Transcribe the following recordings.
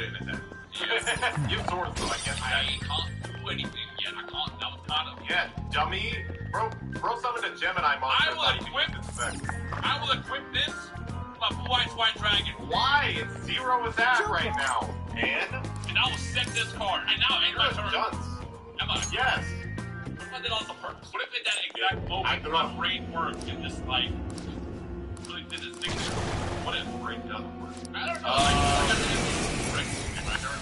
it in attack. You have swords, though, I guess. I can't do anything yet. I can't. That was kind of. Yeah, dummy. Bro summon a Gemini monster. I will equip this. My blue eyes white dragon. Why? It's 0 attack right now. And I will set this card. And now ain't my turn. Am I? Yes. What if I did on the purpose? What if at that exact moment my brain worked and just like really did this thing? What if brain doesn't work? I don't know. I got to do Rex in my turn.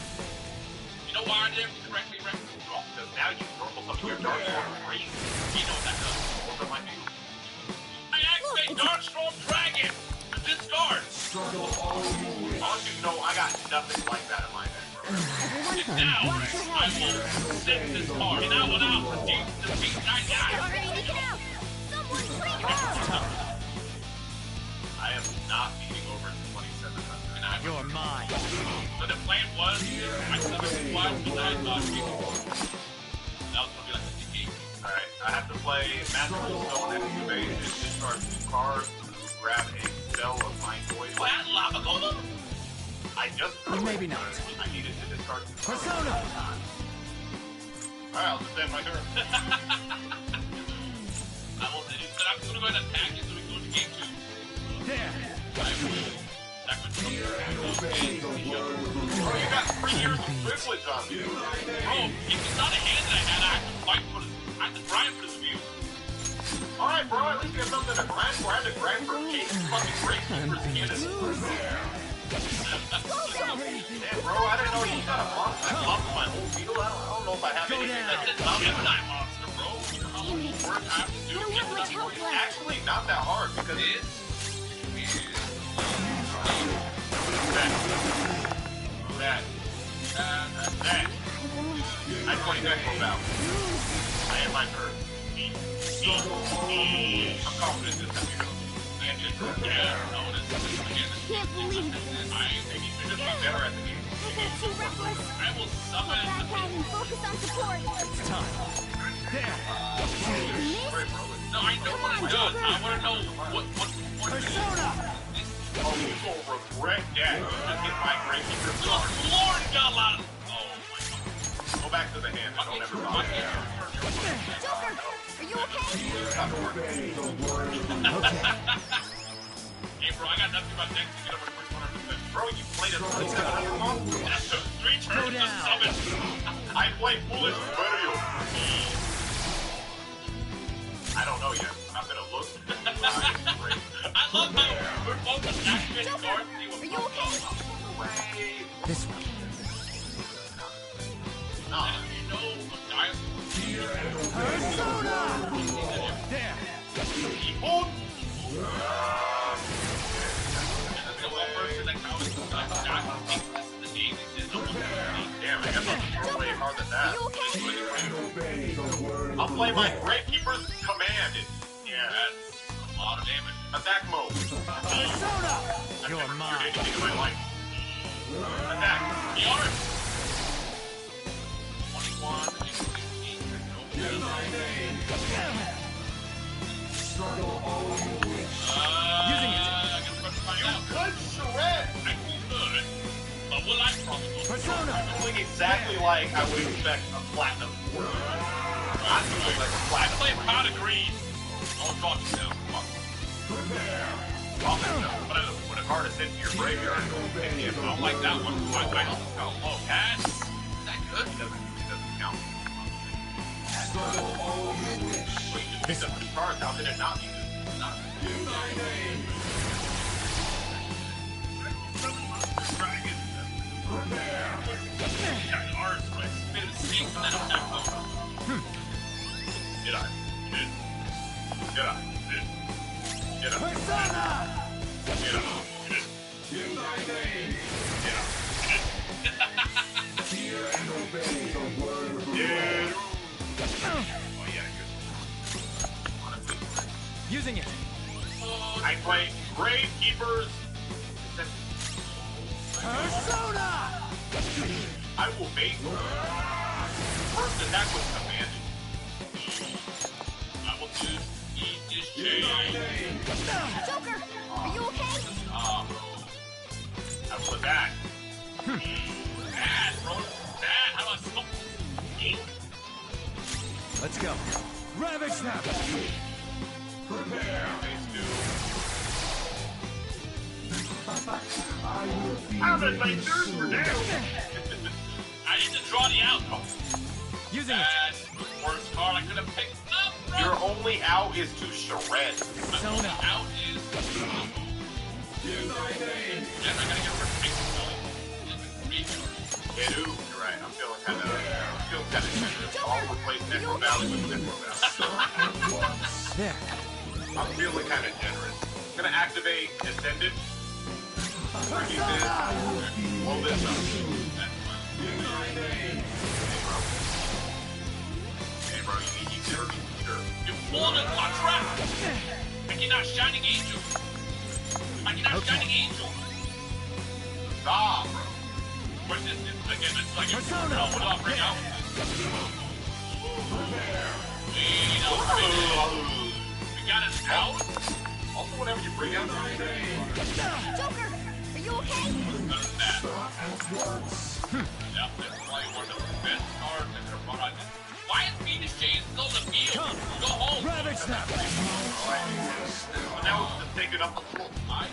You know why I did everything correctly, Rex? Because now you normal summon your Dark Storm Brain. You know what that does. What am I doing? I activate Dark Storm Dragon! Discard! Honestly, no, I got nothing like that in my head, bro. And now, I will set this card, and I will now reduce the big guy down. I am not beating over 2,700. You're mine. So the plan was, I summoned the flash because I thought that was going to be like a game. Alright, I have to play Magical Stone Excavate and discard 2 cards to grab a cell of Mind Void. What, Lava Golem? I just maybe not. I needed to discard 2 cards. Persona! Alright, I'll just end my turn. I will do it, but I'm going to go ahead and attack it so we go to game 2. There! Bro, you got 3 years of privilege on you. Bro, if it's not a hand that I had, I have to fight for it. I have to grind for this view. Alright, bro, at least you have something to grind for. I had to grind for 8 fucking great keepers cannon. Damn, bro, I didn't know you got a monster that buffed my whole field. I don't know if I have anything That's a Gemini monster, bro. You know how much work I have to do to get to this point? It's actually not that hard because It is. That. I 20 deck go out. I am my turn. I'm confident this time you're Can't believe it. I think you should just be better at the game. Isn't too reckless? I will summon Back out and focus on support. It's time. There! No, I know what it does. I want to know what Persona! Oh, you will regret that. You just get my great keeper card. Lord got a lot of... Oh, my God. Go back to the hand. I don't ever talk. Joker, are you okay? Hey, bro, I got nothing about next to get over the first 100%. Bro, you played a 2700 monster. That took 3 turns to summon. I play Foolish Burial. I don't know yet. I'm gonna look. I love how we're both just activating cards. Are you okay? This one. No, you know, guys. Persona! There! Oh! Damn, I guess I'll throw way harder than that. I'll play my Great Keeper's Command. Yeah, that's a lot of damage. Attack mode. Persona! You're mine. Anything in my life. Attack. The art. 21, 16, Using it. I guess we're going to find out. Good shred! I could, but will I probably go Persona! Doing exactly like I would expect a platinum. I'm doing like a I platinum. play pot of green. I'll talk to you now. When a card is hit to your graveyard, I don't like that one. I don't know. Oh, Cash? Is that good? It doesn't count. But you just picked up the card, how did it not be good? Not good. Dragon. Art, but it's been a sink and then attack mode. Did I? Did I? Did I? Persona! Did I? Using it. I play Grave Keepers. Persona! I will bait. First attack was commanded. I will just eat this chain. Joker, are you okay? I will attack. Let's go. Ravage snap. How did my nerves were down? I need to draw the out. Using it. That's the worst card I could have picked up, bro. Your only out is to shred. My only out is... Yes, I gotta get rid of Yeah, dude, you're right. I'm feeling kind of generous. I'll replace Necro Valley with Necro Valley. There. I'm feeling kind of generous. I'm gonna activate Descendant. Blow this up. Hey, bro, you sure. You pulled it, my trap! Like you're not Shining Angel. Like you're not Shining Angel. Stop, bro. What's this? Again, it's like it's Persona. what do I bring out? We got an out? Also, whenever you bring out Joker, are you okay? Yeah, that's probably one of the best cards that could have brought on this. Why is Venus Jane still in the field? Go home! Ravage snap. now it's just taking up a full time.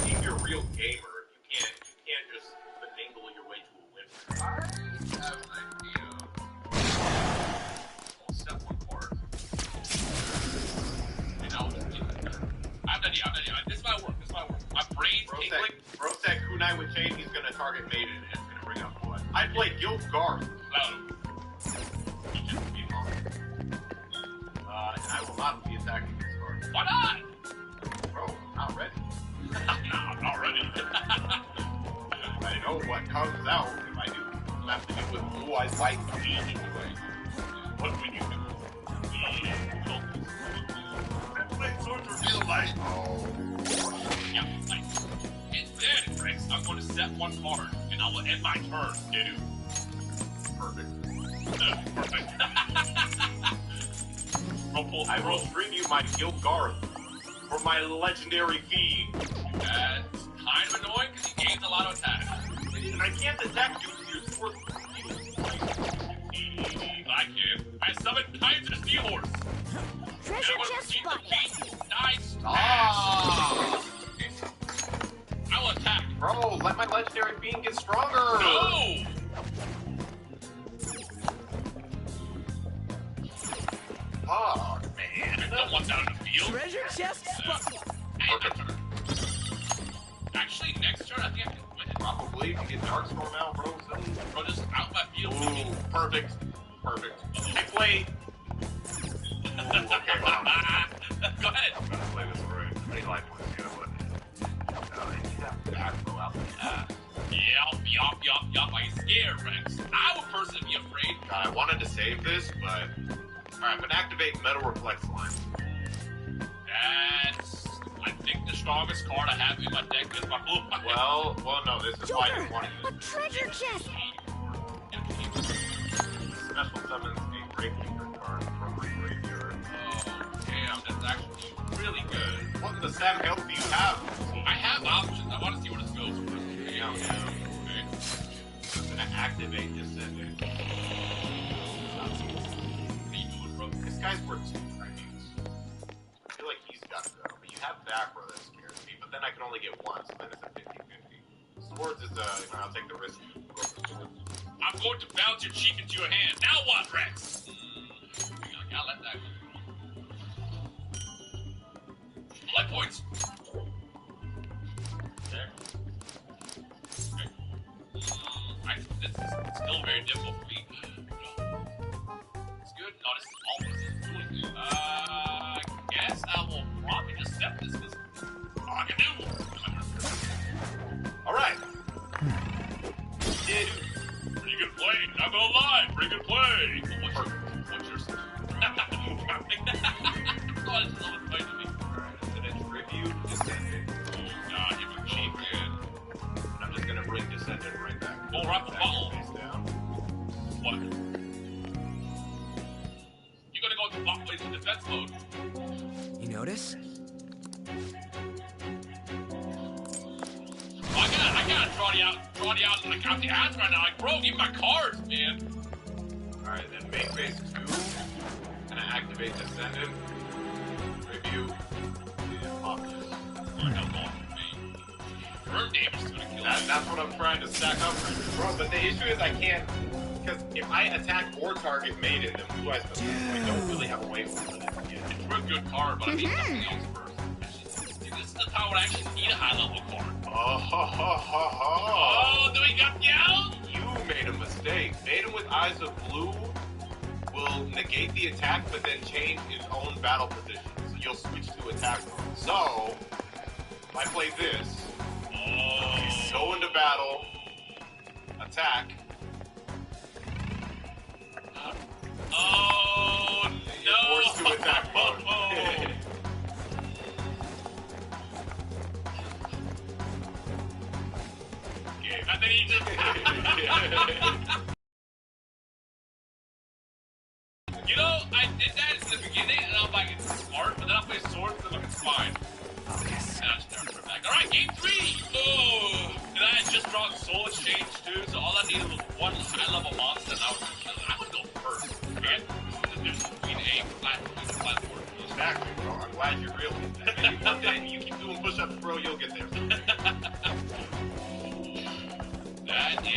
If you're a real gamer, you can't just finagle your way to a win. I have an idea. I'll step one card. And I'll just get it. I have an idea. This might work. My brain's tingling. Bro said Kunai with chain, he's gonna target Maiden and it's gonna bring up what? I play Guild Guard. He just be long. And I will not be attacking this card. Why not? Bro, not ready. No, I'm not ready. I know what comes out if I do have to do with blue eyes white green anyway. What would you do? Swords reveal light. Yeah, nice. Instead, Rex, I'm going to set one card, and I will end my turn. Dude. Perfect. Perfect. I will stream you my Guild Guard for my legendary fee. That's kind of annoying because he gains a lot of attack. And I can't attack you with your sword. I can. I summon Kinds of the Seahorse. Treasure chest spotted. Nice. Ah! I will attack. Bro, let my legendary being get stronger. No! Oh, man. The one's out of the field. Treasure chest spot. Actually, next turn, I think I can win it. Probably. If you get Darkstorm out, bro. Bro, just out my field. Ooh, perfect. Perfect. I play... okay, hold on. Go ahead. I'm gonna play this right. I need life points here, but... you have back throw out the Yup. I'm scared, Rex. I would personally be afraid. God, I wanted to save this, but... Alright, I'm gonna activate Metal Reflex Line. That's, I think, the strongest card I have in my deck is my blue. Well, no, this is why I Joker, just want to a use treasure chest. special summons a Gravekeeper card from my graveyard. Oh, damn, that's actually really good. What in the sad health do you have? I have options. I want to see where this goes first. Yeah. Okay. I'm gonna activate Descendant. What are you doing, bro? This guy's worth 2 tributes. I feel like he's got to go, but you have back row that scares me, but then I can only get one, so then it's a 50-50. Swords is, I'll take the risk. I'm going to bounce your cheek into your hand. Now what, Rex? I'll let that go. Life points. There. Okay. This is still very difficult for me. It's good. No, this is all doing good. I guess I will probably just accept this because all I can do. Alright. Yeah, pretty good play. Not gonna lie, pretty good play. What's yours? God, it's a little funny to me. Tribute Descendant. Oh God, you're cheap, man. I'm just gonna bring Descendant right back. Oh, right the ball. Face down. What? You're gonna go into defense mode. You notice? I gotta draw you out like out the ass right now. Like, bro, give me my cards, man. Alright, then make phase 2. Gonna activate Descendant. Review. Yeah, pop this. Burn damage is gonna kill That's what I'm trying to stack up for. Bro, but the issue is I can't. Because if I attack or target Maiden, then who do I supposed to? I don't really have a way to win it. It's a good card, but I need something else first. This is the time when I actually need a high level card. Oh, do we got down? You made a mistake. Maiden with Eyes of Blue will negate the attack, but then change its own battle position. So you'll switch to attack mode. So, if I play this, go into battle, attack. Oh, You're forced to attack mode. And then he just... You know, I did that in the beginning, and I'm like, it's smart, but then I play Swords, and I'm like, it's fine. Focus. And I just never back. Alright, game 3! Oh! And I had just drawn Soul Exchange, too, so all I needed was one high-level monster, and I was going to kill it. I would go first. Okay? This is the difference between a platform. Exactly, bro. I'm glad you realized that. Maybe one day you keep doing push-ups, bro, you'll get there. That is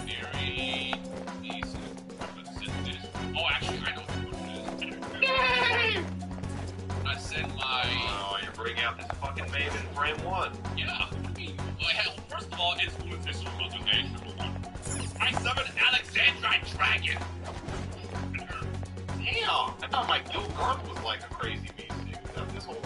very decent. Oh, actually, I know what it is. Yay! I send my... Oh, you're bringing out this fucking Maiden frame 1. Yeah, I mean, well, hell, first of all, it's Luminous Motivation. I summon Alexandrite Dragon. Damn! I thought my guild card was like a crazy beast. This whole...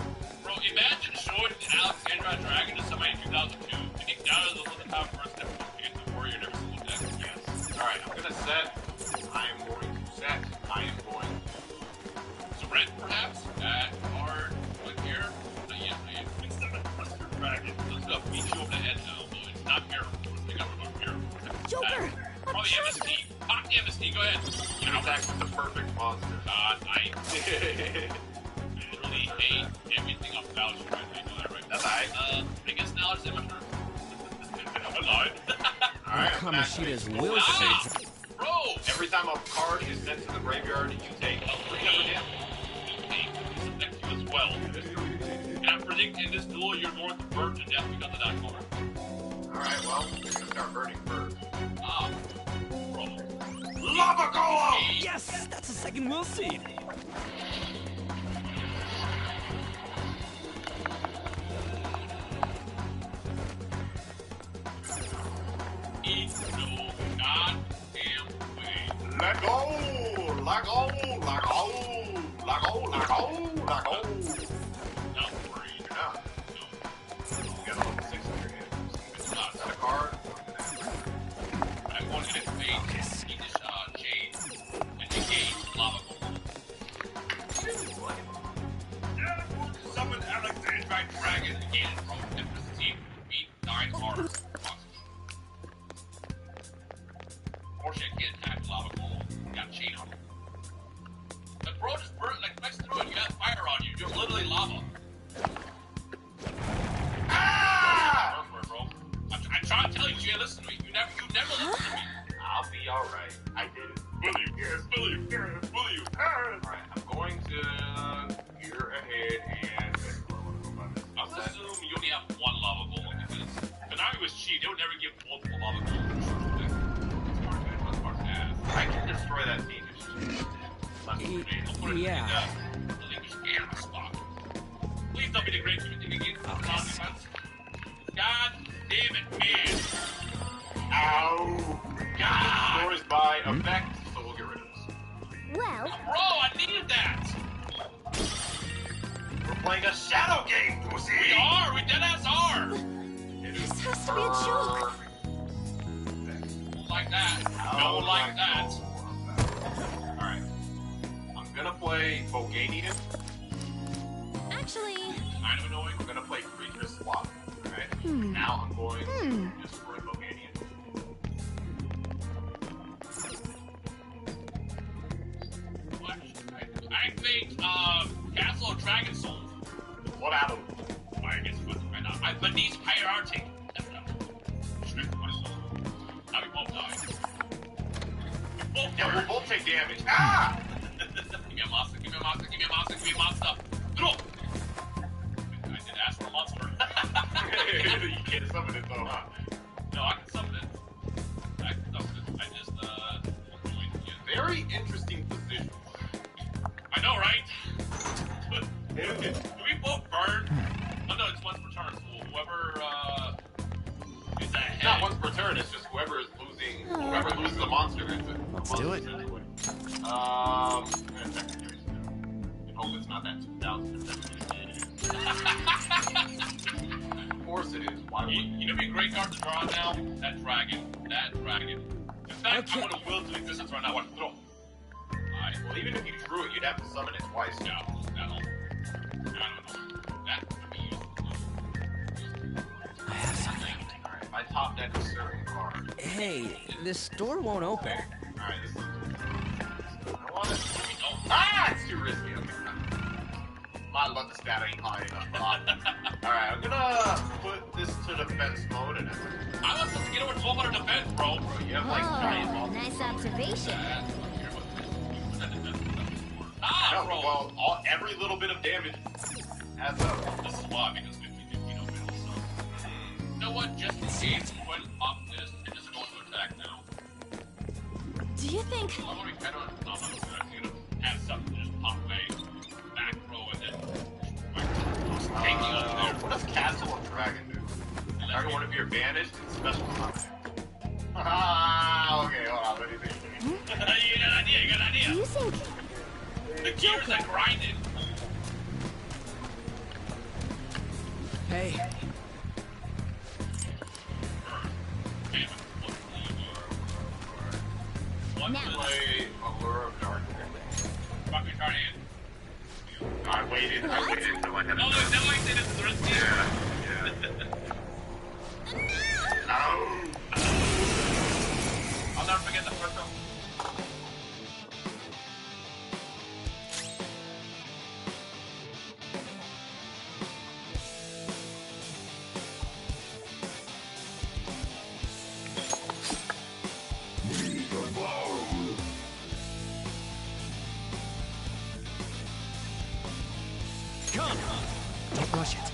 Bro, imagine showing Alexandrite Dragon to somebody in 2002. And he downloaded the Looking Top first step against the Warrior never single deck. Yes. Alright, I'm gonna set. I am going to set. I am going to... Surrender, perhaps? That card right here. Not yet. Instead of Buster Dragon, it's gonna beat you over the head now. So it's not Miracle. They got rid of Miracle. Joker! Probably MST. Pop the MST, go ahead. You attack with the perfect monster. I literally hate everything about you right now. You know that, right? That's alright. I guess now it's in my turn. I lied. Alright, Kamoshida's will Ah! shades. Bro! every time a card is sent to the graveyard, you take 3 damage. This affects you as well. And I predict in this duel you're going to burn to death because of that card. Alright, well, you're gonna start burning first. Ah. Bro. Lava Golem! Yes, that's a second will seed. Eat no goddamn way. Let go! Let go! Let go! Let go! Let go! Let go! Not worried. You're not. No. You got a level 6 in your hand. It's not. Set a card. I wanted it to face Swedish chain and engage lava golem. Summon Alexandrite Dragon again from Empress Team. Beat 9 cards. Unfortunately, I can't attack lava golem. Got chain on him. But bro, just burn, like, flex through it. You got fire on you. You're literally lava. Ah! Bro. I'm trying to tell you, Jay, listen to me. You never listen to me. I'll be alright. I did it. Bully you, yes, bully you, yes, bully you. Alright, I'm going to gear ahead and I'm gonna assume you only have one lava golem because Konami was cheap. They would never give multiple lava golems. That's part ass. I can destroy that Phoenix. I'll put it Yeah. in the English camera spot. Please don't be the great thing again. God damn it, man. Ow! God. Destroys by effect, so we'll get rid of this. Well, Bro, I needed that. We're playing a shadow game, pussy! We are. We deadass are. this has to be a joke. Don't like that. Don't like that. Alright. I'm gonna play Boganian. Actually, Kind of annoying. I'm gonna play Creature Swap. Alright? Hmm. Now I'm going to destroy Boganian. I think Castle of Dragon Soul. What out of I guess it right now. I beneath hierarchy. Strength my soul. Now we both die. We both Yeah, we'll both take damage. Ah! Give me a monster, give me a monster, give me a monster, give me a monster. Throw! I did ask for a monster. You can't summon it though, huh? No, I can summon it. I can summon it. I just, Very interesting position. I know, right? Do we both burn? Oh no, it's once per turn, so whoever, is ahead. Not once per turn, it's just whoever is losing, whoever loses a monster. Let's do it. Anyway. Hope it's not that 2000. Of course it is. Why would You know, be a great card to draw now. That dragon. In fact, I'm gonna will to existence right now. What? Throw. Well, even if you drew it, you'd have to summon it twice. Yeah, I don't know. That would be useful. I have something. Alright, if I top deck a certain card. Hey, this door won't open. Alright, this is. I want it. Ah! It's too risky. Okay. My luck stat ain't high enough. Alright, I'm gonna put this to defense mode and then. I was supposed to get over 1200 defense, bro. You have like giant Oh, monsters. nice observation. No, Bro. well, every little bit of damage adds up. This is why, because 50-50 no middle, so. You know what? Just in case, go ahead and pop this and just go into attack now. Do you think? I'm gonna be kind of. No, I'm gonna have something to just pop away, back row, and then. Taking up there. What does Castle of Dragon do? Target one of your banished and special summon. Ah, okay, hold on, let me think. You got an idea, you got an Do idea. you think? The gears are grinding. Hey, What Now. Play Allure of Darkness. fucking trying to I waited till I had No, enough. no, like that is risky. No! I'll never forget the first one. come! Don't rush it.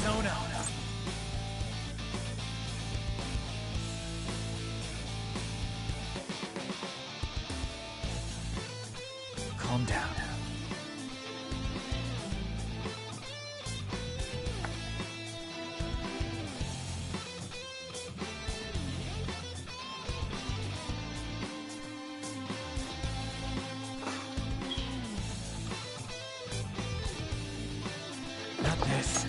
Zona. Calm down. Not this.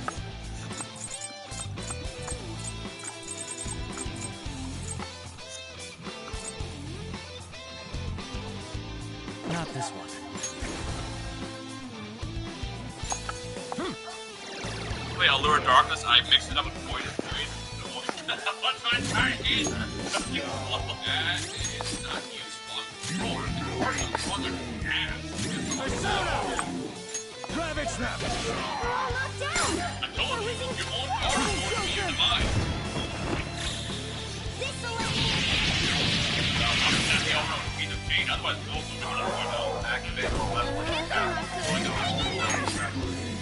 Not this one. Wait, Allure of Darkness, I mixed it up with Void of Void. What's my target? That is not useful. Gravity snap! We're all knocked down. I told you, your own power is going to be your demise. That's the overall defeat of Pain, otherwise we'll move on to Activate the level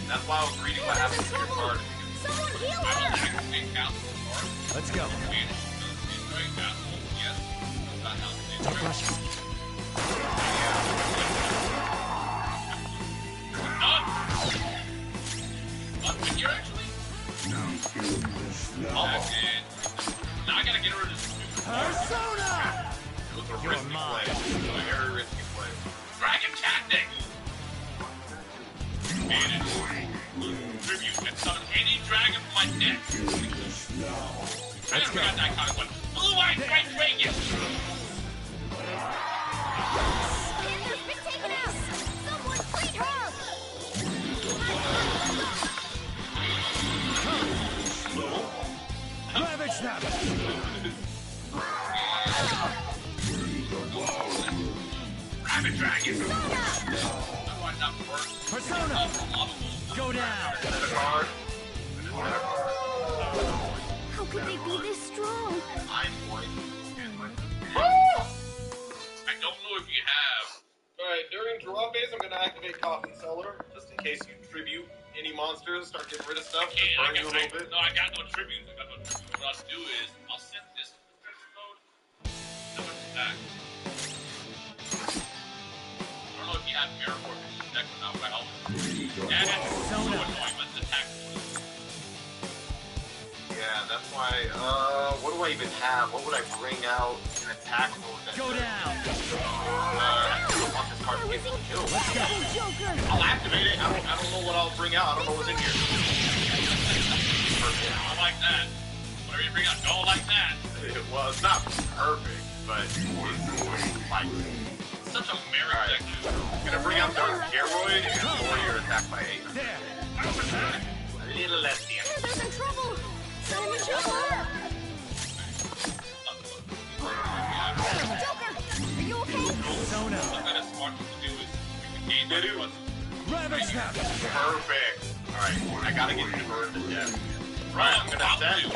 That's why I was reading what happens to your card. Someone heal I will her. activate Castle card. Let's go. Manage to destroy Castle, yes. That's how they Don't rush it. Done! Up in here, actually. Almost. Now I gotta get rid of this stupid Persona! It was a You're risky mine. play. It was a very risky play. Dragon Tactic! Manage. Tribute and summon any dragon from my deck. I never forgot that kind of one. Blue-eyed Great Dragon! Panther's been taken out. Someone treat her. Gravity snap! Rabbit Dragon! That might not work. Persona! Go down! Another card. Another card. How could they be this strong? I'm going to end my don't know if you have. Alright, during draw phase, I'm gonna activate Coffin Cellar, just in case you tribute any monsters, start getting rid of stuff, just burn you a little bit. No, I got no tribute. What I'll do is, I'll set this mode. No attack. I don't know if you have Mirror Force in your deck or not, but I'll... Yeah, it's so annoying, but it's attack. Yeah, that's why, what do I even have? What would I bring out in attack mode? Go down. I don't want this card to get killed. I'll activate it. I don't know what I'll bring out. I don't know what's in here. Perfect. I like that. Whatever you bring out, don't like that. Well, it's not perfect, but it's like Such a mirror deck, dude. I'm gonna bring out Dark Geroid and lower your attack by 8. There. A little less damage. There's in trouble. Time to show her. Joker, are you okay? Persona. Something that's smart to do is we can gain money. Ravage snap. Perfect. Alright, I gotta get you burned to death. Right, I'm gonna set. That is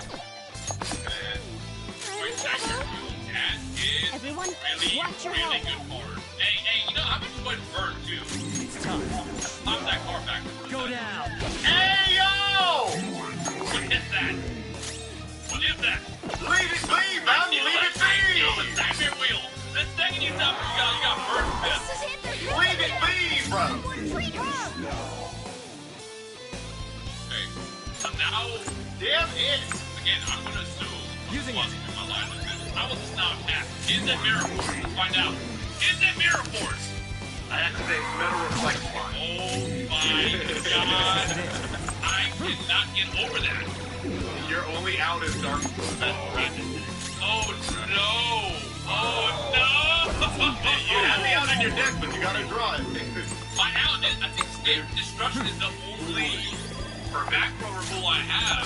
Everyone, really, watch your really health. good card. Hey, you know, I'm enjoying Bird too. It's time. Pop that card back. Go down. Hey, yo! What is that? What is that? Leave it, man! Leave it be! The nightmare wheel. The second you stop, you got Bird fist. This is it. Leave it be, bro! Someone treat her. Okay, so now, Damn it! again, I'm gonna assume Using in my line of business. I was a snob cat. Is that Mirror Force? Let's find out. Is that Mirror Force? I activate Metal Reflect Line. Oh my god. I cannot get over that. Your only out is Dark Reflect. Oh no! Oh no! You have the out in your deck, but you gotta draw it. My out is, I think State Destruction is the only macro removal I have.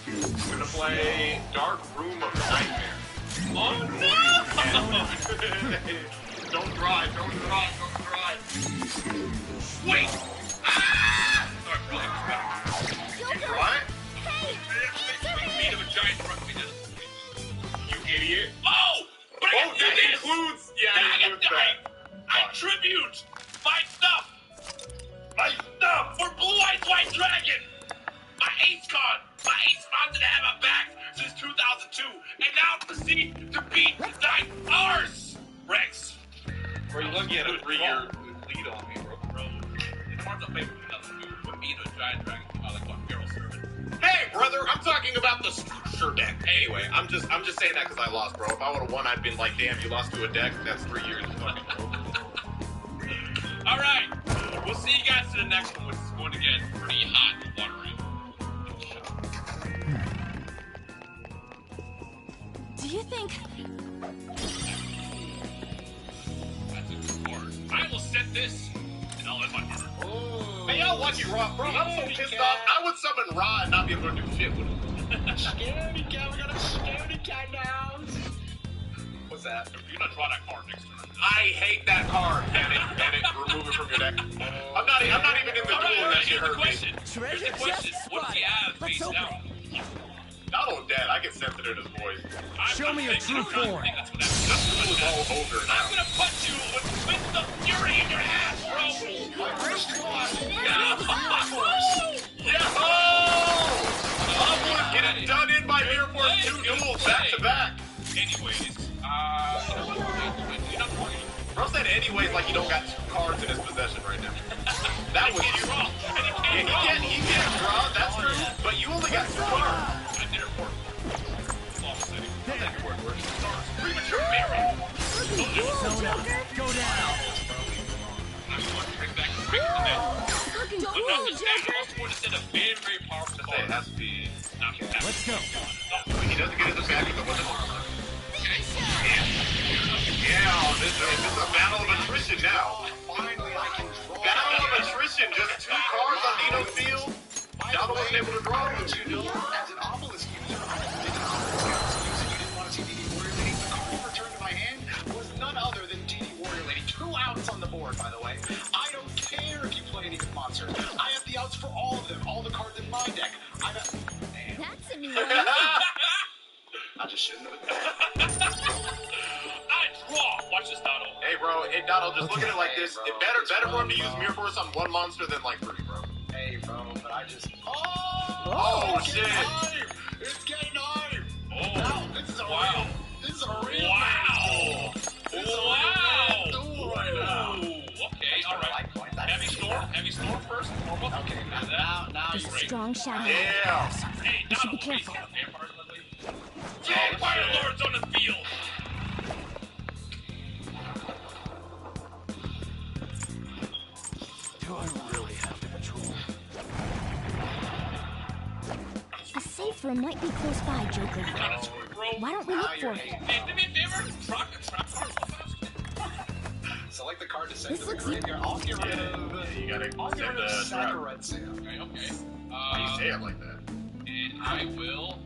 I'm gonna play Dark Room of Nightmare. Oh no! Don't drive, don't drive, don't drive. Wait! Ah! Sorry, bro. Joker. What? Hey, answer Speed me. of a giant truck. You idiot. Oh! But I Oh, got that this! includes... Yeah, I it got includes that. I tribute my stuff! My stuff for Blue Eyes White Dragon! My ace card! My ace monster to have a back since 2002, and now proceed to beat 9 Rs! Rex! Bro, you lucky you had a 3-year lead on me, bro. It's hard to play with 2002. Put me into a giant dragon, like what, Feral Servant. Hey, brother, I'm talking about the structure deck. Anyway, I'm just saying that because I lost, bro. If I would have won, I'd been like, damn, you lost to a deck. That's 3 years. All right, we'll see you guys to the next one, which is going to get pretty hot and watery. Do you think? That's a good card. I will set this, and I'll end my turn. Hey, y'all watching Raw, bro. I'm so pissed off. I would summon Raw and not be able to do shit with him. Scaredy cat, we got a scaredy cat now. What's that? You're gonna draw that card next turn. I hate that card. Ban it, remove it from your deck. I'm not even in the duel and that shit Here's the hurt me. question. Here's the question. What do you have face down? Not all dead. I get sensitive to the voice. Show me your true form. That's what that This duel is all over I'm now. gonna punch you with the fury in your ass, bro! Yo! I'm getting done in by Mirror Force 2 duels back to back. Anyways, you're not playing. Bro said anyways like he don't got 2 cards in his possession right now. That was you. Yeah, he can't draw, that's true. But you only got 2 cards. I did it for Lost City. Premature marriage. Persona. Go down. I'm going to bring back the pick to that. Looking But cool, not just that, Joker. I also want to send a very, very powerful It card. has to be... Let's go. He doesn't get his attack with the armor. Yeah, this is a battle of attrition now. Finally, I can draw. Battle of attrition, just 2 cards on Nino's field. Shadow wasn't able to draw with you. As an obelisk user, I was thinking you didn't want to see DD Warrior Lady. The card you returned to my hand was none other than DD Warrior Lady. 2 outs on the board, by the way. I don't care if you play any monsters. I have the outs for all of them. All the cards in my deck. Damn. That's a new one. I just shouldn't have. I draw Hey, Donald, just look at it like Hey, this. bro. It's better for him to use Mirror Force on one monster than like 3, bro. Hey, bro, but I just... Oh, it's shit. getting hype. It's getting hype. Oh, Wow, this is a wow. This is a real Wow. This is a Wow. real duel right now. Ooh, okay, all right. Heavy storm first and foremost. Okay, And now There's you a strong shadow. Yeah. Hey, You should be Donald, careful. vampires, Vampire lords on the field. Do I really have to patrol? A safe room might be close by, Joker. Kind of screwed, bro. Why don't we look for it? Hey, do me a favor. Trap card. select the card to send This to the looks graveyard. I'll get rid Yeah, you gotta I'll get send rid of the trap. Sakaretsu. Okay. Why you say it like that? And I will.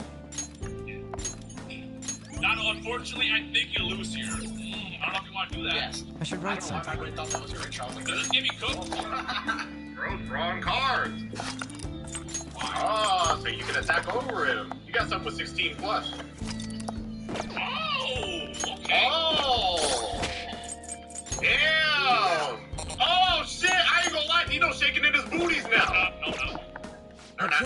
Not unfortunately, I think you lose here. I don't know if you want to do that. Yes. I should write I don't know why something. my brain thought that was great, Charles. Does this give me cooked? Bro, wrong card. Oh, so you can attack over him. You got something with 16 plus. Oh, okay. Oh! Damn! Oh shit! I ain't gonna lie, Dino's shaking in his booties now. No. Or not.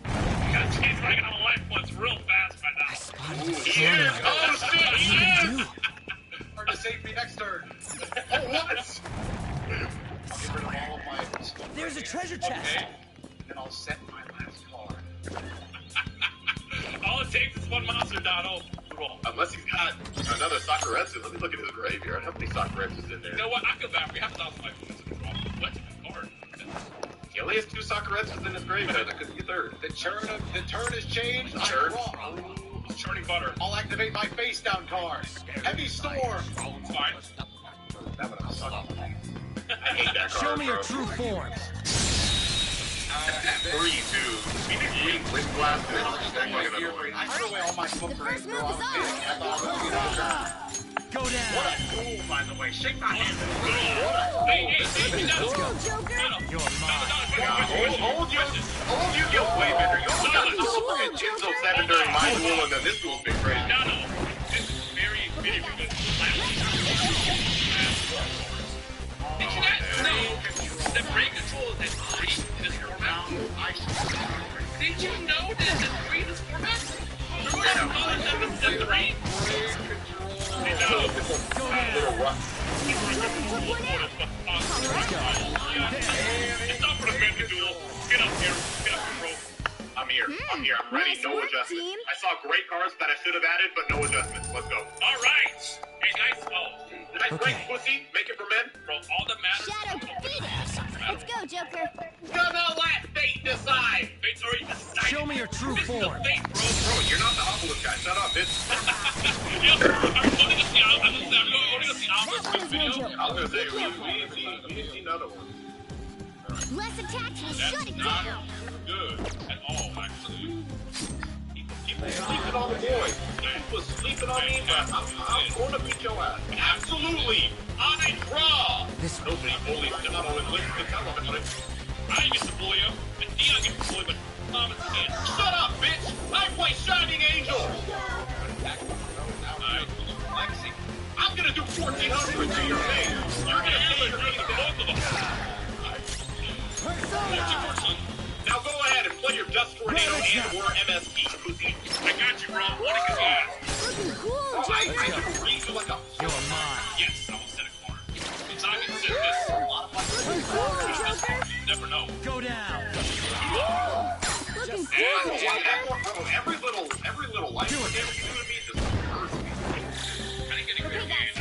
You gotta change running out of life points real fast by I now. spotted Ooh, the he is! camera. Oh shit! He is! Hard to save me next turn. Oh what? I'll get rid of all of my There's a treasure chest. Okay. then I'll set my last card. All it takes is one monster, Donald. Roll. Unless he's got another Sakaretsu. Let me look at his graveyard. How many Sakaretsu's in You there? know what? I feel bad. We have 1,005 points in the draw. What's the card? He only has 2 Sakaretsu's in his graveyard. That could be a third. The turn has changed. Turn. I draw. Churning butter. I'll activate my face down card. Heavy storm. It's fine. That would have sucked. I hate that card, Show me your bro. true form. At 3, too. We need green wind blast. Then I'll just That take my fucking gear annoying. ring. I threw away all my smoke The grenades, first bro. I move was is kidding. I thought I was gonna Go down. What a duel, by the way. Shake my hand. Hey, Donald. Cool, Joker. Donald. You're mine. Hold you Waybender. You almost got a fucking Jinzo 7 during my duel, and then this duel's been crazy. No. This is very good. Did you not know that brain control is at 3 in this format? Did you know that it's at 3 in this format? Remember when I called it 7 3? Hey, Donald. Little rough. It's not for the men to duel. Get up here, bro. I'm here. I'm ready. Nice No work, adjustments. team. I saw great cards that I should have added, but no adjustments. Let's go. All right. Hey, nice. Nice break, pussy. Make it for men. Bro, all that matters. Shadow defeated. Let's go, Joker. Gonna let fate decide. Fate's already decided. Show me your true This is the form. fate, bro. Bro, you're not the obelisk guy. Shut up, bitch. Yeah, I'm going to see Alpha's That video. was no joke. I was gonna say we didn't see another one. Less attacks will That's shut it not down. good at all, actually. People sleeping on the boy. People sleeping on me, but I'm gonna beat your ass. Absolutely. I draw. This Nobody bullies Donald and listens to tell him about it. I get to bully him, and Dion gets to bully, but Thomas can't. Shut up, bitch! I play Shining Angel! Lexi. I'm gonna do 1,400 to your face! You're going to kill both of them. Now go ahead and play your Dust Tornado and or MST, pussy. I got you, bro. What a good ass. Looking cool, I Joker. can read you like a... You're mine. Yes, I will set a corner. So I can set this. Looking cool, Joker. You never know. Go down. Looking cool, Joker. Every little life damage you do to me just hurts me. Kind of getting Okay, good. guys.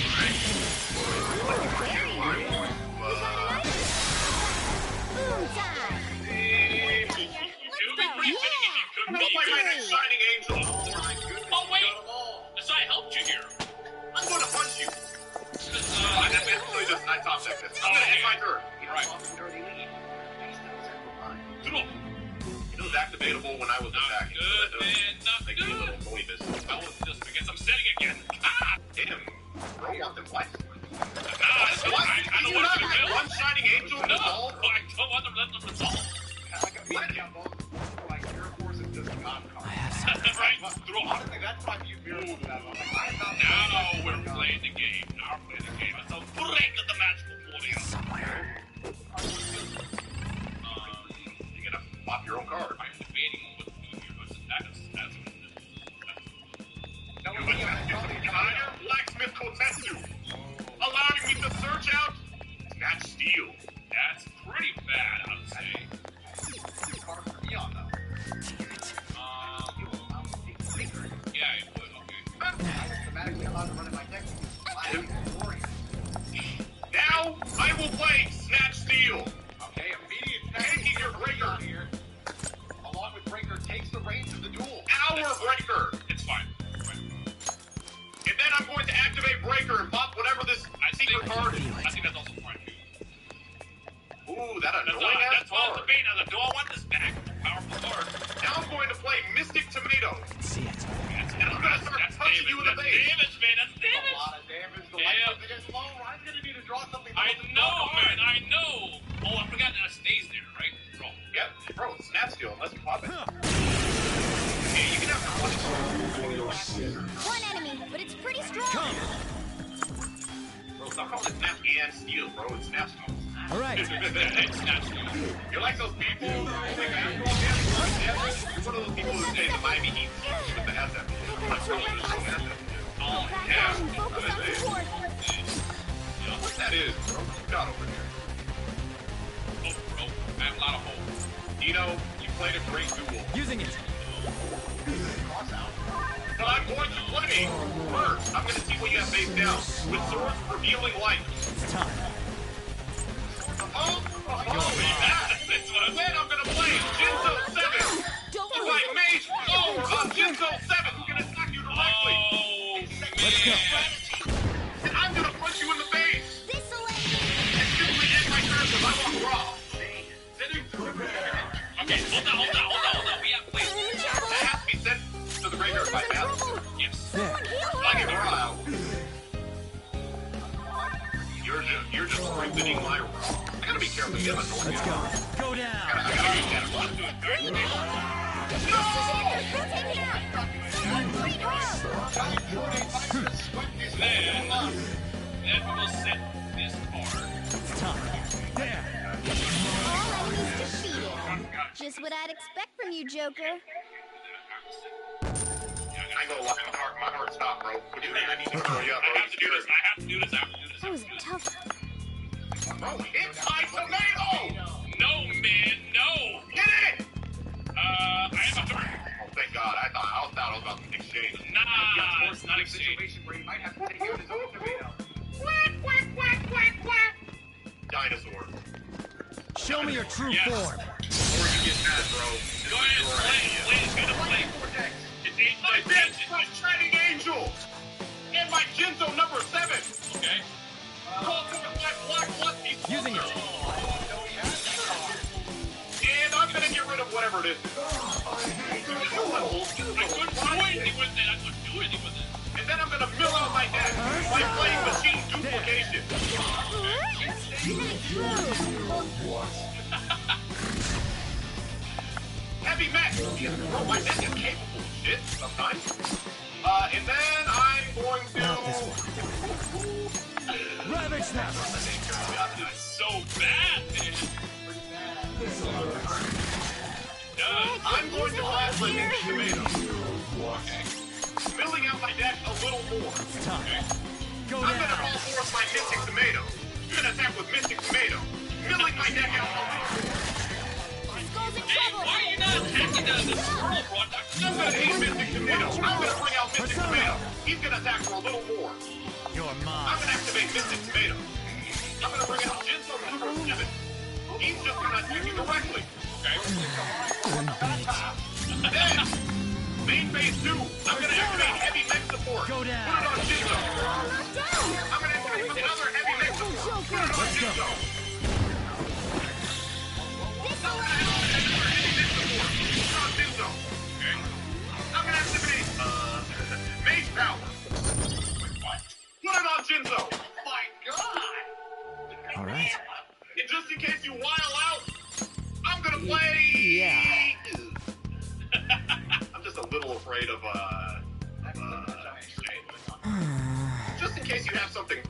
Ooh, very nice. We got a nice boom time. Go Go play my next Shining Angel! Oh, wait. So I helped you here. I'm gonna punch you! I'm actually just I top deck this. I'm gonna end my turn. Right. Doodle. It was activatable when I was Not attacking. good, so that man. Not does make me a good. little noise. I was just because I'm setting again. Ah! Damn. Bro, want them what? I don't want You to not do have one Shining Angel in No, the ball? I don't want to let them resolve. Like a beat down both. Like your force is just God I card. have something. Right? Honestly, that's why you feel that. Now we're playing the game. Now we're playing the game. It's a break of the match before you. You're gonna pop your own card. I'm debating what to do here, but that's No, Entire blacksmith Kotetsu, allowing me to search out snatch steel. that's pretty bad, I would say. card for Neon, though. Yeah, it would. Okay. I was dramatically allowed to run in my deck. Now I will play snatch steel. Okay, immediate Taking your breaker. here. Along with breaker takes the reins of the duel. Our breaker. It's fine. And then I'm going to activate breaker and pop whatever this secret card is. I think that's also fine too. Ooh, that That's annoying ass what I was card. debating. I was like, do I want this back? Powerful card. Now I'm going to play Mystic Tomato. See it. And I'm going to start punching you in the face. Damage, man. That's A damage. lot of damage. The Yeah. light against low. Ryan's gonna need to draw something. I know, man. I know. Oh, I forgot that it stays there, right? Bro. Yep, bro, it's snap steel unless you pop it. Yeah, you can have One enemy, but it's pretty strong. Come. Bro, stop calling it snap and steel, bro. It's snap steel. All right. It's not steel. You're like those people who think you're one of those people who say the Miami Heat with the asset. Like, bro, you're so asset. Oh, Back yeah. down and focus on the board. What that is, bro? God over there. Oh, bro. I have a lot of hope. Dino, you played a great duel. Using it. But I'm going to play first. I'm going to see what you have face down. With swords revealing light. It's time. Oh, that's what I said. I'm going to play Jinzo 7. Don't My lose. mage power of Jinzo 7 is going to attack you directly. Oh, Let's go. And I'm going to punch you in the face. This'll end. And simply end my turn because I'm on raw. okay. Hold on. We have played. That has to be sent to the graveyard by battle. Yes. There. Like a raw. You're just strengthening my raw. I gotta be careful. You have a Let's go. Go down. I gotta be careful. Then we will set this card. It's time. There. All enemies defeated. Just what I'd expect from you, Joker. I go like my heart stopped, bro. What do you mean? I need to throw you up, bro. I have to do this. I have to do this. That was a tough. Bro, it's my tomato! No, man. No. Get it! I have a turn. Oh, thank God. I thought I was about to exchange. Nah, it's not exchange. Situation where he might have to take out his own tomato. Dinosaur. Show me your true Yes. form. Or you get mad, bro. Go ahead, play. It's gonna play. It's eight My death from Shining Angel! And my Jinzo number 7! Okay. Call for my black piece. Using it. And I'm gonna get rid of whatever it is. I couldn't do anything with it. And then I'm gonna mill out my deck by playing machine duplication. Heavy mech! Bro, my deck is capable of shit sometimes. And then I'm going to... Ravage them. That's so bad, man. I'm going to pass my Mystic Tomato. Okay. Filling out my deck a little more. It's time. Go I'm going to down. call forth my Mystic Tomato. I'm going to attack with Mystic Tomato. Milling my deck out a little. Skull's in Hey, trouble. why are you not attacking the squirrel, bro? I'm going to hit Mystic Tomato. I'm going to bring out Mystic Tomato. He's going to attack for a little more. You're I'm mine. going to activate Mystic Tomato. I'm going to bring out Jinzo number 7. He's just going to attack you directly. Okay. Then, main phase 2, I'm going to activate heavy mech support. Go down. Put it on Jinzo. Knocked down. I'm going to activate another heavy mech support. Put it on Let's go. Jinzo. This'll end. I'm gonna activate Mage Power. Put it on Jinzo. My God. All right. And just in case you while out, I'm gonna play. Yeah. I'm just a little afraid of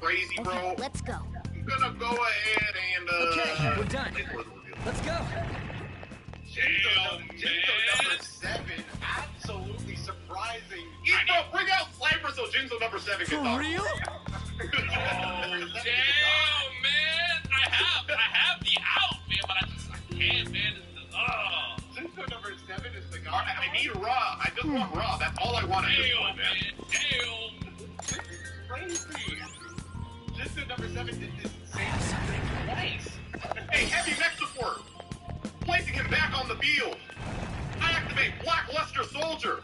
crazy, bro. Okay, let's go. I'm gonna go ahead and Okay, we're done. wait for the reveal. Let's go. Jinzo number 7, absolutely surprising. Bro, bring out Slifer so Jinzo number 7 For can talk. real? Oh, damn, man. I have the out, man, but I can't, man. Jinzo number 7 is the guy. I need raw. I just want raw. That's all I want at this point, man. This is crazy. Jinzo number 7 did this insane twice. Hey, heavy mech support. Placing him back on the field. I activate Blackluster Soldier.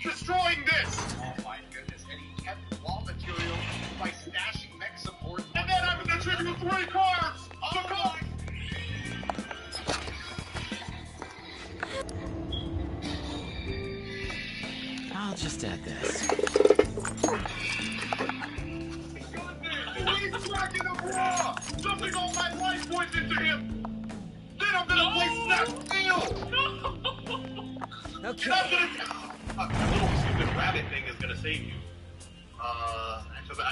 Destroying this. Oh my goodness, and he kept raw material by stashing mech support. And then I'm going to tribute 3 cards. Oh, I'll just add this. He's cracking the raw. Dumping all my life points into him. Then I'm going to play Snap Steel. Okay. And I'm going to... a little stupid rabbit thing is going to save you. Actually,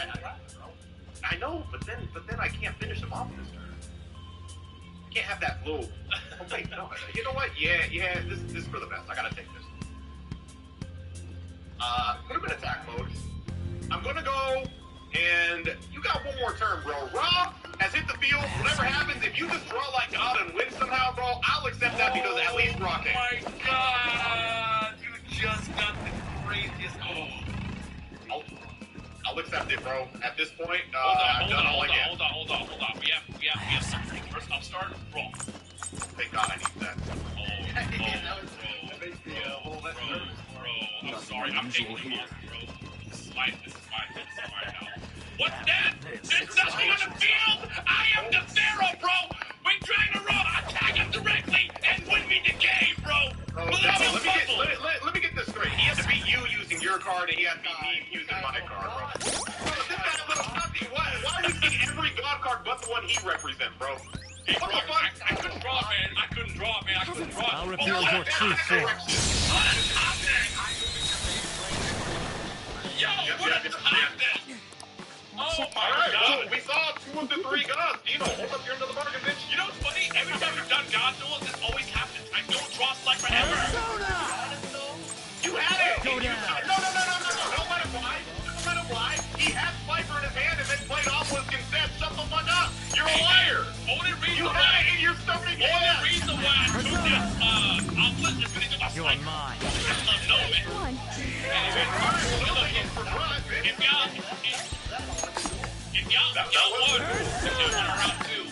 I know, but then I can't finish him off this turn. I can't have that little... Oh, wait, no. You know what? Yeah, this is for the best. I gotta take this. Put him in attack mode. I'm gonna go, and you got one more turn, bro. Rob has hit the field. Whatever happens, if you just draw like God and win somehow, bro, I'll accept that because at least Rock came. Oh my god! You just got the craziest. I'll accept it, bro. At this point, Hold hold on. We have something. First, I'll start raw. Thank God I need that. Bro, I'm sorry. I'm taking the monster, bro. This is my house. What's that? There's nothing on the field! I am the Pharaoh, bro! When Dragon Raw attack him directly and win me the game, bro! Let me get this straight. He has to beat you using your card, and he has to beat me using my card, bro. This guy's a little nutty. Why are you seeing every God card but the one he represents, bro? Hey, bro, I couldn't draw, man. I'll reveal your true form. Yo, what is happening? Oh my Alright, god. well, we saw 2 of the 3 gods. Dino, hold up your end of the bargain, bitch. You know what's funny? Every time we've done God duels, this always happens. I don't draw Slifer ever. You had it! Go down. No, don't let him lie. Don't let him lie. He had Slifer in his hand and then played off with consent. Shut the fuck up. You're a liar. Only reason You why had it in your stomach. Only reason why I took this outlet is because of You're Slifer. mine. No, man. One. If y'all want around 2,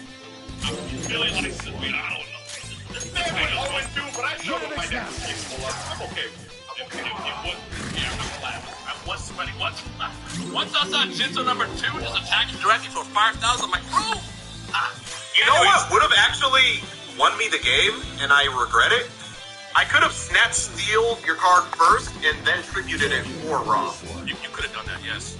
I'm feeling like, I don't know. This Man, thing we're is 0-2, but I showed him my dad's capable of. I'm okay. I was sweating. Once I saw Jinzo number 2 just attacking directly for 5,000, I'm like, bro. You know what would have actually won me the game, and I regret it? I could have Snap Stealed your card first and then tributed it for Raw. You could have done that, yes.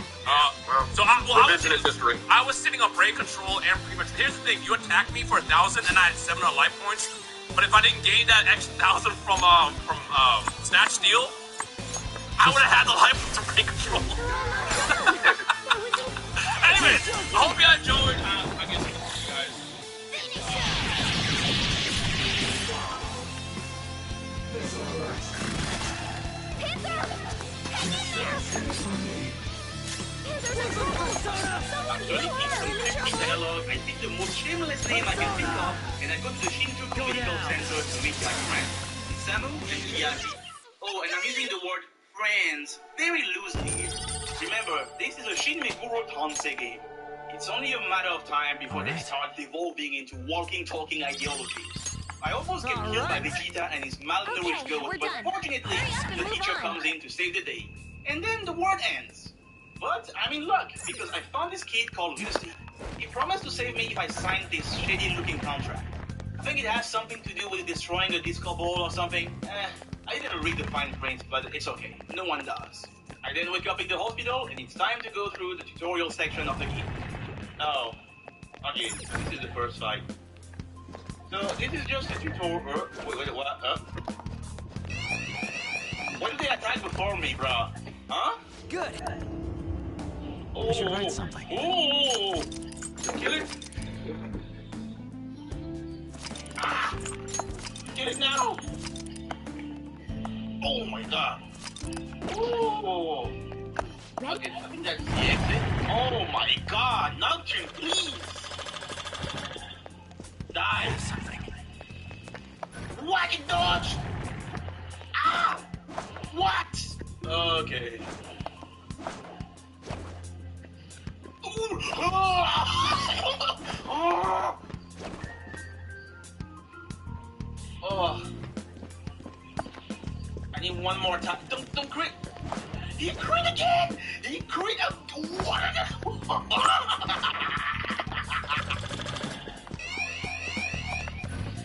Revisionist history. I was sitting on brain control and pretty much. Here's the thing: you attacked me for 1,000, and I had 700 life points. But if I didn't gain that extra 1,000 from Snatch Steal, I would have had the life from brain control. Anyways, I hope you enjoyed. I guess you guys. Dialogue, I think the most shameless name I can think of, and I go to the Shinjuku Medical Center to meet my friends, Samu and Miyagi. Oh, and I'm using the word friends very loosely here. Remember, this is a Shin Meguro Tonsei game. It's only a matter of time before they start devolving into walking, talking ideologies. I almost get killed by Vegeta and his malnourished goat, but fortunately, the teacher comes in to save the day. And then the world ends. But I'm in luck, because I found this kid called Misty. He promised to save me if I signed this shady-looking contract. I think it has something to do with destroying a disco ball or something. I didn't read the fine print, but it's okay. No one does. I then wake up in the hospital, and it's time to go through the tutorial section of the game. Oh. Okay, so this is the first fight. So, this is just a tutorial. Wait, what? Why did they attack before me, bro? Huh? Good. Oh, We should write something. Oh! Kill it! Ah! Get it now! Oh my god! Oh! Okay, I think that's the exit. Oh my god! Nocturne, please! Die! Something. What? It dodged! Ah! What? Okay. Ooh. Oh. Oh. I need one more time. Don't crit. He crit again. He crit. What?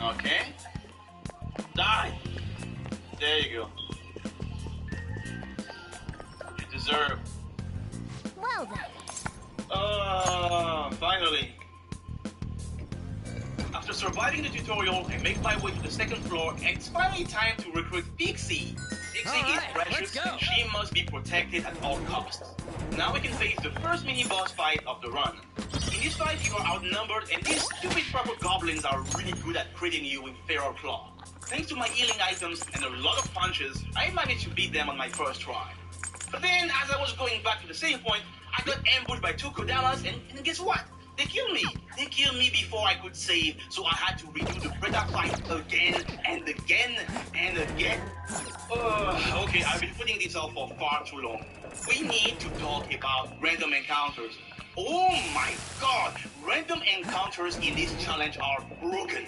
Okay. Die. There you go. You deserve. Well then. Finally. After surviving the tutorial, I make my way to the second floor, and it's finally time to recruit Pixie. Pixie is precious, and she must be protected at all costs. Now we can face the first mini-boss fight of the run. In this fight, you are outnumbered, and these stupid purple goblins are really good at critting you with Feral Claw. Thanks to my healing items and a lot of punches, I managed to beat them on my first try. But then, as I was going back to the save point, I got ambushed by two Kodamas, and guess what? They killed me. They killed me before I could save, so I had to redo the Preda fight again and again and again. Okay, I've been putting this off for far too long. We need to talk about random encounters. Oh my god! Random encounters in this challenge are broken.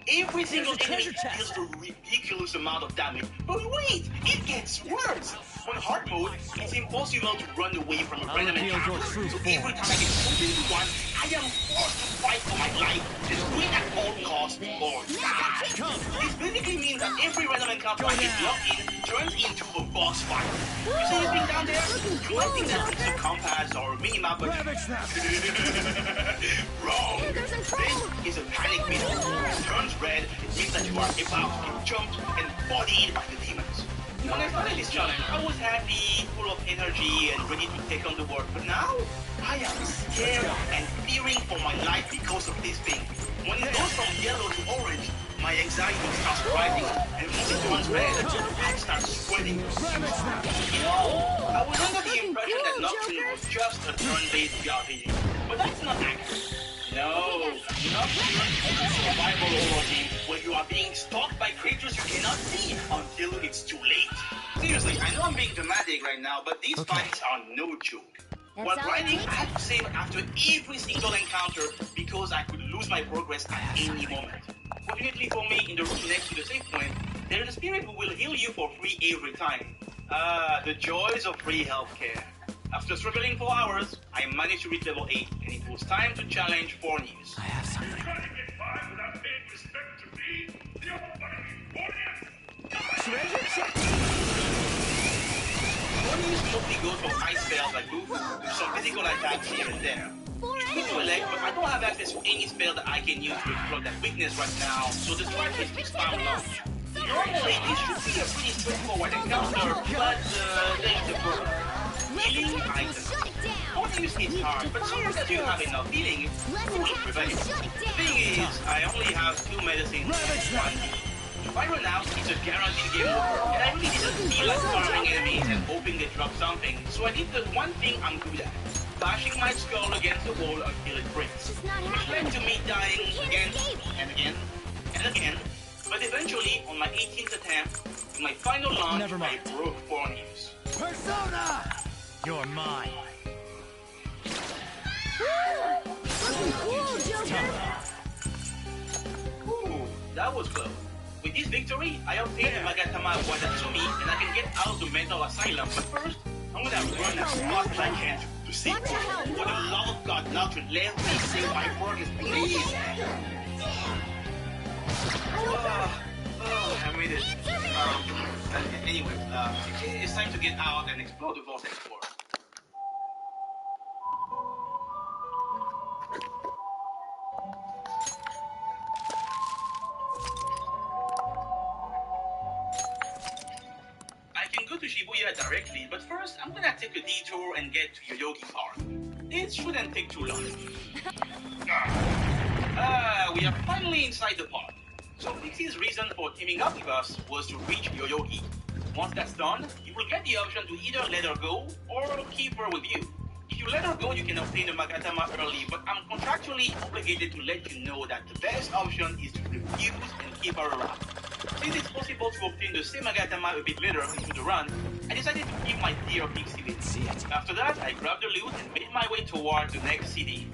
Every single enemy deals a ridiculous amount of damage. But wait, it gets worse. On hard mode, it's impossible to run away from a random encounter. So every time I get pulled into one, I am forced to fight for my life and win at all costs or die. This basically means that every random encounter I get locked in turns into a boss fight. You see this thing down there? You might think that it's a compass or a minimap, but wrong. This is a panic meter. It turns red, it means that you are about to get jumped and bodied by the demons. When I started this challenge, I was happy, full of energy, and ready to take on the world. But now, I am scared and fearing for my life because of this thing. When it goes from yellow to orange, my anxiety starts rising, and when it turns red, I start sweating. You know, I was under the impression that Nocturne was just a turn-based RPG, but that's not accurate. No, Nocturne is a survival horror game where you are being stalked by creatures you cannot see until it's too late. Seriously, I know I'm being dramatic right now, but these fights are no joke. While grinding, I had to save after every single encounter because I could lose my progress at any moment. Fortunately for me, in the room next to the save point, there is a spirit who will heal you for free every time. The joys of free healthcare. After struggling for hours, I managed to reach level 8, and it was time to challenge 4 News. I have something. Trying to get by without paying respect to me? You're Treasure check. 4 News mostly goes for ice spells like Boo, with some physical attacks here and there. It's good to elect, but I don't have access to any spell that I can use to exploit that weakness right now, so the strategy is to spam launch. Normally, this should be a pretty straightforward encounter, but there's the problem. Healing items. All use is hard, but so long as you have enough healing, it will prevail. The thing is, I only have 2 medicines and 1 heal. If I run out, it's a guaranteed game over, and I really didn't feel like farming enemies and hoping they drop something, so I did the one thing I'm good at. Bashing my skull against the wall until it breaks. Which led to me dying again and again and again, but eventually, on my 18th attempt, in my final launch, I broke 4 News. Persona! You're mine. Looking cool, Joker. Ooh, that was close. With this victory, I obtained the Magatama Wadatsumi, and I can get out of the mental asylum. But first, I'm gonna run as fast as I can to save me. For the love of God, Nocturne, let me save my progress, please. I made it. Anyway, it's time to get out and explore the vortex floor. I can go to Shibuya directly, but first I'm gonna take a detour and get to Yoyogi Park. It shouldn't take too long. We are finally inside the park. So Pixie's reason for teaming up with us was to reach Yoyogi. Once that's done, you will get the option to either let her go or keep her with you. If you let her go, you can obtain the Magatama early, but I'm contractually obligated to let you know that the best option is to refuse and keep her around. Since it's possible to obtain the same Magatama a bit later into the run, I decided to keep my dear Pixie with me. After that, I grabbed the loot and made my way towards the next city.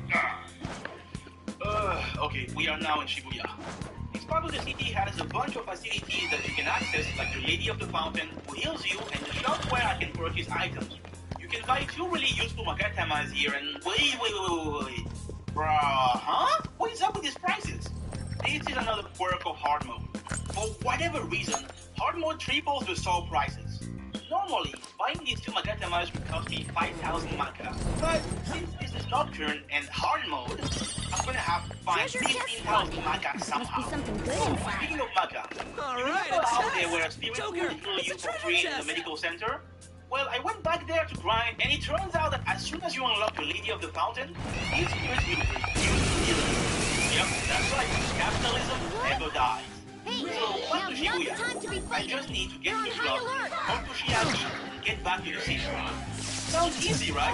Okay, we are now in Shibuya. This part of the city has a bunch of facilities that you can access, like the Lady of the Fountain, who heals you, and the shop where I can purchase items. You can buy 2 really useful Magatamas here, and wait. Bruh, huh? What is up with these prices? This is another quirk of hard mode. For whatever reason, hard mode triples the soul prices. Normally, buying these 2 Magatamas would cost me 5,000 Maka, but since this is Nocturne and hard mode, I'm gonna have to find 15,000 Maka somehow. Speaking of Maka, you remember how there were spirits who would heal you for free in the medical center? Well, I went back there to grind, and it turns out that as soon as you unlock the Lady of the Fountain, these spirits will refuse to heal you. Yep, that's right, capitalism never dies. Hey, So, back to Shibuya. I just need to get to the club, talk to Shiaki, and get back to the city. Sounds easy, right?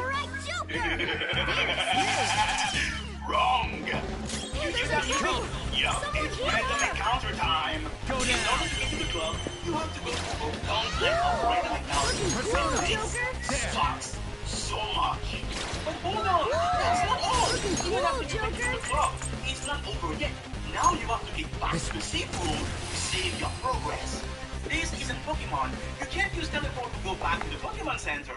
Wrong! You did that wrong. Yup, it's random encounter time. In order to get to the club, you have to go through a gauntlet of random encounters. This sucks so much. But hold on, that's not all. Even after you get to the club, it's not over yet. Now you have to get back to the safe room to save your progress. This isn't Pokemon. You can't use teleport to go back to the Pokemon Center.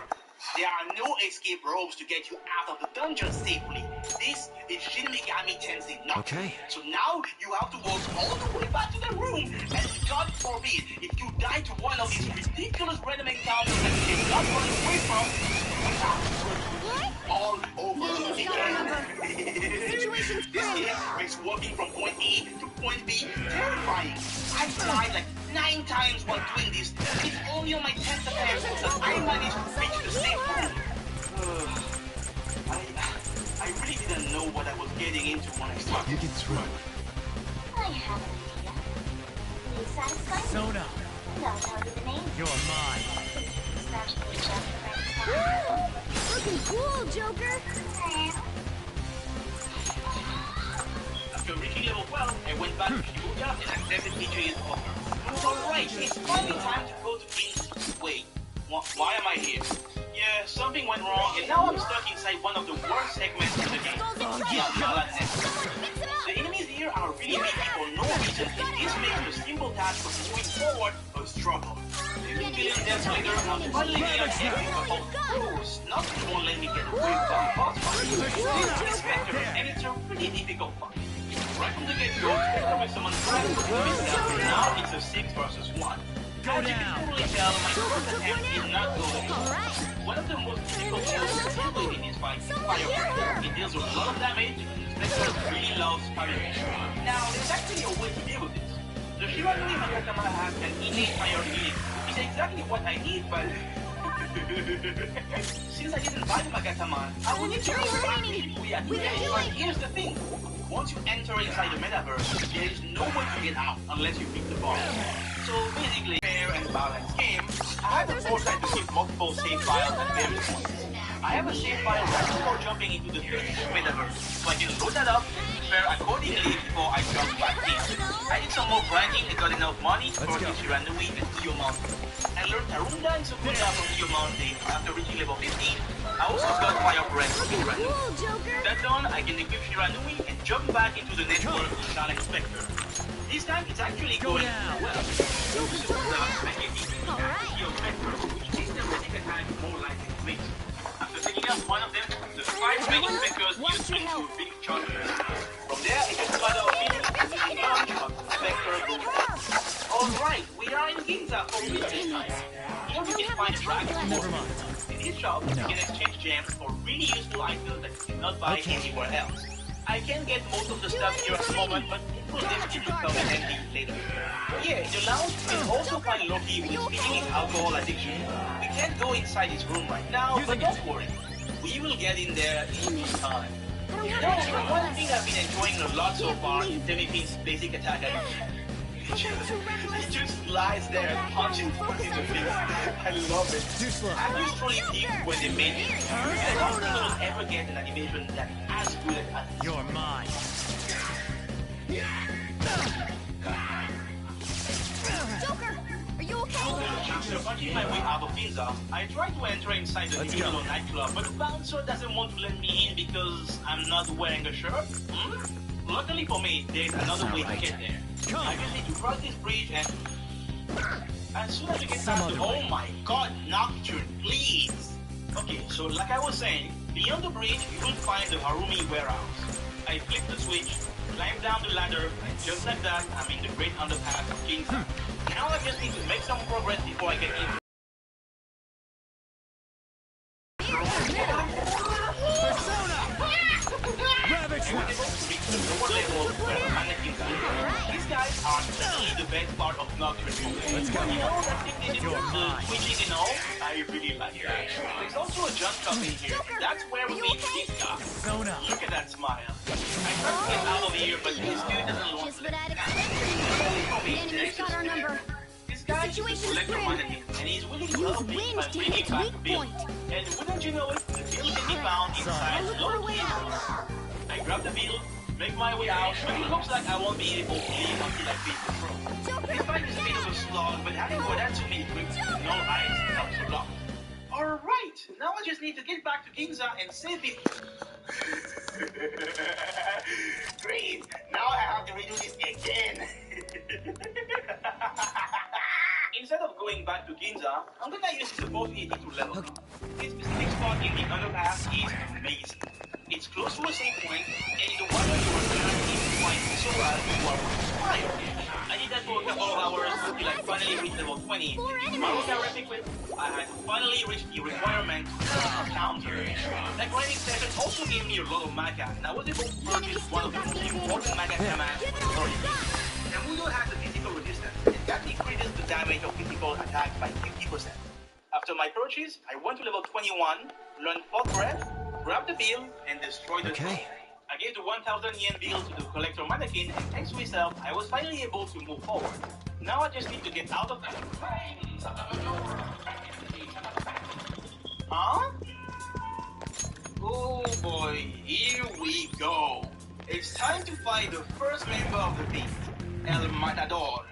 There are no escape ropes to get you out of the dungeon safely. This is Shin Megami Tensei Nocturne. Okay. So now you have to walk all the way back to the room, and God forbid, if you die to one of these ridiculous random encounters that you cannot run away from, you have to repeat all over again. This game makes walking from point A to point B terrifying. I died like 9 times while doing this. It's only on my 10th attempt that I managed to reach the safe room. I really didn't know what I was getting into when I started. You get through. I have an idea. Are you satisfied? Sona, No, tell you the name. you're mine. Smash me just the right time. Looking cool, Joker. After reaching level 12, I went back to Shibuya and accepted Ichi's offer. Alright, it's finally time to go to King's. Wait, why am I here? Yeah, something went wrong, and now I'm stuck inside one of the worst segments in the game. The enemies here are really weak for no reason, and this makes the simple task of moving forward a struggle. Killing them later, I'm finally near the end, but of course, nothing won't let me get away from the boss fight. This is Spectre, and it's a pretty difficult fight. Right from the get-go, Spectre will summon 5 himself, and now it's a 6 versus 1. As you can totally tell, my first attempt did not go well. One of the most difficult moves to deal in this fight is Fire Breath. It deals a lot of damage, and Spectre really loves Fire Breath. Now, there's actually a way to deal with this. The Shiranui Magatama has an innate fire ability. It's exactly what I need, but since I didn't buy the Magatama, I will need to go back to Shibuya today. But here's the thing. Once you enter inside the metaverse, there is no way to get out unless you pick the bar. So basically, fair and balanced game, I have the foresight to keep multiple save files at various points. I have a save file right before jumping into the 3D metaverse, so I can load that up and prepare accordingly before I jump back in. I did some more grinding and got enough money to purchase Shiranui and Iyo Mountain. I learned Tarunda and Sukuna from Iyo Mountain after reaching level 15. I also got Fire Breath from Shiranui. That done, I can equip Shiranui and jump back into the network to challenge Spectre. This time it's actually going well. I can Iyo Spectre, which makes the basic attack more likely to miss. After taking out one of them, the 5 remaining Spectres used into a big charge. From there, it just got a feeling and launch of Spectre goes. Alright, we are in Ginza for real this time. Here we can find dragons. Never mind. In this shop, you can exchange gems for really useful items that you cannot buy anywhere else. I can get most of the stuff here at the moment, but it will definitely come in handy later. Yeah, in the lounge, you can also find Loki with speaking his alcohol addiction. We can't go inside his room right now, but don't worry. We will get in there in no time. I don't You want know, to one thing I've been enjoying a lot so far is Demi-Pin's basic attack. He just lies there and punches people in the face. I love it. Too slow. I used to really deep when they made it. I don't think I will ever get an animation that as good as this. You're mine. Joker, are you okay? After punching my way out of Ginza, I tried to enter inside the Nibilo nightclub, but the bouncer doesn't want to let me in because I'm not wearing a shirt. Luckily for me, there's another way to get there. I just need to cross this bridge and as soon as you get past the... Oh my god, Nocturne, please! Okay, so like I was saying, beyond the bridge, you will find the Harumi warehouse. I flip the switch, climb down the ladder, and just like that, I'm in the great underpass of Ginza. Now I just need to make some progress before I get in. These guys are really the best part of Nocturne. Let's go. You know that thing they did with the twitching and all? I really like it. There's also a jump cup in here. That's where we meet this guy. Look at that smile. I tried to get out of here, but this dude doesn't want Just to what let I'd me. expect. The enemy's got our number. This guy is a selector mannequin, and he's willing to help me by bringing back the bill. And wouldn't you know it, the bill can be found inside the Look for a way out. I grab the bill, make my way out, but it looks like I won't be able to leave until I beat the pro. This fight is a bit of a slog, but adding for that to me with no eyes helps a lot. Alright, now I just need to get back to Ginza and save people. Great, now I have to redo this again. Instead of going back to Ginza, I'm gonna use the boat 82 level up. This specific spot in the underpass is amazing. It's close to a safe point, and the water you are currently quite so as you are inspired. I did that for a couple of hours until I finally reached level 20. Marvel Terrific Whip, I had finally reached the requirement of counter. That grinding session also gave me a lot of maga, and I was able to purchase one of the most important maga commands for the game. Namudo has a physical resistance, and that decreases the damage of physical attacks by 50%. After my purchase, I went to level 21, learned Fog Breath, grabbed the bill, and destroyed the thing. I gave the 1,000 yen bill to the collector mannequin, and thanks to myself, I was finally able to move forward. Now I just need to get out of that. Huh? Oh boy, here we go. It's time to fight the first member of the beast, El Matador.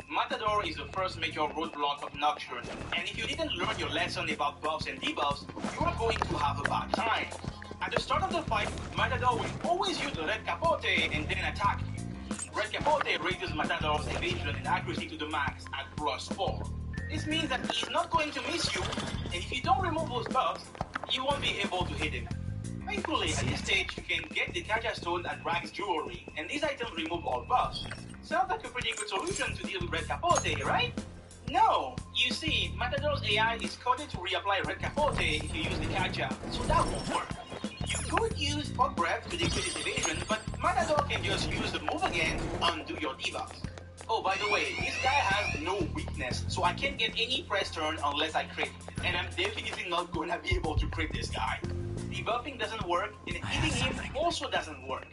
Matador is the first major roadblock of Nocturne, and if you didn't learn your lesson about buffs and debuffs, you are going to have a bad time. At the start of the fight, Matador will always use the Red Capote and then attack you. Red Capote raises Matador's evasion and accuracy to the max at +4. This means that he's not going to miss you, and if you don't remove those buffs, you won't be able to hit him. Thankfully, at this stage, you can get the Kaja Stone at Rag's Jewelry, and these items remove all buffs. Sounds like a pretty good solution to deal with Red Capote, right? No! You see, Matador's AI is coded to reapply Red Capote if you use the Kaja, so that won't work. You could use Fog Breath to decrease his evasion, but Matador can just use the move again to undo your debuffs. Oh, by the way, this guy has no weakness, so I can't get any press turn unless I crit, and I'm definitely not gonna be able to crit this guy. Debuffing doesn't work, and hitting him also doesn't work.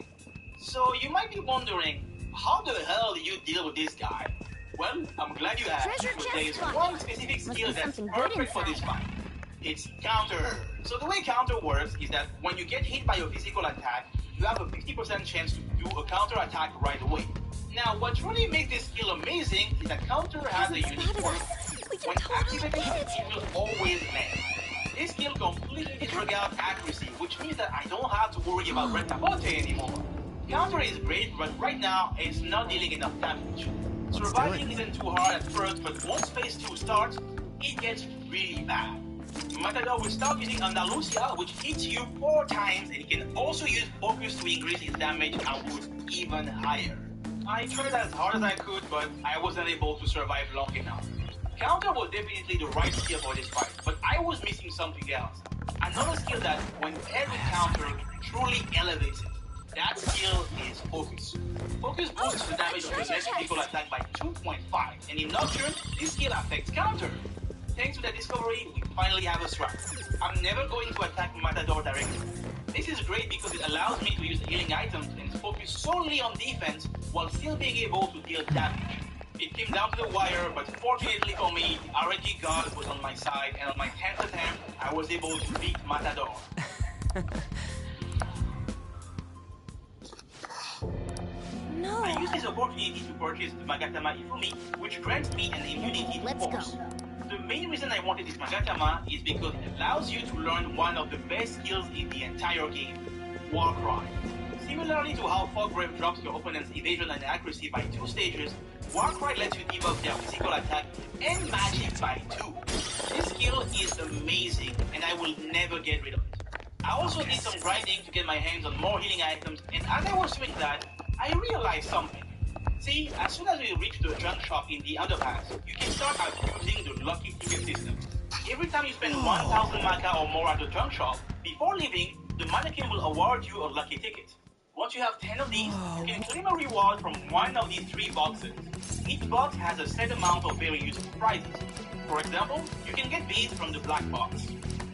So you might be wondering, how the hell do you deal with this guy? Well, I'm glad you asked, because there is one specific skill that's perfect for this fight. It's counter. So the way counter works is that when you get hit by a physical attack, you have a 50% chance to do a counter attack right away. Now, what really makes this skill amazing is that counter has a unique quirk. When activated, it will always land. This skill completely disregards accuracy, which means that I don't have to worry about Red Capote anymore. Counter is great, but right now, it's not dealing enough damage. Surviving isn't too hard at first, but once phase 2 starts, it gets really bad. Matador will start using Andalusia, which hits you 4 times, and he can also use Focus to increase his damage output even higher. I tried as hard as I could, but I wasn't able to survive long enough. Counter was definitely the right skill for this fight, but I was missing something else. Another skill that, when paired with counter, truly elevates it. That skill is Focus. Focus boosts the damage of the next physical attack by 2.5, and in Nocturne, this skill affects counter. thanks to that discovery, we finally have a strike. I'm never going to attack Matador directly. This is great because it allows me to use healing items and focus solely on defense while still being able to deal damage. It came down to the wire, but fortunately for me, the RNG god was on my side, and on my 10th attempt, I was able to beat Matador. No. I used this opportunity to purchase the Magatama Ifumi, which grants me an immunity to Let's force. go. The main reason I wanted this Magatama is because it allows you to learn one of the best skills in the entire game, War Cry. Similarly to how Fog Breath drops your opponent's evasion and accuracy by 2 stages, War Cry lets you debuff their physical attack and magic by 2. This skill is amazing, and I will never get rid of it. I also did some grinding to get my hands on more healing items, and as I was doing that, I realized something. See, as soon as we reach the junk shop in the underpass, you can start using the lucky ticket system. Every time you spend 1,000 Maka or more at the junk shop, before leaving, the mannequin will award you a lucky ticket. Once you have 10 of these, you can claim a reward from one of these 3 boxes. Each box has a set amount of very useful prizes. For example, you can get these from the black box.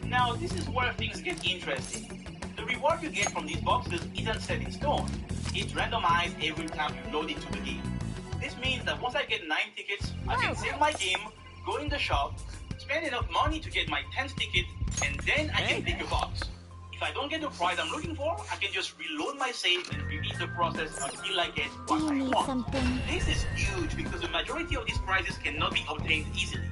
Now, this is where things get interesting. The reward you get from these boxes isn't set in stone. It's randomized every time you load into the game. This means that once I get 9 tickets, I can save my game, go in the shop, spend enough money to get my 10th ticket, and then I can pick a box. If I don't get the prize I'm looking for, I can just reload my save and repeat the process until I get what I want. Something? This is huge because the majority of these prizes cannot be obtained easily.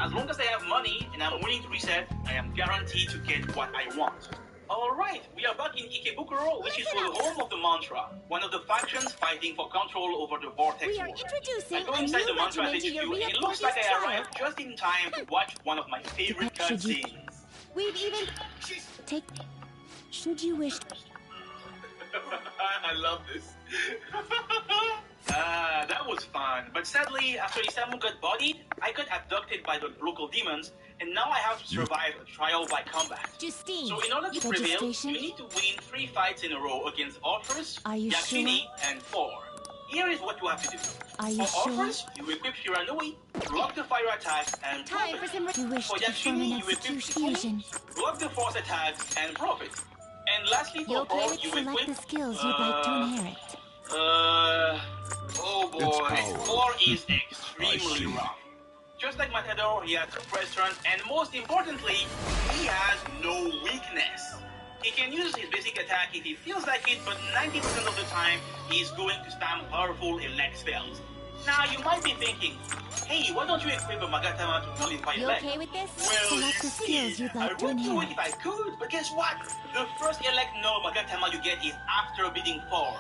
As long as I have money and I'm willing to reset, I am guaranteed to get what I want. Alright, we are back in Ikebukuro, which is the home of the Mantra, one of the factions fighting for control over the Vortex We are War. introducing I go a inside new the Mantra's regiment to HQ, your and it looks reinforced like I trial. arrived just in time to watch one of my favorite Should you- cutscenes. We've even take. Should you wish? I love this. That was fun. But sadly, after Isamu got bodied, I got abducted by the local demons, and now I have to survive a trial by combat. Justine, So in order to prevail, registration? you need to win 3 fights in a row against Orphus, Are you Yakini, sure? and Thor. Here is what you have to do. Are you For sure? Orphus, you equip Shiranui, block the fire attacks, and Time profit. for some. You wish For to perform Yakini, an you equip execution. Shikini, block the force attacks, and profit. And lastly, You for okay Thor, with you select equip... the skills you'd like to inherit? Oh boy, Thor is extremely rough. Just like Matador, he has 2 press turns, and most importantly, he has no weakness. He can use his basic attack if he feels like it, but 90% of the time, he's going to spam powerful elect spells. Now, you might be thinking, hey, why don't you equip a Magatama to nullify You elect? okay with this? Well, Select the you skills see, you'd I like to would do it inherit. if I could, but guess what? The first elect no Magatama you get is after beating Thor.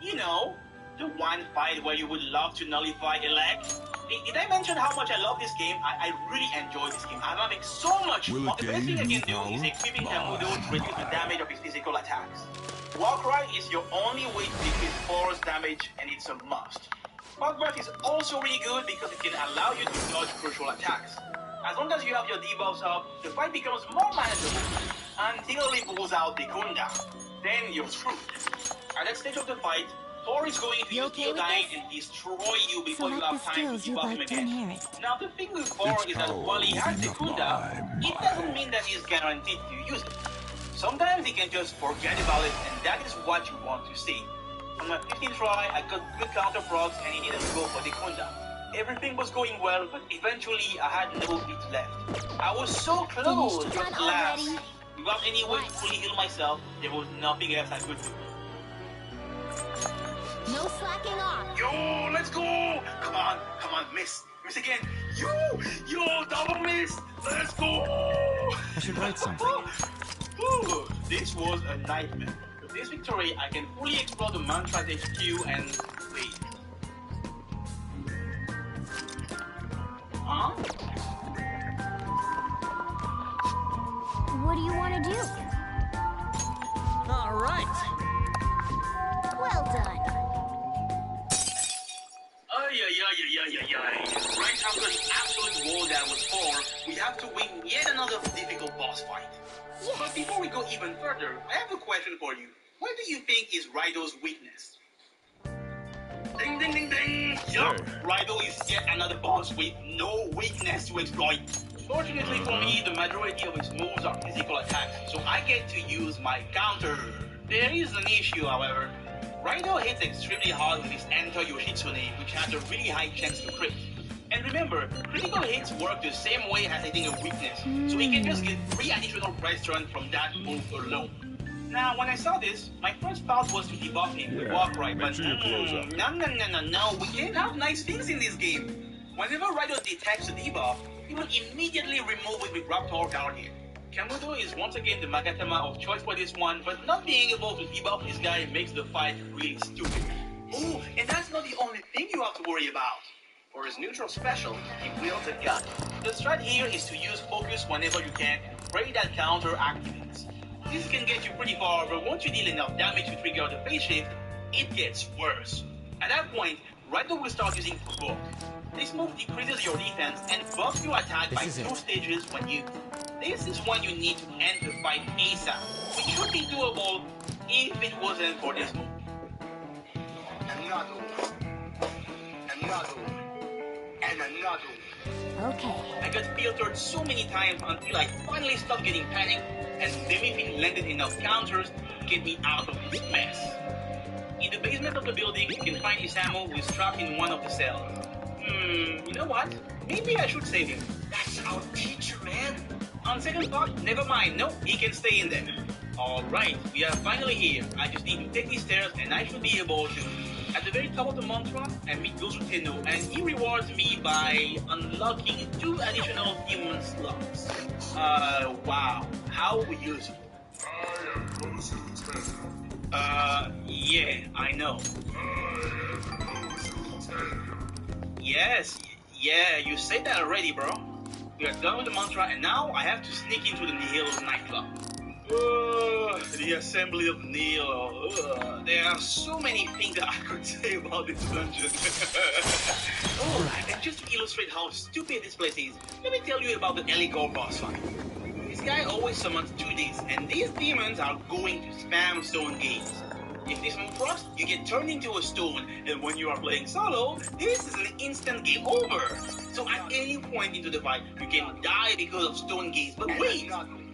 You know, the one fight where you would love to nullify elect. Did I mention how much I love this game? I really enjoy this game. I'm having so much fun. The best thing I can do is equipping Kamudo to reduce the damage of his physical attacks. Warcry is your only way to decrease force damage, and it's a must. Fog Breath is also really good because it can allow you to dodge crucial attacks. As long as you have your debuffs up, the fight becomes more manageable until he pulls out the Kunda. Then you're screwed. At that stage of the fight, Thor is going to You use okay Steel with Dying this? and destroy you before you Select the have time to skills you'd debuff him like to again. inherit. Now the thing with Thor is that while he has the Kunda, it doesn't mean that he's guaranteed to use it. Sometimes he can just forget about it, and that is what you want to see. On my 15th try, I got good counter procs and he didn't go for the Kunda. Everything was going well, but eventually I had no hits left. I was so close, Finished? but Done alas, already? without any way to fully heal myself, there was nothing else I could do. No slacking off. Yo, let's go! Come on, miss. Miss again. Yo, double miss. Let's go! I should write something. Whew, this was a nightmare. With this victory, I can fully explore the Mantra's HQ and... wait. Huh? What do you want to do? All right. Well done. Right after the absolute wall that was 4, we have to win yet another difficult boss fight. But before we go even further, I have a question for you. What do you think is Raido's weakness? Ding ding ding ding! Yup, Raido is yet another boss with no weakness to exploit. Fortunately for me, the majority of his moves are physical attacks, so I get to use my counter. There is an issue, however. Rhino hits extremely hard with his Enter Yoshitsune, which has a really high chance to crit. And remember, critical hits work the same way as hitting a weakness, so he can just get 3 additional price turn from that move alone. Now, when I saw this, my first thought was to debuff him with Warcry, but no, we can't have nice things in this game. Whenever Rhino detects a debuff, he will immediately remove it with Raptor Guardian. Kamuto is once again the Magatama of choice for this one, but not being able to debuff this guy makes the fight really stupid. Oh, and that's not the only thing you have to worry about. For his neutral special, he wields a gun. The strat here is to use focus whenever you can and pray that counter activates. This can get you pretty far, but once you deal enough damage to trigger the phase shift, it gets worse. At that point, Rhino will start using Provoke. This move decreases your defense and buffs your attack by 2 stages when used. This is when you need to end the fight ASAP, which should be doable if it wasn't for this move. Another one. Another one. And another one. Okay. I got filtered so many times until I finally stopped getting panicked and Demifin landed enough counters to get me out of this mess. In the basement of the building, you can find Isamu who is trapped in one of the cells. You know what? Maybe I should save him. That's our teacher, man. On second thought, never mind. No, he can stay in there. Alright, we are finally here. I just need to take these stairs and I should be able to. At the very top of the mantra, I meet Gozu Tenno and he rewards me by unlocking 2 additional demon slots. Wow. How we use it? I am Gozu Tenno. Yeah, I know. I am Gozu Tenno. Yes, yeah, you said that already, bro. We are done with the mantra, and now I have to sneak into the Nihilo's nightclub. The assembly of Nihilo. There are so many things that I could say about this dungeon. And just to illustrate how stupid this place is, let me tell you about the Eligor boss fight. This guy always summons 2Ds, and these demons are going to spam stone gates. If this move procs, you get turned into a stone, and when you are playing solo, this is an instant game over. So at any point into the fight, you can die because of stone gaze. But wait,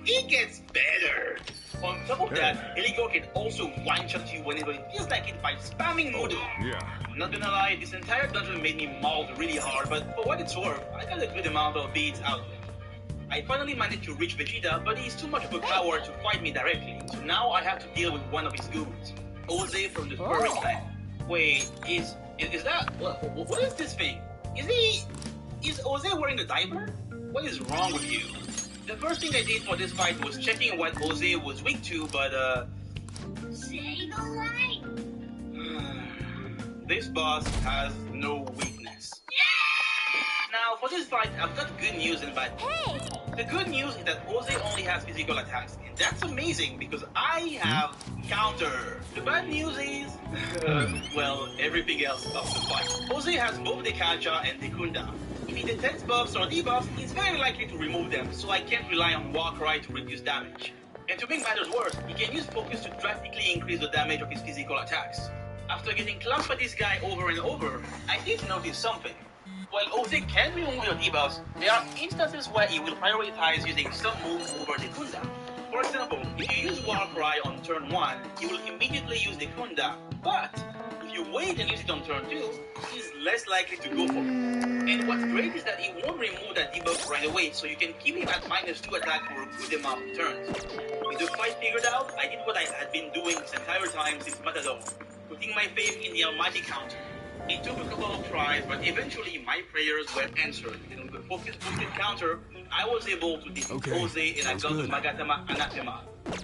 it gets better. On top of that, Eligor can also one-shot you whenever it feels like it by spamming Modo. I'm not gonna lie, this entire dungeon made me mauled really hard, but for what it's worth, I got a good amount of beats out of it. I finally managed to reach Vegeta, but he's too much of a coward to fight me directly, so now I have to deal with one of his goons. Oze from the Furry clan. Wait, is that what is this thing? Is Oze wearing a diaper? What is wrong with you? The first thing I did for this fight was checking what Oze was weak to, but Say the light. this boss has no weakness. Now for this fight, I've got good news and bad news. Hey! The good news is that Oze only has physical attacks, and that's amazing because I have counter. The bad news is, well, everything else of the fight. Oze has both Dekaja and Dekunda. If he detects buffs or debuffs, he's very likely to remove them, so I can't rely on Warcry to reduce damage. And to make matters worse, he can use focus to drastically increase the damage of his physical attacks. After getting clumped by this guy over and over, I did notice something. While Oze can remove your debuffs, there are instances where he will prioritize using some moves over Dekunda. For example, if you use Warcry on turn 1, he will immediately use Dekunda, but if you wait and use it on turn 2, he's less likely to go for it. And what's great is that he won't remove that debuff right away, so you can keep him at -2 attack for a good amount of turns. With the fight figured out, I did what I had been doing this entire time since Matador, putting my faith in the almighty counter. It took a couple of tries, but eventually my prayers were answered, and with the focus boosted counter, I was able to defeat Oze and I got the Magatama Anathema.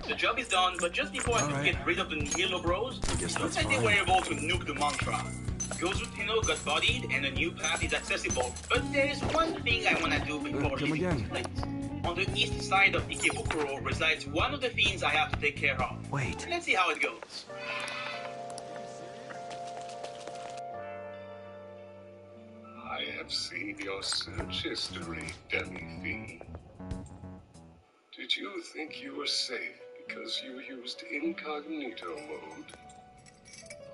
The job is done, but just before I could get rid of the Nihilo Bros, it looks like they were able to nuke the mantra. Gozu Tenno got bodied and a new path is accessible, but there is one thing I want to do before leaving this place. On the east side of Ikebukuro resides one of the things I have to take care of. Wait. Let's see how it goes. I have seen your search history, Demi-Fiend. Did you think you were safe because you used incognito mode?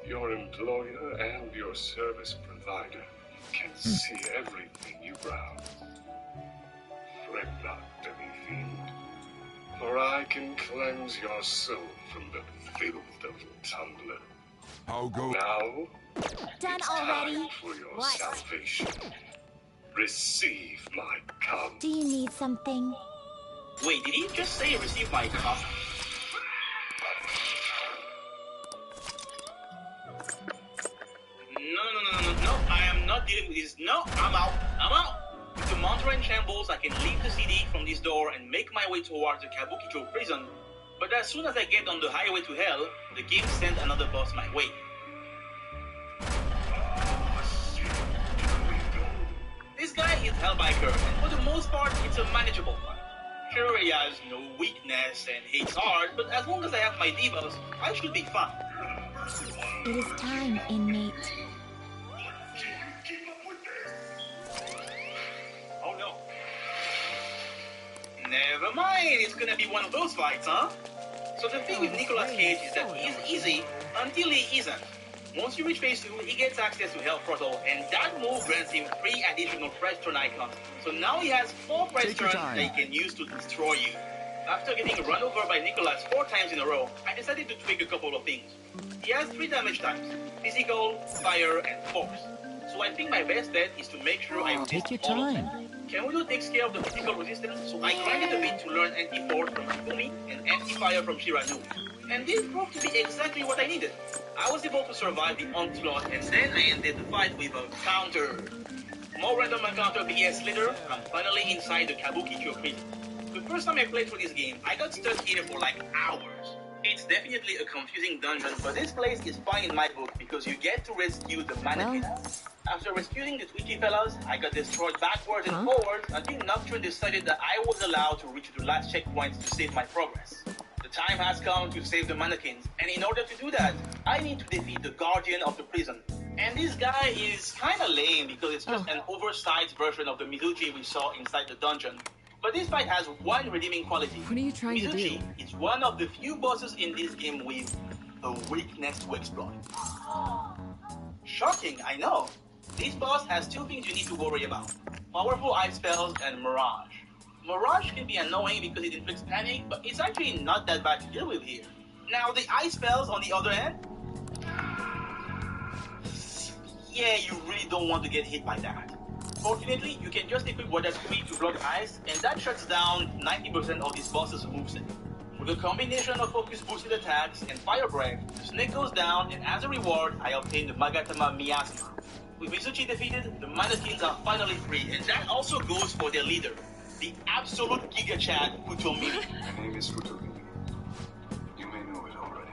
Your employer and your service provider can see everything you browse. fret not, demi-fiend, for I can cleanse your soul from the filth of Tumblr. How go? Now, Done it's already? time for your What? salvation. Receive my cum. Do you need something? Wait, did he just say receive my cup? No, I am not dealing with this. No, I'm out. With the mantra in shambles, I can leave the CD from this door and make my way towards the Kabukicho prison. But as soon as I get on the highway to hell, the game sends another boss my way. This guy is Hellbiker, and for the most part, it's a manageable one. Sure, he has no weakness and hates hard, but as long as I have my debuffs, I should be fine. It is time, inmate. Oh no. Never mind, it's gonna be one of those fights, huh? So the thing with Nicolas Cage is that he's easy until he isn't. Once you reach phase 2, he gets access to Hell Throttle, and that move grants him 3 additional press turn icons. So now he has 4 press turns that he can use to destroy you. After getting run over by Nicolas 4 times in a row, I decided to tweak a couple of things. He has 3 damage types: physical, fire, and force. So I think my best bet is to make sure I resist all of them. Kemudo takes care of the physical resistance, so I grinded a bit to learn anti-force from Hifumi and anti-fire from Shiranu. And this proved to be exactly what I needed. I was able to survive the onslaught, and then I ended the fight with a counter. More random encounter BS later, I'm finally inside the Kabukicho prison. The first time I played through this game, I got stuck here for like hours. It's definitely a confusing dungeon, but this place is fine in my book because you get to rescue the mannequins. After rescuing the twitchy fellas, I got destroyed backwards and forwards until Nocturne decided that I was allowed to reach the last checkpoint to save my progress. The time has come to save the mannequins, and in order to do that, I need to defeat the guardian of the prison. And this guy is kinda lame because it's just an oversized version of the Mizuchi we saw inside the dungeon. But this fight has one redeeming quality. What are you trying to do? Mizuchi is one of the few bosses in this game with a weakness to exploit. Shocking, I know. This boss has 2 things you need to worry about: powerful ice spells and Mirage. Mirage can be annoying because it inflicts panic, but it's actually not that bad to deal with here. Now, the ice spells, on the other hand, yeah, you really don't want to get hit by that. Fortunately, you can just equip Water Squeak to block ice, and that shuts down 90% of this boss's moveset. With a combination of focus boosted attacks and fire breath, the snake goes down, and as a reward, I obtain the Magatama Miasma. With Mizuchi defeated, the mannequins are finally free, and that also goes for their leader, the absolute Giga Chad Futomimi. My name is Futomimi. You may know it already,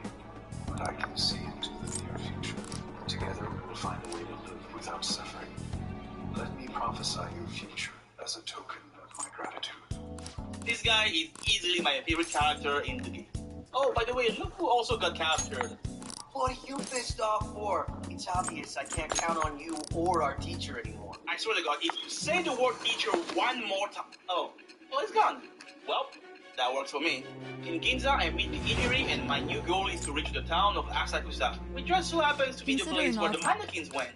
but I can see into the near future. Together we will find a way to live without suffering. Let me prophesy your future as a token of my gratitude. This guy is easily my favorite character in the game. Oh, by the way, look who also got captured. What are you pissed off for? It's obvious I can't count on you or our teacher anymore. I swear to God, if you say the word teacher one more time... Oh, it's gone. Well, that works for me. In Ginza, I meet the Iniri, and my new goal is to reach the town of Asakusa, which just so happens to be the place where the mannequins went.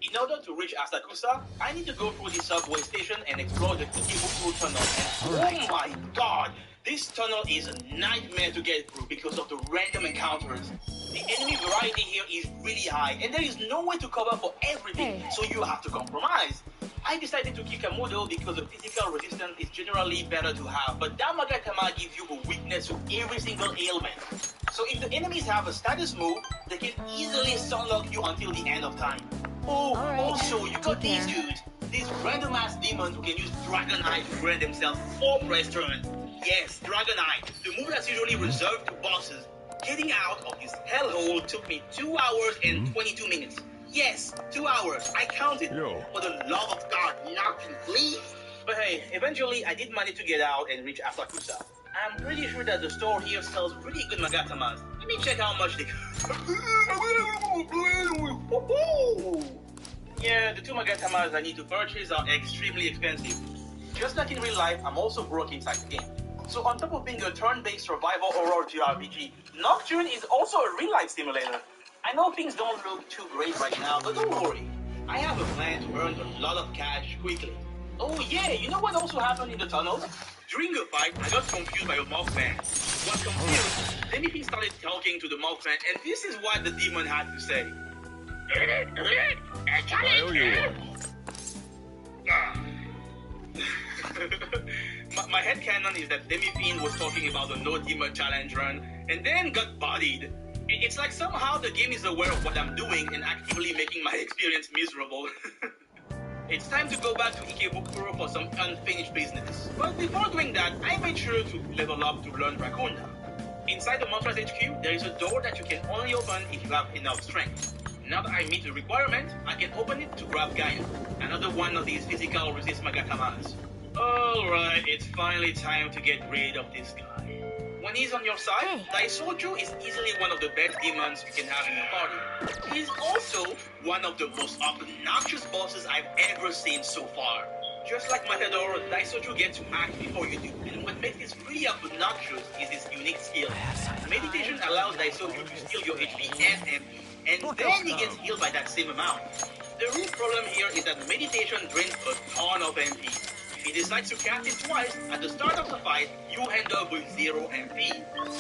In order to reach Asakusa, I need to go through the subway station and explore the Kikibuku tunnel. And oh my God! This tunnel is a nightmare to get through because of the random encounters. The enemy variety here is really high, and there is no way to cover for everything, so you have to compromise. I decided to kick Kemudo because the physical resistance is generally better to have, but Damagatama gives you a weakness to every single ailment. So if the enemies have a status move, they can easily sunlock you until the end of time. Oh, also, you got these dudes. These random-ass demons who can use Dragon Eye to grant themselves 4 press turns. Yes, Dragon Eye, the move that's usually reserved to bosses. Getting out of this hellhole took me 2 hours and 22 minutes. Yes, 2 hours. I counted. For the love of God, nothing, please. But hey, eventually I did manage to get out and reach Asakusa. I'm pretty sure that the store here sells really good Magatamas. Let me check how much they... Yeah, the 2 Magatamas I need to purchase are extremely expensive. Just like in real life, I'm also broke inside the game. So on top of being a turn-based survival horror JRPG, Nocturne is also a real-life simulator. I know things don't look too great right now, but don't worry. I have a plan to earn a lot of cash quickly. Oh yeah, you know what also happened in the tunnels? During the fight, I got confused by a Mothman. Once confused, Demi started talking to the Mothman, and this is what the demon had to say. My headcanon is that Demi-Fiend was talking about the No Demon Challenge run, and then got bodied. It's like somehow the game is aware of what I'm doing and actively making my experience miserable. It's time to go back to Ikebukuro for some unfinished business. But before doing that, I made sure to level up to learn Dracunda. Inside the Monsters HQ, there is a door that you can only open if you have enough strength. Now that I meet the requirement, I can open it to grab Gaia, another one of these physical resist Magatamas. Alright, it's finally time to get rid of this guy. When he's on your side, Daisoju is easily one of the best demons you can have in your party. He's also one of the most obnoxious bosses I've ever seen so far. Just like Matador, Daisoju gets to act before you do, and what makes this really obnoxious is his unique skill. Meditation allows Daisoju to steal your HP and MP, and then he gets healed by that same amount. The real problem here is that meditation drains a ton of MP. If he decides to cast it twice, at the start of the fight, you end up with 0 MP.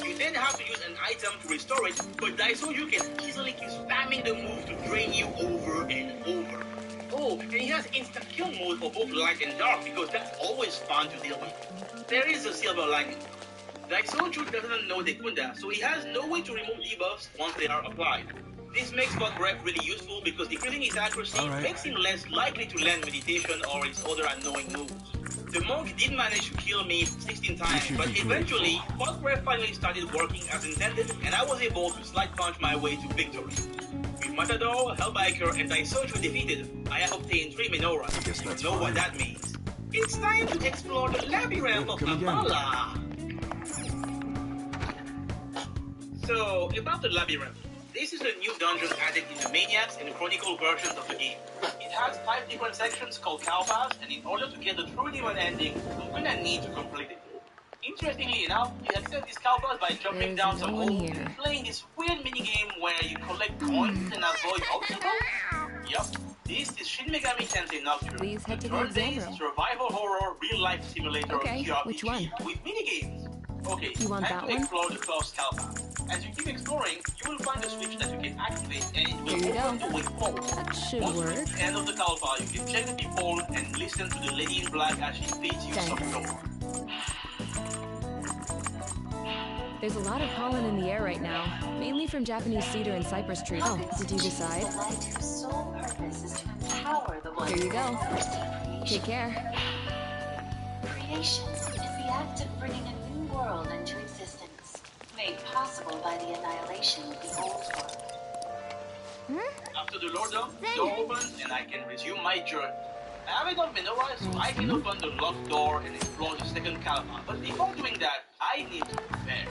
You then have to use an item to restore it, but Daisoju can easily keep spamming the move to drain you over and over. Oh, and he has instant kill mode for both light and dark because that's always fun to deal with. There is a silver lining. Daisoju doesn't know Dekunda, so he has no way to remove debuffs once they are applied. This makes Spot Grep really useful because decreasing his accuracy makes him less likely to land meditation or his other annoying moves. The monk did manage to kill me 16 times, but eventually, Spot Grep finally started working as intended, and I was able to slide punch my way to victory. With Matador, Hellbiker, and Daisoju defeated, I have obtained 3 menorahs. You know what that means. It's time to explore the labyrinth of Amala. So, about the labyrinth. This is a new dungeon added in the Maniacs and Chronicle versions of the game. It has 5 different sections called Cowpaths, and in order to get the true demon ending, I'm gonna need to complete it. Interestingly enough, you access these Cowpaths by jumping down some holes and playing this weird minigame where you collect coins and avoid obstacles. Yup, this is Shin Megami Tensei Nocturne. Please head to the turn-based exam room. survival horror real-life simulator JRPG which one? with minigames. Okay, You want time that to one? explore the first Cowpath. As you keep exploring, you will find a switch that you can activate and it will Here you open go. the way forward. That should Once you work. reach the end of the Cowpath, you can check the people and listen to the lady in black as she feeds you some Thanks. lore. There's a lot of pollen in the air right now, mainly from Japanese cedar and cypress trees. Oh, did you decide? The light whose sole purpose is to empower the one Here you go. who foresee creation. Take care. Creation is the act of bringing a new world into existence, made possible by the annihilation of the old world. After the lore dump, the door opens and I can resume my journey. I have enough menorahs so I can open the locked door and explore the second Cowpath. But before doing that, I need to prepare.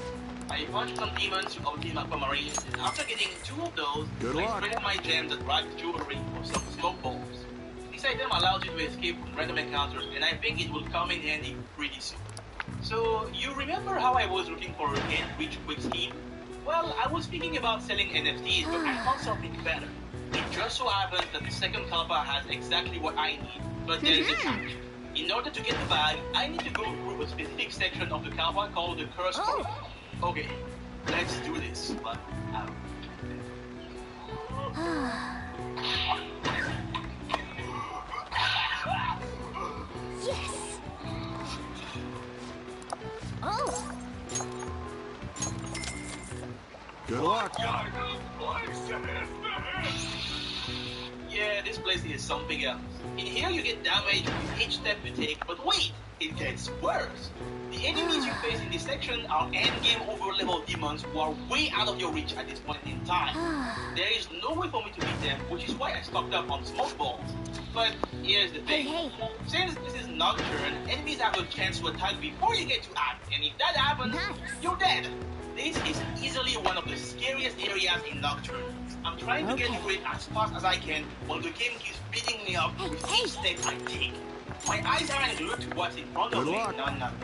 I punched some demons to obtain aquamarine, and after getting 2 of those, I traded my gems at Ragged Jewelry for some smoke bombs. This item allows you to escape from random encounters, and I think it will come in handy pretty soon. So, you remember how I was looking for a get rich quick scheme? Well, I was thinking about selling NFTs, but I found something better. It just so happens that the second Cowpath has exactly what I need, but there is a catch. In order to get the bag, I need to go through a specific section of the Cowpath called the Curse Corridor. Okay, let's do this, but Yes! Oh! Good luck. yeah, this place is something else. In here you get damage with each step you take, but wait, it gets worse. The enemies you face in this section are endgame over-level demons who are way out of your reach at this point in time. There is no way for me to beat them, which is why I stocked up on smoke balls. But here's the thing. Since this is Nocturne, enemies have a chance to attack before you get to act, and if that happens, you're dead. This is easily one of the scariest areas in Nocturne. I'm trying to get through it as fast as I can, while the game keeps beating me up with each step I take. My eyes aren't glued to what's in front of me.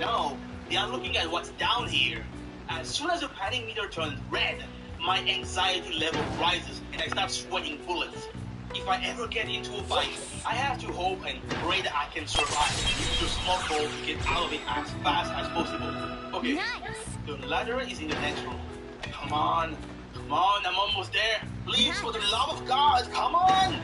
No. They are looking at what's down here. As soon as the panic meter turns red, my anxiety level rises and I start sweating bullets. If I ever get into a fight, I have to hope and pray that I can survive. Use a small ball to get out of it as fast as possible. Okay, Nice. the ladder is in the next room. Come on, I'm almost there. Please, for the love of God, come on!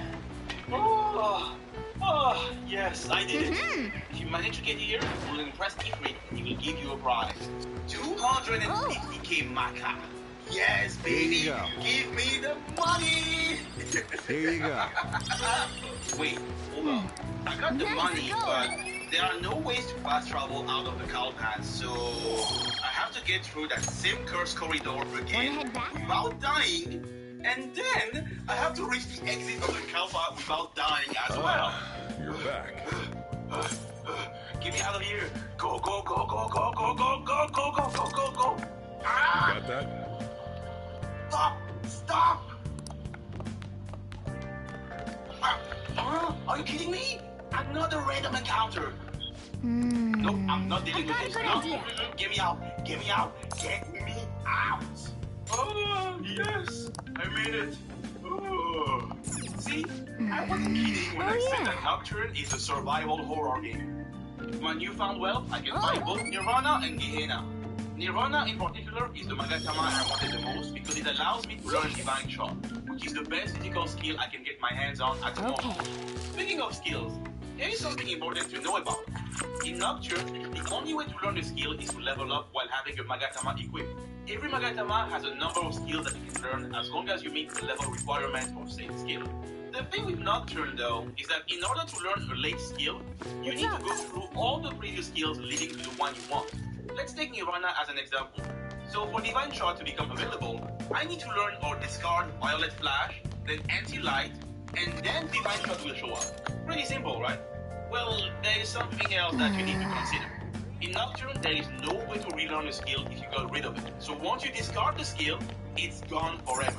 Oh, yes, I did it. If you manage to get here, we'll impress Ifrit and he will give you a prize. 250k Maka. Yes, baby. Here you go. Give me the money. Here you go. Wait, hold on. I got the money, but there are no ways to fast travel out of the cow path, so I have to get through that same cursed corridor again without dying, and then I have to reach the exit of the cow path without dying as well. You're back. Get me out of here. Go, go, go, go, go, go, go, go, go, go, go, go, go. Ah! Got that? Stop! Are you kidding me? Another random encounter. Nope, I'm not dealing with this. No. Get me out. Get me out. Get me out. Oh, yes. I made it. Oh. See, I wasn't kidding when I said that Nocturne is a survival horror game. With my newfound wealth, I can buy both Nirvana and Gehenna. Nirvana in particular is the Magatama I wanted the most because it allows me to learn Divine Shot, which is the best physical skill I can get my hands on at the moment. Speaking of skills, there is something important to know about. In Nocturne, the only way to learn the skill is to level up while having a Magatama equipped. Every Magatama has a number of skills that you can learn as long as you meet the level requirement for said skill. The thing with Nocturne though, is that in order to learn a late skill, you need to go through all the previous skills leading to the one you want. Let's take Nirvana as an example. So for Divine Shot to become available, I need to learn or discard Violet Flash, then Anti-Light, and then Divine Shot will show up. Pretty simple, right? Well, there is something else that you need to consider. In Nocturne, there is no way to relearn a skill if you got rid of it. So once you discard the skill, it's gone forever.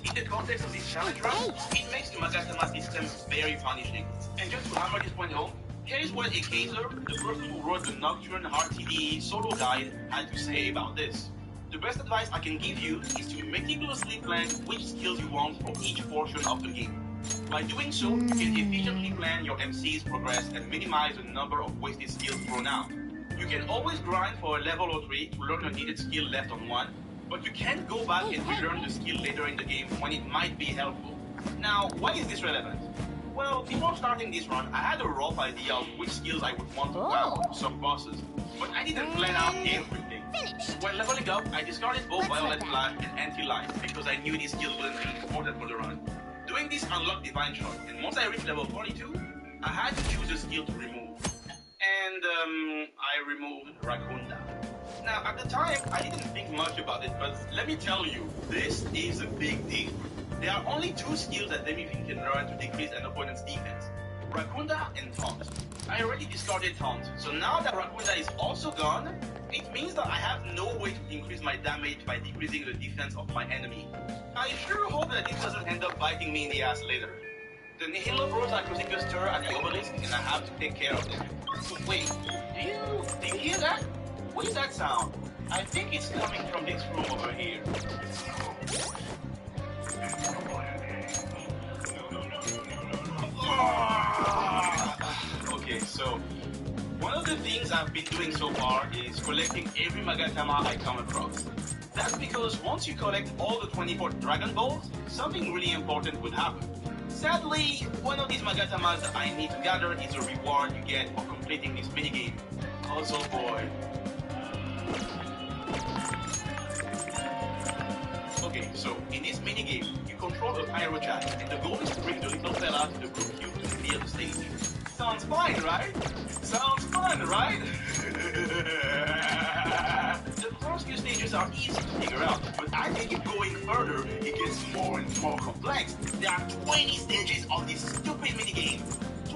In the context of this challenge run, it makes the Magatama system very punishing. And just to hammer this point home, here is what a Kaiser, the person who wrote the Nocturne Hard TDE solo guide, had to say about this. The best advice I can give you is to meticulously plan which skills you want for each portion of the game. By doing so, you can efficiently plan your MC's progress and minimize the number of wasted skills thrown out. You can always grind for a level or 3 to learn a needed skill left on 1, but you can't go back and relearn the skill later in the game when it might be helpful. Now, why is this relevant? Well, before starting this run, I had a rough idea of which skills I would want to wow on some bosses, but I didn't plan out everything. When leveling up, I discarded both Violet Flash and Anti-Light because I knew these skills wouldn't be important for the run. Doing this unlocked Divine Shot, and once I reached level 42, I had to choose a skill to remove. And I removed Rakunda. Now, at the time, I didn't think much about it, but let me tell you, this is a big deal. There are only 2 skills that Demifin can learn to decrease an opponent's defense. Rakunda and Taunt. I already discarded Taunt, so now that Rakunda is also gone, it means that I have no way to increase my damage by decreasing the defense of my enemy. I sure hope that this doesn't end up biting me in the ass later. The Nihilo Bros are causing a stir at the obelisk, and I have to take care of them. Wait, do you hear that? What is that sound? I think it's coming from this room over here. Okay, so one of the things I've been doing so far is collecting every Magatama I come across. That's because once you collect all the 24 Dragon Balls, something really important would happen. Sadly, one of these Magatamas that I need to gather is a reward you get for completing this minigame. Puzzle Boy. Okay, so in this minigame, you control a pyro chat, and the goal is to bring the little fella to the blue cube to clear the stage. Sounds fine, right? Sounds fun, right? The first few stages are easy to figure out, but as you keep going further, it gets more and more complex. There are 20 stages of this stupid minigame.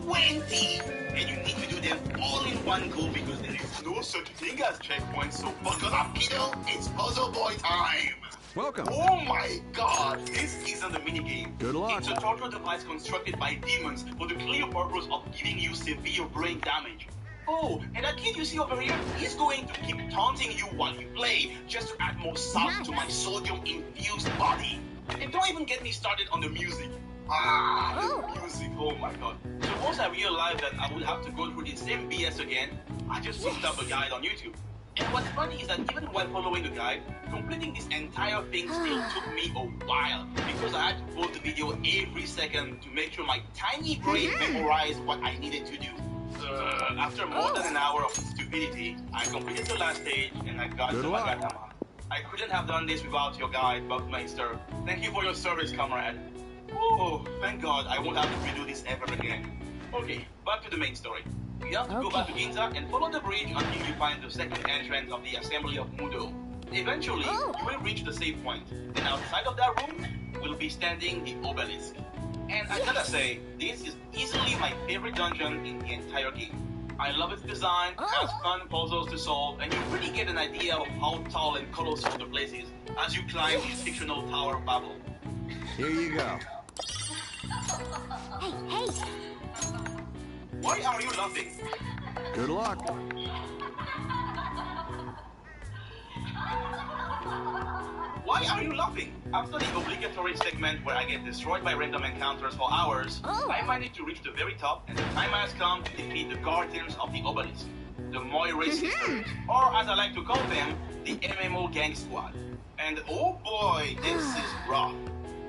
20! And you need to do them all in one go because there is no such thing as checkpoints, so buckle up, kiddo! It's Puzzle Boy time! Welcome! Oh my god! This isn't a minigame. Good luck! It's a torture device constructed by demons for the clear purpose of giving you severe brain damage. Oh, and that kid you see over here, he's going to keep taunting you while you play, just to add more sauce to my sodium-infused body. And don't even get me started on the music. The music, oh my god. So once I realized that I would have to go through the same BS again, I just looked up a guide on YouTube. And what's funny is that even while following the guide, completing this entire thing still took me a while because I had to pause the video every second to make sure my tiny brain memorized what I needed to do. After more than an hour of stupidity, I completed the last stage and I got the Magatama. I couldn't have done this without your guide, Buckmeister. Thank you for your service, comrade. Oh, thank God I won't have to redo this ever again. Okay, back to the main story. You have to go back to Ginza and follow the bridge until you find the second entrance of the Assembly of Mudo. Eventually, you will reach the save point, and outside of that room will be standing the obelisk. And I gotta say, this is easily my favorite dungeon in the entire game. I love its design, has fun puzzles to solve, and you really get an idea of how tall and colossal the place is as you climb this fictional Tower of Babel. Here you go. Hey! Why are you laughing? Good luck. Why are you laughing? After the obligatory segment where I get destroyed by random encounters for hours, I managed to reach the very top, and the time has come to defeat the guardians of the obelisk, the Moire sisters, or as I like to call them, the MMO gang squad. And oh boy, this is rough.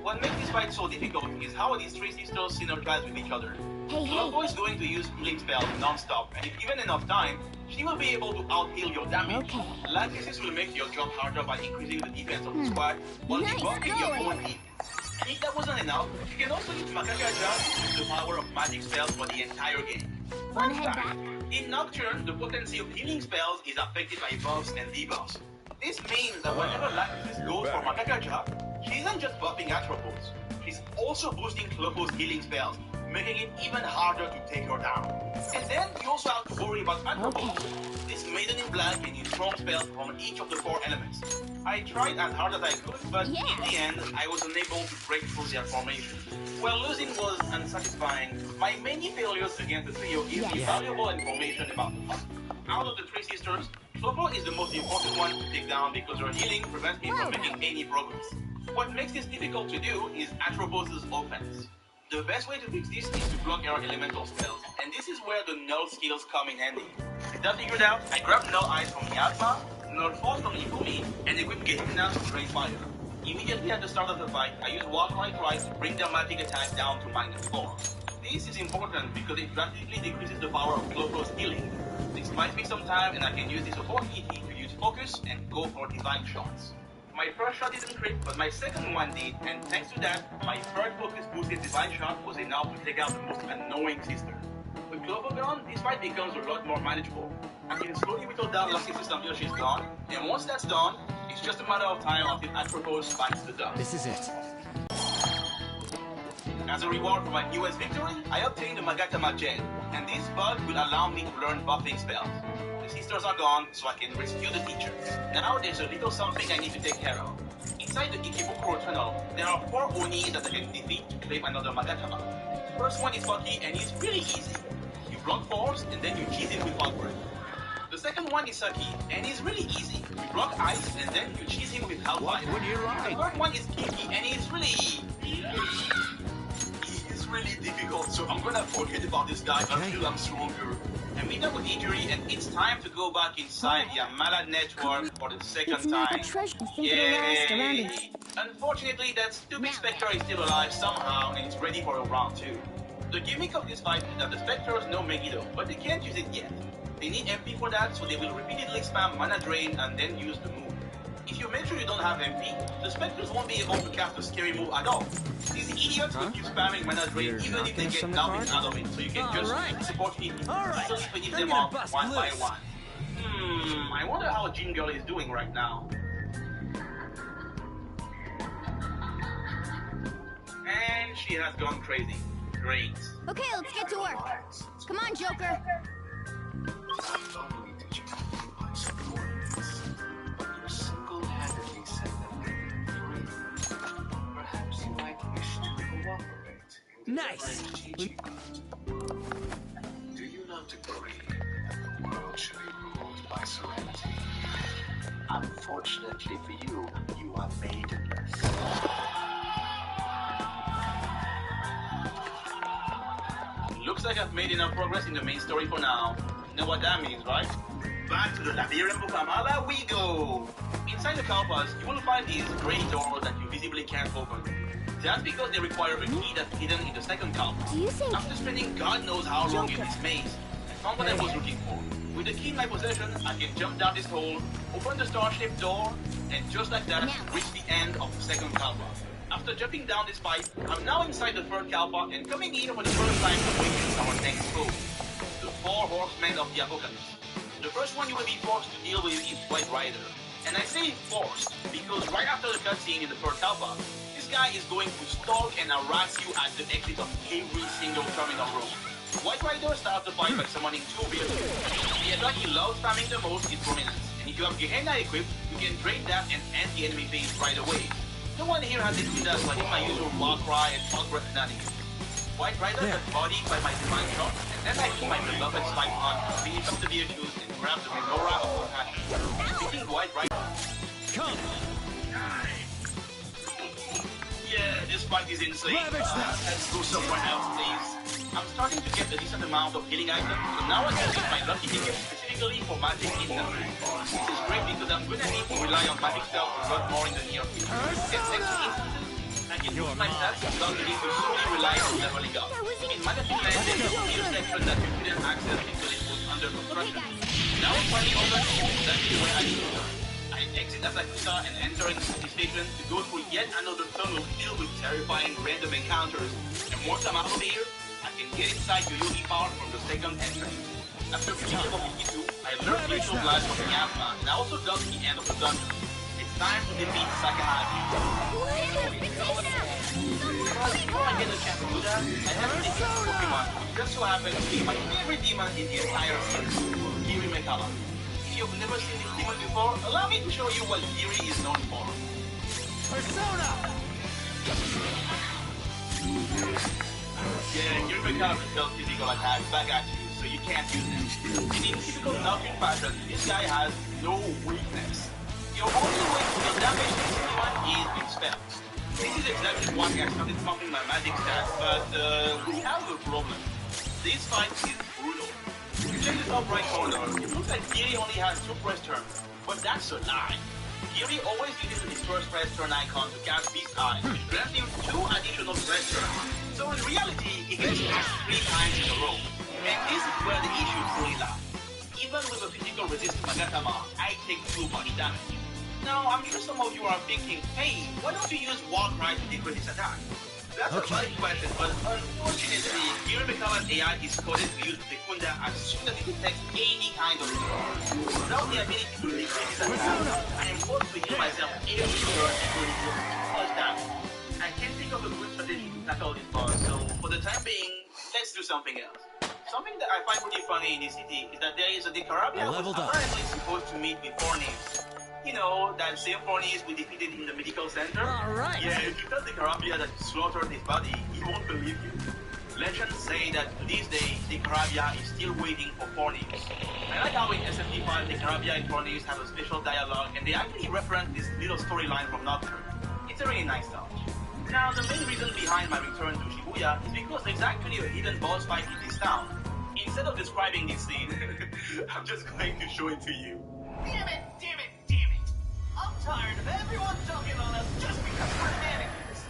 What makes this fight so difficult is how these three sisters synergize with each other. Clovo is going to use healing spells non-stop, and if given enough time, she will be able to out-heal your damage. Lactices will make your job harder by increasing the defense of the squad, while debuffing your own heat. And if that wasn't enough, you can also use Makakaja to use the power of magic spells for the entire game. Fun fact, in Nocturne, the potency of healing spells is affected by buffs and debuffs. This means that whenever Lactices goes for Makakaja, she isn't just buffing Atropos, she's also boosting Clovo's healing spells, making it even harder to take her down. And then you also have to worry about Atropos. This maiden in black can use strong spells on each of the 4 elements. I tried as hard as I could, but in the end, I was unable to break through their formation. While losing was unsatisfying, my many failures against the trio gave me valuable information about them. Out of the 3 sisters, Clovo is the most important one to take down because her healing prevents me from making any progress. What makes this difficult to do is Atropos' offense. The best way to fix this is to block our elemental spells, and this is where the null skills come in handy. With that figured out, I grabbed null eyes from Miasma, null force from Ifumi, and equipped Getunas to drain fire. Immediately at the start of the fight, I used Warcry twice to bring their magic attack down to -4. This is important because it drastically decreases the power of Clovo's healing. This might be some time, and I can use this opportunity to use focus and go for divine shots. My first shot didn't crit, but my second one did, and thanks to that, my third focus boosted divine shot was enough to take out the most annoying sister. With Clovo gone, this fight becomes a lot more manageable. I can slowly whittle down Lactices until she's gone, and once that's done, it's just a matter of time until Atropos spikes the dust. This is it. As a reward for my newest victory, I obtained the Magatama Gem, and this bug will allow me to learn buffing spells. The sisters are gone, so I can rescue the teacher. Now there's a little something I need to take care of. Inside the Ikebukuro tunnel, there are 4 Onis that I can defeat to claim another Magatama. First one is Bucky, and it's really easy. You block force, and then you cheese him with hot breath. The second one is Saki, and it's really easy. You block ice, and then you cheese him with hellfire. The third one is Kiki, and it's really difficult, so I'm gonna forget about this guy until I'm stronger. I meet up with Injury, and it's time to go back inside the Amala network for the second time. Yay! Unfortunately, that stupid Spectre is still alive somehow, and it's ready for a round 2. The gimmick of this fight is that the Spectres know Megiddo, but they can't use it yet. They need MP for that, so they will repeatedly spam Mana Drain and then use the move. If you make sure you don't have MP, the Spectres won't be able to cast a scary move at all. These idiots will keep spamming Mana Drain even if they get nothing out of it, so you can just use this opportunity to easily finish them off one by one. I wonder how Jean Girl is doing right now. And she has gone crazy. Great. Okay, let's get to work. Come on, Joker. Not only did you defeat my subordinates, but you single-handedly set them free. Perhaps you might wish to cooperate in teaching art. Do you not agree that the world should be ruled by serenity? Unfortunately for you, you are maidenless. Looks like I've made enough progress in the main story for now. You know what that means, right? Back to the Labyrinth of Amala we go! Inside the Kalpas, you will find these gray doors that you visibly can't open. That's because they require a key that's hidden in the second Kalpa. Do you think... After spending God knows how long in this maze, I found what I was looking for. With the key in my possession, I can jump down this hole, open the star-shaped door, and just like that, reach the end of the second Kalpa. After jumping down this pipe, I'm now inside the third Kalpa and coming in for the first time to witness our next foe, the 4 horsemen of the apocalypse. The first one you will be forced to deal with is White Rider. And I say forced because right after the cutscene in the third Kalpa, this guy is going to stalk and harass you at the exit of every single terminal room. White Rider starts the fight by summoning 2 vehicles. The attack he loves spamming the most is Prominence, and if you have Gehenna equipped, you can drain that and end the enemy phase right away. No one here has Itunda, so I did my usual war cry and fog breath shenanigans. White Rider got bodied by my divine shot, and then I do my beloved spike punch, finish off the vehicles, and grab the menorah of compassion. Speaking White Rider... Come! Yeah, this fight is insane. Let's go somewhere else, please. I'm starting to get a decent amount of healing items, so now I can use my lucky ticket specifically for magic instances. This is great because I'm gonna need to rely on magic spells a lot more in the near future. Get extra instances, I can use my stats without needing to solely rely on leveling up. In Magazine Land, there's a new section that you couldn't access because it was under construction. Now I'm finally over to exactly where I need to go. I exit Asakusa and enter into the station to go through yet another tunnel filled with terrifying random encounters. And once I'm out of here, I can get inside Yoyogi Park from the second entrance. After finishing level 52, I learned the initial blast from the Yampa, and I also done the end of the dungeon. It's time to defeat Sakahagi. Before I get a chance to do that, I have to defeat Pokemon, which just so happens to be my favorite demon in the entire series, Kiri Mekala. If you've never seen this demon before, allow me to show you what Kiri is known for. Persona! Yeah, Kiri Mekala does physical attacks back at you, so you can't use it. In typical Naruto fashion, this guy has no weakness. Your only way to deal damage to this demon is with spells. This is exactly why I started pumping my magic stats, but we have a problem. This fight is brutal. If you check the top right corner, it looks like Kiri only has 2 press turns, but that's a lie. Kiri always uses his first press turn icon to cast Beast Eye, which grants him 2 additional press turns. So in reality, he gets attacked 3 times in a row. And this is where the issue truly lies. Even with a physical resist Magatama, I take too much damage. Now, I'm sure some of you are thinking, hey, why don't you use War Cry to decrease his attack? That's a valid question, but unfortunately, Kiri Mekala's AI is coded to use Dekunda as soon as it detects any kind of threat. Without the ability to decrease his attack, I am forced to heal myself every turn until it deals too much damage. I can't think of a good strategy to tackle this boss, so for the time being, let's do something else. Something that I find pretty funny in this city is that there is a Dekarabia who's apparently supposed to meet with 4 names. You know, that same 4 names we defeated in the medical center? Alright! Yeah, if you tell Dekarabia that you slaughtered his body, he won't believe you. Legends say that to this day, Dekarabia is still waiting for 4 names. I like how in SMP5, Dekarabia and 4 names have a special dialogue, and they actually reference this little storyline from Nocturne. It's a really nice touch. Now, the main reason behind my return to Shibuya is because there's actually a hidden boss fight in this town. Instead of describing this scene, I'm just going to show it to you. Damn it, damn it, damn it. I'm tired of everyone dunking on us just because we're managers.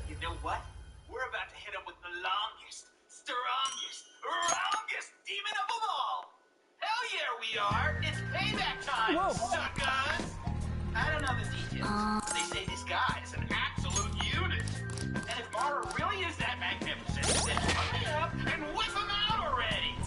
You know what? We're about to hit them with the longest, strongest, wrongest demon of them all. Hell yeah, we are. It's payback time, suckers. I don't know the details. They say this guy is an absolute unit. And if Mara really is that magnificent, then fuck it up and whip him out already.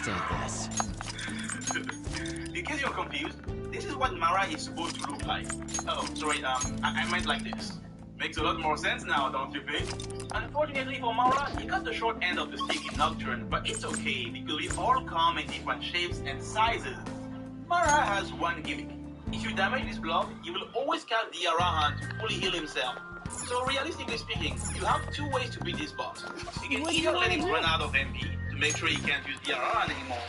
understand this. In case you're confused, this is what Mara is supposed to look like. Oh, sorry, I meant like this. Makes a lot more sense now, don't you think? Unfortunately for Mara, he got the short end of the stick in Nocturne, but it's okay because we all come in different shapes and sizes. Mara has one gimmick. If you damage this blob, he will always cast the Arahan to fully heal himself. So realistically speaking, you have two ways to beat this boss. You can either let him run out of MP to make sure he can't use the Arahan anymore,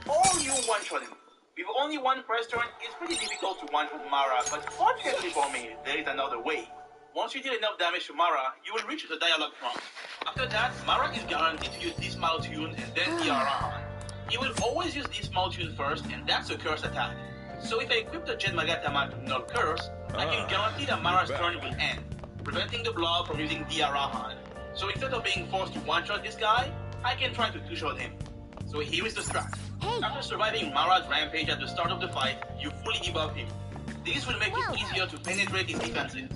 or you one-shot him. With only one press turn, it's pretty difficult to one-shot Mara, but fortunately for me, there is another way. Once you deal enough damage to Mara, you will reach the dialogue prompt. After that, Mara is guaranteed to use Dismal Tune and then the Arahan. He will always use Dismal Tune first, and that's a curse attack. So if I equip the Jet Magatama to null curse, I can guarantee that Mara's turn will end, preventing the blob from using the Arahan. So instead of being forced to one-shot this guy, I can try to two-shot him. So here is the strat. After surviving Mara's rampage at the start of the fight, you fully debuff him. This will make it easier to penetrate his defenses.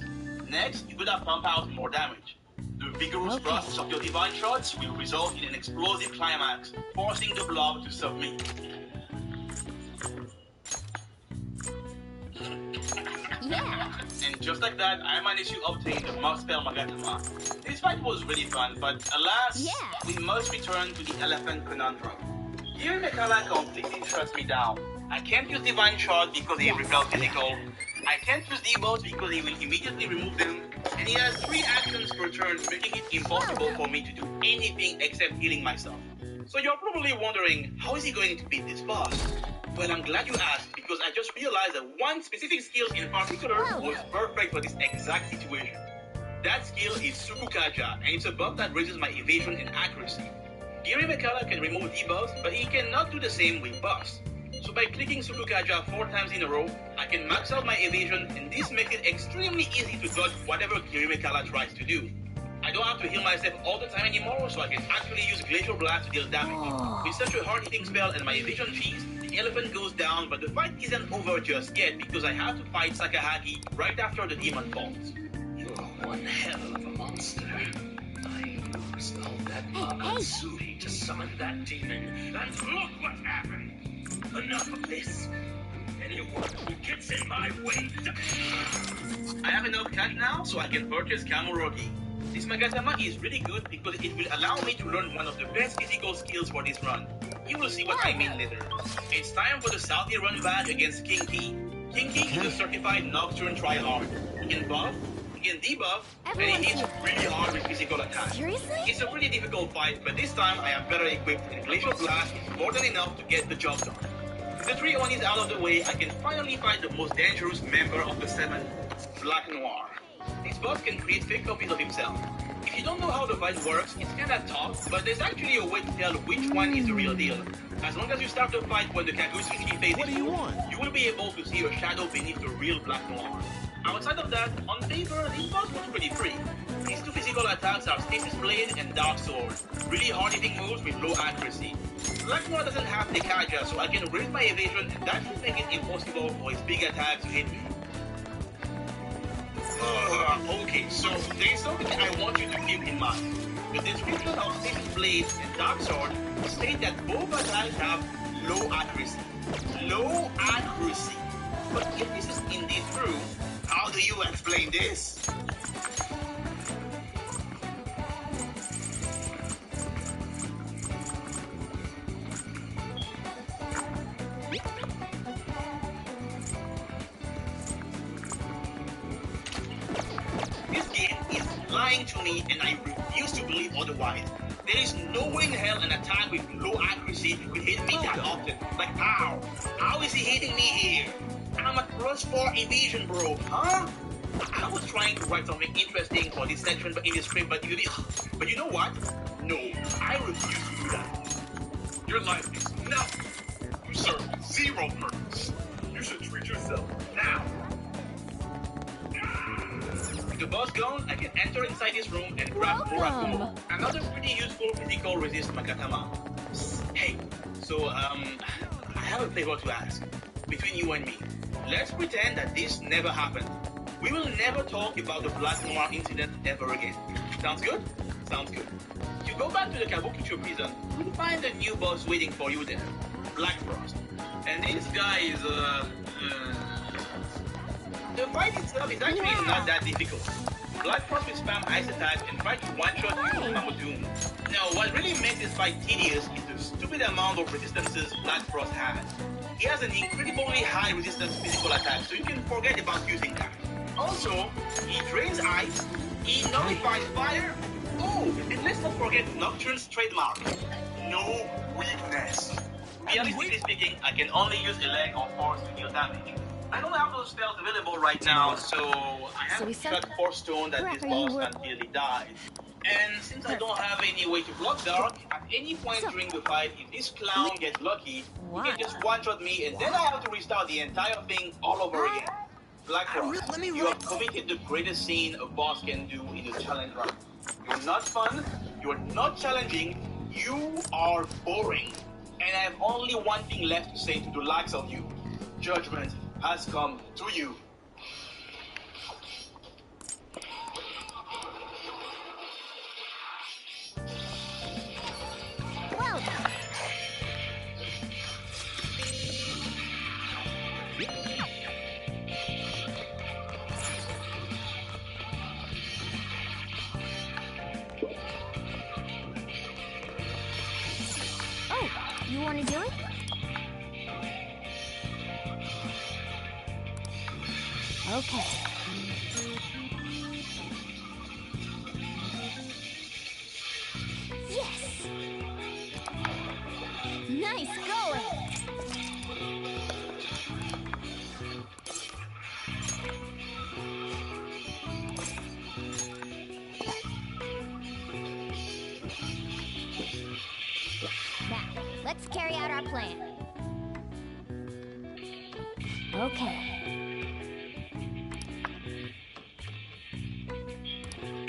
Next, you gotta pump out more damage. The vigorous bursts of your divine shots will result in an explosive climax, forcing the blob to submit. Yeah. And just like that, I managed to obtain the Mock Spell Magatama. This fight was really fun, but alas, we must return to the Elephant Conundrum. Here Mekala completely shuts me down. I can't use Divine Shot because he repels physical. I can't use debuffs because he will immediately remove them. And he has 3 actions per turn, making it impossible for me to do anything except healing myself. So you're probably wondering, how is he going to beat this boss? Well, I'm glad you asked, because I just realized that one specific skill in particular was perfect for this exact situation. That skill is Sukukaja, and it's a buff that raises my evasion and accuracy. Giri Mekala can remove debuffs, but he cannot do the same with buffs. So by clicking Sukukaja 4 times in a row, I can max out my evasion, and this makes it extremely easy to dodge whatever Giri Mekala tries to do. I don't have to heal myself all the time anymore, so I can actually use Glacial Blast to deal damage. With such a hard-hitting spell and my evasion cheese, the elephant goes down, but the fight isn't over just yet because I have to fight Sakahagi right after the demon falls. You're one hell of a monster. I used all that Matsuri to summon that demon, and look what happened! Enough of this. Anyone who gets in my way... I have enough cash now, so I can purchase Kamurogi. This Magatama is really good because it will allow me to learn one of the best physical skills for this run. You will see what I mean later. It's time for the Southie run back against Kinky. Kinky is a certified Nocturne tryhard. He can buff, he can debuff, and he hits really hard with physical attacks. Seriously? It's a pretty difficult fight, but this time I am better equipped, and Glacial Blast is more than enough to get the job done. With the 3 Onis out of the way, I can finally fight the most dangerous member of the 7, Black Noir. This boss can create fake copies of himself. If you don't know how the fight works, it's kinda tough, but there's actually a way to tell which one is the real deal. As long as you start the fight when the Kagutsuchi phase is you will be able to see a shadow beneath the real Black Noir. Outside of that, on paper, this boss was pretty free. His 2 physical attacks are Stasis Blade and Dark Sword, really hard-hitting moves with low accuracy. Black Noir doesn't have Dekaja, so I can raise my evasion, and that should make it impossible for his big attacks to hit me. Okay, so there is something I want you to keep in mind. The description of Stasis Blade and Dark Sword state that both attacks have low accuracy. Low accuracy. But if this is indeed true, how do you explain this? This game is lying to me, and I refuse to believe otherwise. There is no way in hell an attack with low accuracy could hit me that often. Like how? How is he hitting me here? I'm at +4 evasion, bro. Huh? I was trying to write something interesting for this section in the script, but you know what? No, I refuse to do that. Your life is nothing. You serve 0 purpose. You should treat yourself now. With the boss gone, I can enter inside this room and grab Murakumo, another pretty useful physical resist Magatama. Hey, so I have a favor to ask. Between you and me, let's pretend that this never happened. We will never talk about the Black Noir incident ever again. Sounds good? Sounds good. You go back to to the Kabukicho prison, you'll find a new boss waiting for you there, Black Frost. And this guy is, the fight itself is actually not that difficult. Black Frost will spam ice attack and try to one-shot you with Mamodoom. Now, what really makes this fight tedious is the stupid amount of resistances Black Frost has. He has an incredibly high resistance physical attack, so you can forget about using that. Also, he drains ice, he nullifies fire. Oh, and let's not forget Nocturne's trademark. No weakness. Realistically speaking, I can only use a leg or force to deal damage. I don't have those spells available right now, so I have to shut Force Stone that this boss until he dies. And since I don't have any way to block Dark, at any point during the fight, if this clown gets lucky, he can just one-shot me, and then I have to restart the entire thing all over again. Black Frost, you have committed the greatest sin a boss can do in a challenge run. You're not fun, you're not challenging, you are boring. And I have only one thing left to say to the likes of you. Judgment has come to you. Well done. Oh, you want to do it? Okay. Yes! Nice going! Now, let's carry out our plan. Okay.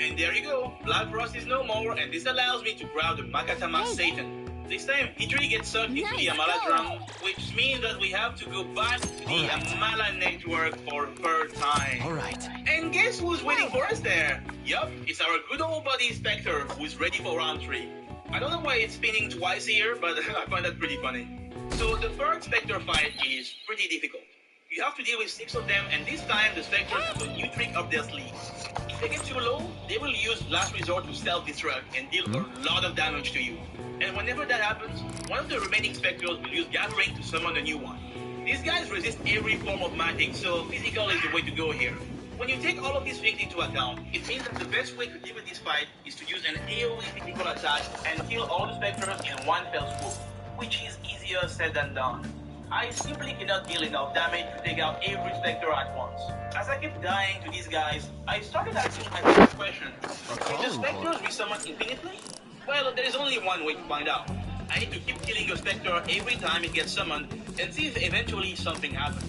And there you go, Black Frost is no more, and this allows me to grab the Makatama Satan. This time, Idri gets sucked into the Amala drum, which means that we have to go back to the Amala network for a third time. Alright. And guess who's waiting for us there? Yup, it's our good old buddy Spectre, who's ready for round 3. I don't know why it's spinning twice here, but I find that pretty funny. So the third Spectre fight is pretty difficult. You have to deal with 6 of them, and this time the Spectres have a new trick up their sleeves. If they get too low, they will use Last Resort to self-destruct and deal a lot of damage to you. And whenever that happens, one of the remaining Spectres will use Gathering to summon a new one. These guys resist every form of magic, so physical is the way to go here. When you take all of these things into account, it means that the best way to deal with this fight is to use an AoE physical attack and kill all the Spectres in one fell swoop, which is easier said than done. I simply cannot deal enough damage to take out every Spectre at once. As I kept dying to these guys, I started asking myself a question. Can the Spectres resummon infinitely? Well, there is only one way to find out. I need to keep killing a Spectre every time it gets summoned and see if eventually something happens.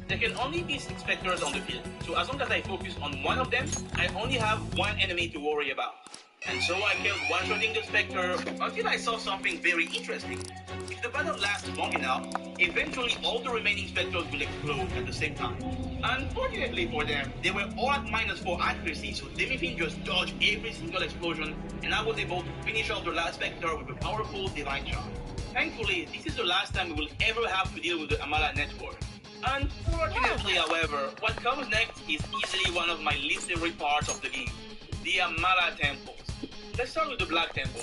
There can only be 6 Spectres on the field, so as long as I focus on one of them, I only have one enemy to worry about. And so I kept one-shotting the Spectre until I saw something very interesting. If the battle lasts long enough, eventually all the remaining Spectres will explode at the same time. Unfortunately for them, they were all at -4 accuracy, so Demifin just dodged every single explosion, and I was able to finish off the last Spectre with a powerful Divine Charm. Thankfully, this is the last time we will ever have to deal with the Amala network. Unfortunately, however, what comes next is easily one of my least favorite parts of the game, the Amala Temples. Let's start with the Black Temple.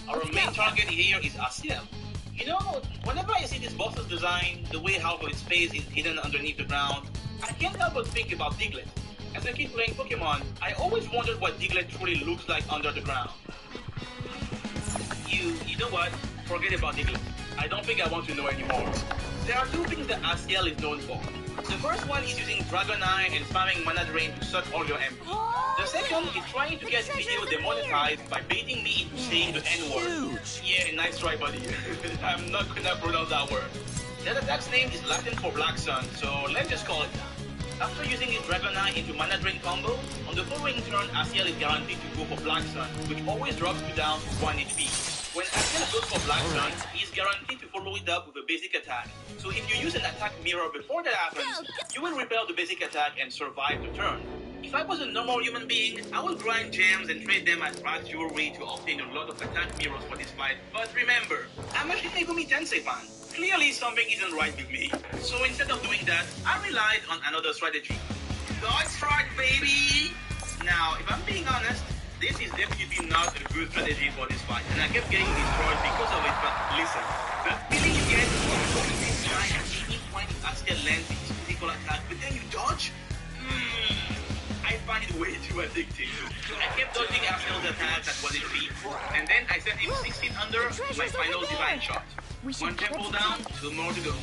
Our main target here is Arsene. You know, whenever I see this boss's design, the way half of its face is hidden underneath the ground, I can't help but think about Diglett. As I keep playing Pokemon, I always wondered what Diglett truly looks like under the ground. You know what? Forget about Diglett. I don't think I want to know anymore. There are 2 things that Arsene is known for. The first one is using Dragon Eye and spamming Mana Drain to suck all your MP. The second is trying to get video demonetized by baiting me into saying the N-word. Yeah, nice try, buddy. I'm not gonna pronounce that word. That attack's name is Latin for Black Sun, so let's just call it that. After using his Dragon Eye into Mana Drain combo, on the following turn, Arsene is guaranteed to go for Black Sun, which always drops you down to 1 HP. When Arsene goes for Black Sun, he is guaranteed to follow it up with a basic attack. So if you use an attack mirror before that happens, you will repel the basic attack and survive the turn. If I was a normal human being, I would grind gems and trade them as brass jewelry to obtain a lot of attack mirrors for this fight. But remember, I'm a Shinigami Tensei fan. Clearly something isn't right with me. So instead of doing that, I relied on another strategy. Dodge strike, baby! Now, if I'm being honest, this is definitely not a good strategy for this fight, and I kept getting destroyed because of it, but listen, the feeling you get when you go to this guy and any point you Arsene lands his physical attack, but then you dodge? I find it way too addictive. I kept dodging Arsene's attacks at 1 HP, and then I sent him 16 under my final divine shot. One temple down, 2 more to go.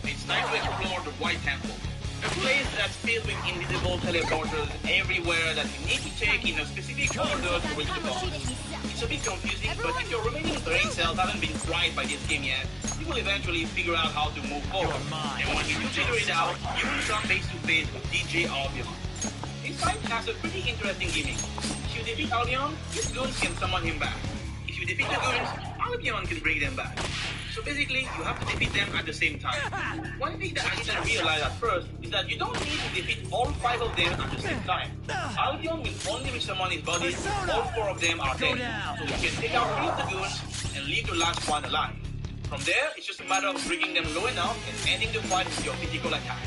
It's time to explore the White Temple. A place that's filled with invisible teleporters everywhere that you need to take in a specific order to reach the boss. It's a bit confusing, but if your remaining brain cells haven't been fried by this game yet, you will eventually figure out how to move forward. And when you do figure it out, you will come face to face with DJ Albion. This fight has a pretty interesting gimmick. If you defeat Albion, his goons can summon him back. If you defeat the goons, Albion can bring them back. So basically, you have to defeat them at the same time. One thing that I didn't realize at first is that you don't need to defeat all 5 of them at the same time. Albion will only resummon his body if all 4 of them are dead. So you can take out 3 of the goons and leave the last one alive. From there, it's just a matter of bringing them low enough and ending the fight with your physical attack.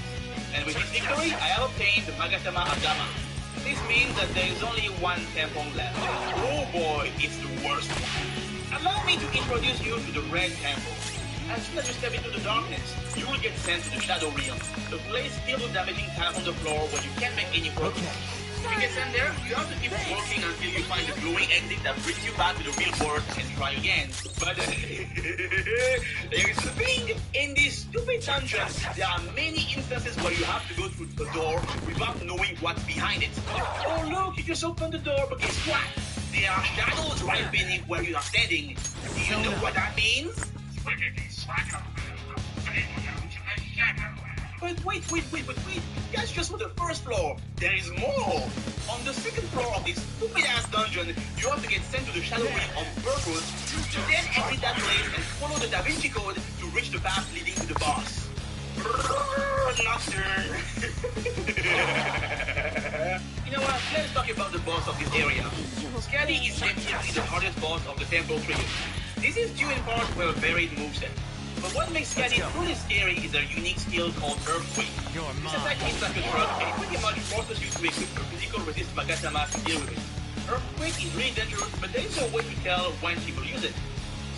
And with this victory, I have obtained the Magatama Agama. This means that there is only 1 temple left. Oh boy, it's the worst one. Allow me to introduce you to the Red Temple. As soon as you step into the darkness, you will get sent to the Shadow Realm, the place filled with damaging tiles on the floor where you can't make any progress. If you get sent there, you have to keep walking until you find the glowing exit that brings you back to the real world and try again. But here's the thing, in this stupid dungeon, there are many instances where you have to go through the door without knowing what's behind it. Oh look, you just opened the door, but guess what? There are shadows right beneath where you are standing. Do you know what that means? But wait. That's just for the first floor. There is more. On the second floor of this stupid-ass dungeon, you have to get sent to the Shadow Realm on purpose to then exit that place and follow the Da Vinci Code to reach the path leading to the boss. Nocturne. You know what? Let's talk about the boss of this area. Scally is definitely the hardest boss of the Temple Trio. This is due in part to a varied moveset. But what makes Scally truly scary is their unique skill called Earthquake. This attack hits like a truck and it pretty much forces you to equip a physical resist Magatama to deal with it. Earthquake is really dangerous, but there is no way to tell when she will use it.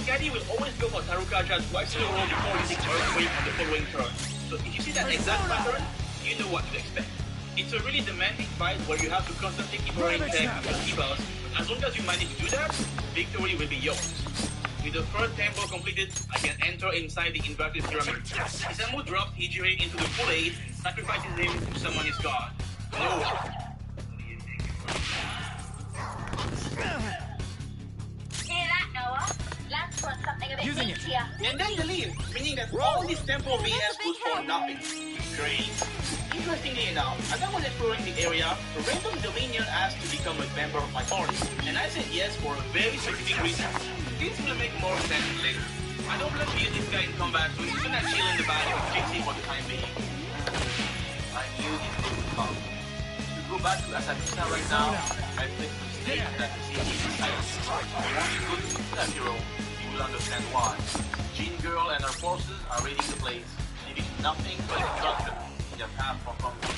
Scally will always go for Tarukaja twice in a row before using Earthquake on the following turn. So if you see that exact pattern, you know what to expect. It's a really demanding fight where you have to constantly keep running tech with your keyballs, but as long as you manage to do that, victory will be yours. With the third temple completed, I can enter inside the inverted pyramid. Isamu drops Hijiri into the full aid and sacrifices him to summon his god. No. Hear that, Noah? Let's run something a bit meatier. And then they leave, meaning that all this temple BS was for nothing. Great. Interestingly enough, as I was exploring the area, a random Dominion asked to become a member of my party, and I said yes for a very specific reason. This will make more sense later. I don't plan to use this guy in combat, so he's gonna chill in the back with Jixie for the time being. I knew this day would come. To go back to Asakusa right now, I think the state that the city is silent. Once you go to that hero, you will understand why. Jean Girl and her forces are raiding the place, leaving nothing but destruction in their path for comfort.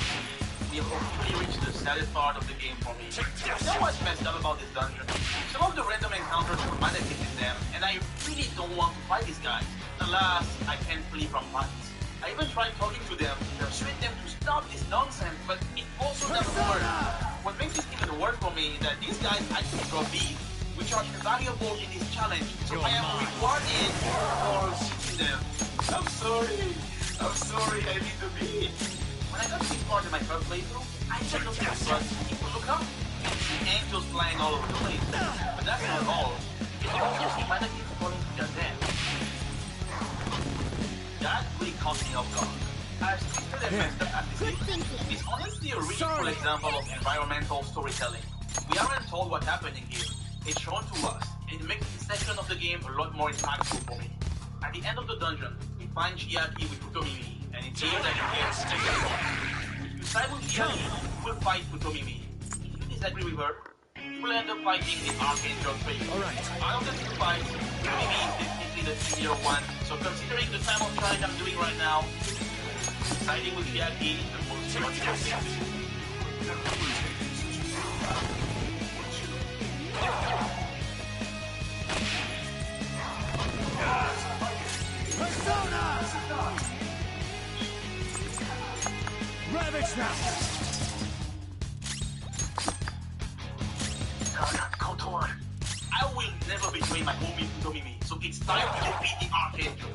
We have officially reached the saddest part of the game for me. You know what's messed up about this dungeon? Some of the random encounters are mannequins in them, and I really don't want to fight these guys. Alas, I can't flee from fights. I even tried talking to them, persuade them to stop this nonsense, but it also doesn't work. What makes it even worse for me is that these guys actually drop bees, which are invaluable in this challenge, so I am rewarded for shooting them. I'm sorry, I need the bee. When I got to this part in my first playthrough, I said nothing, but if you look up, you can see angels flying all over the place. But that's not all. You can also see mannequins falling to their death. That really caught me off guard. As twisted and messed up as this is, it's honestly a really cool example of environmental storytelling. We aren't told what's happening here. It's shown to us, and it makes this section of the game a lot more impactful for me. At the end of the dungeon, we find Chiaki with Futomimi, and it's here that you get the second boss. If you Simultaneously, will fight Futomimi. If you disagree with her, you will end up fighting the Archangel Trade. Alright. Out of the two fights, Futomimi is definitely the easier one, so considering the time of trial I'm doing right now, siding with Chiaki is the most logical thing. Persona! Ravage now! I will never betray my homie Futomimi, so it's time to defeat the Archangel.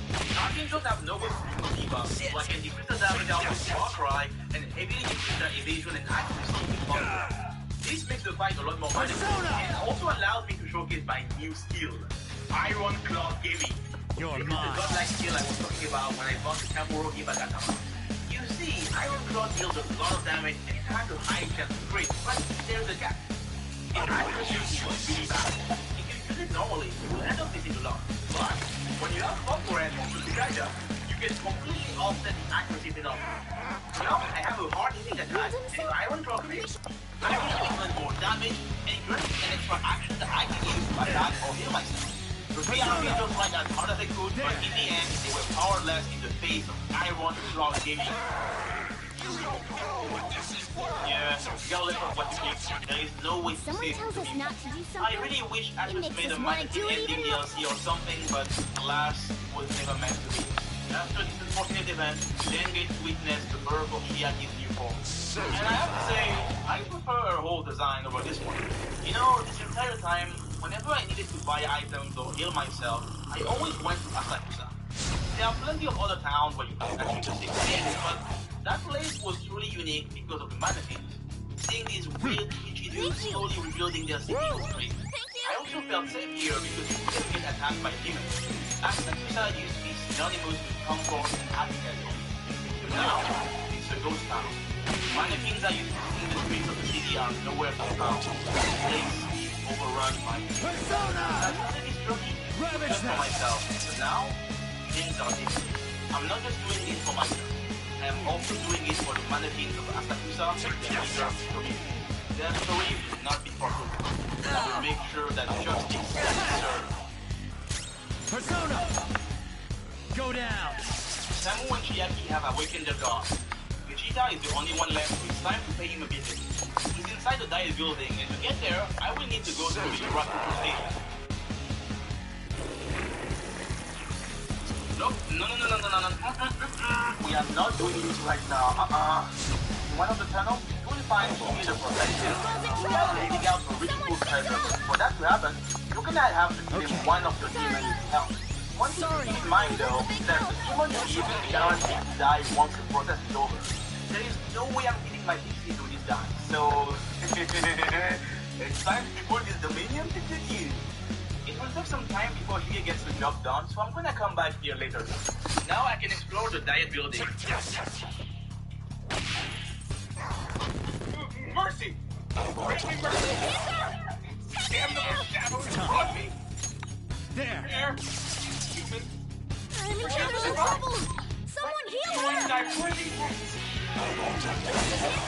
The Archangels have no good Diva, so I can decrease the damage out with Far Cry and heavily increase their evasion and accuracy with Thunder. This makes the fight a lot more manageable and also allows me to showcase my new skill, Iron Claw Gaming. You're This is mine. the godlike skill I was talking about when I fought the Kamuro Ibagatama. You see, Iron Claw deals a lot of damage and it has a high chance to crit, but there's a catch. Its accuracy was really bad. If you use it normally, you will end up missing a lot. But when you have Bumper and Tsukugaja, you can completely offset the accuracy phenomenon. Now I have a hard-hitting attack and Iron Claw crit. I can do even more damage and grant an extra action that I can use to attack or heal myself. The three Archangels tried as hard as they could, but in the end, they were powerless in the face of Iron Claw Gaming. Yeah, regardless of what you think, there is no way to Someone save tells us Futomimi. not to do I something. really wish I It could makes made a us wanna Mannequin do it ending even more. DLC or something, but alas, was never meant to be. After this unfortunate event, we then get to witness the birth of Chiaki's new form. And I have to say, I prefer her whole design over this one. You know, this entire time, whenever I needed to buy items or heal myself, I always went to Asakusa. There are plenty of other towns where you can achieve the same thing, but that place was truly unique because of the mannequins. Seeing these weird Ichi dudes slowly rebuilding their city on the street. I also felt safe here because you couldn't get attacked by demons. Asakusa used to be synonymous with comfort and happiness. But now, it's a ghost town. Mannequins I used to see in the streets of the city are nowhere to be found. The place is overrun by Persona! I started this journey just for myself, but now, things are different. I'm not just doing this for myself. I am also doing it for the mannequins of Asakusa and the leader of the community. Their story will not be forgotten. I will make sure that justice is served. Persona! Go down! Samu and Chiaki have awakened their god. Vegeta is the only one left, so it's time to pay him a visit. He's inside the Diet building, and to get there, I will need to go to the Rakuto station. Nope, no. We are not doing this right now. In one of the tunnels, you will find either protection or leading out to really cool treasure. For that to happen, you're gonna have to kill one of the demons to help. One thing to keep in mind though, is that the demon is even guaranteed to die once the process is over. There is no way I'm getting my PC to this guy, so it's time to put this Dominion to good use. It will take some time before he gets the job done, so I'm gonna come back here later. Now I can explore the Diet building. Mercy! Mercy! Damn the shadows brought me! There! Human! I'm in trouble! Someone heal her!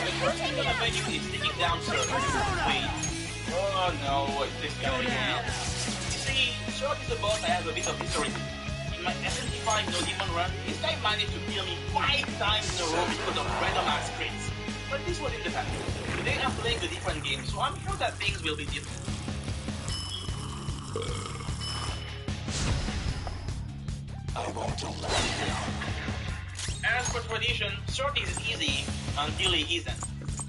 The first thing on the menu is sticking down, sir. Wait. Oh no, it's this guy again. You see, Short is the boss I have a bit of history with. In my SMT5 No Demon run, this guy managed to kill me 5 times in a row because of random ass crits. But this was in the past. Today I'm playing a different game, so I'm sure that things will be different. As for tradition, Short is easy until he isn't.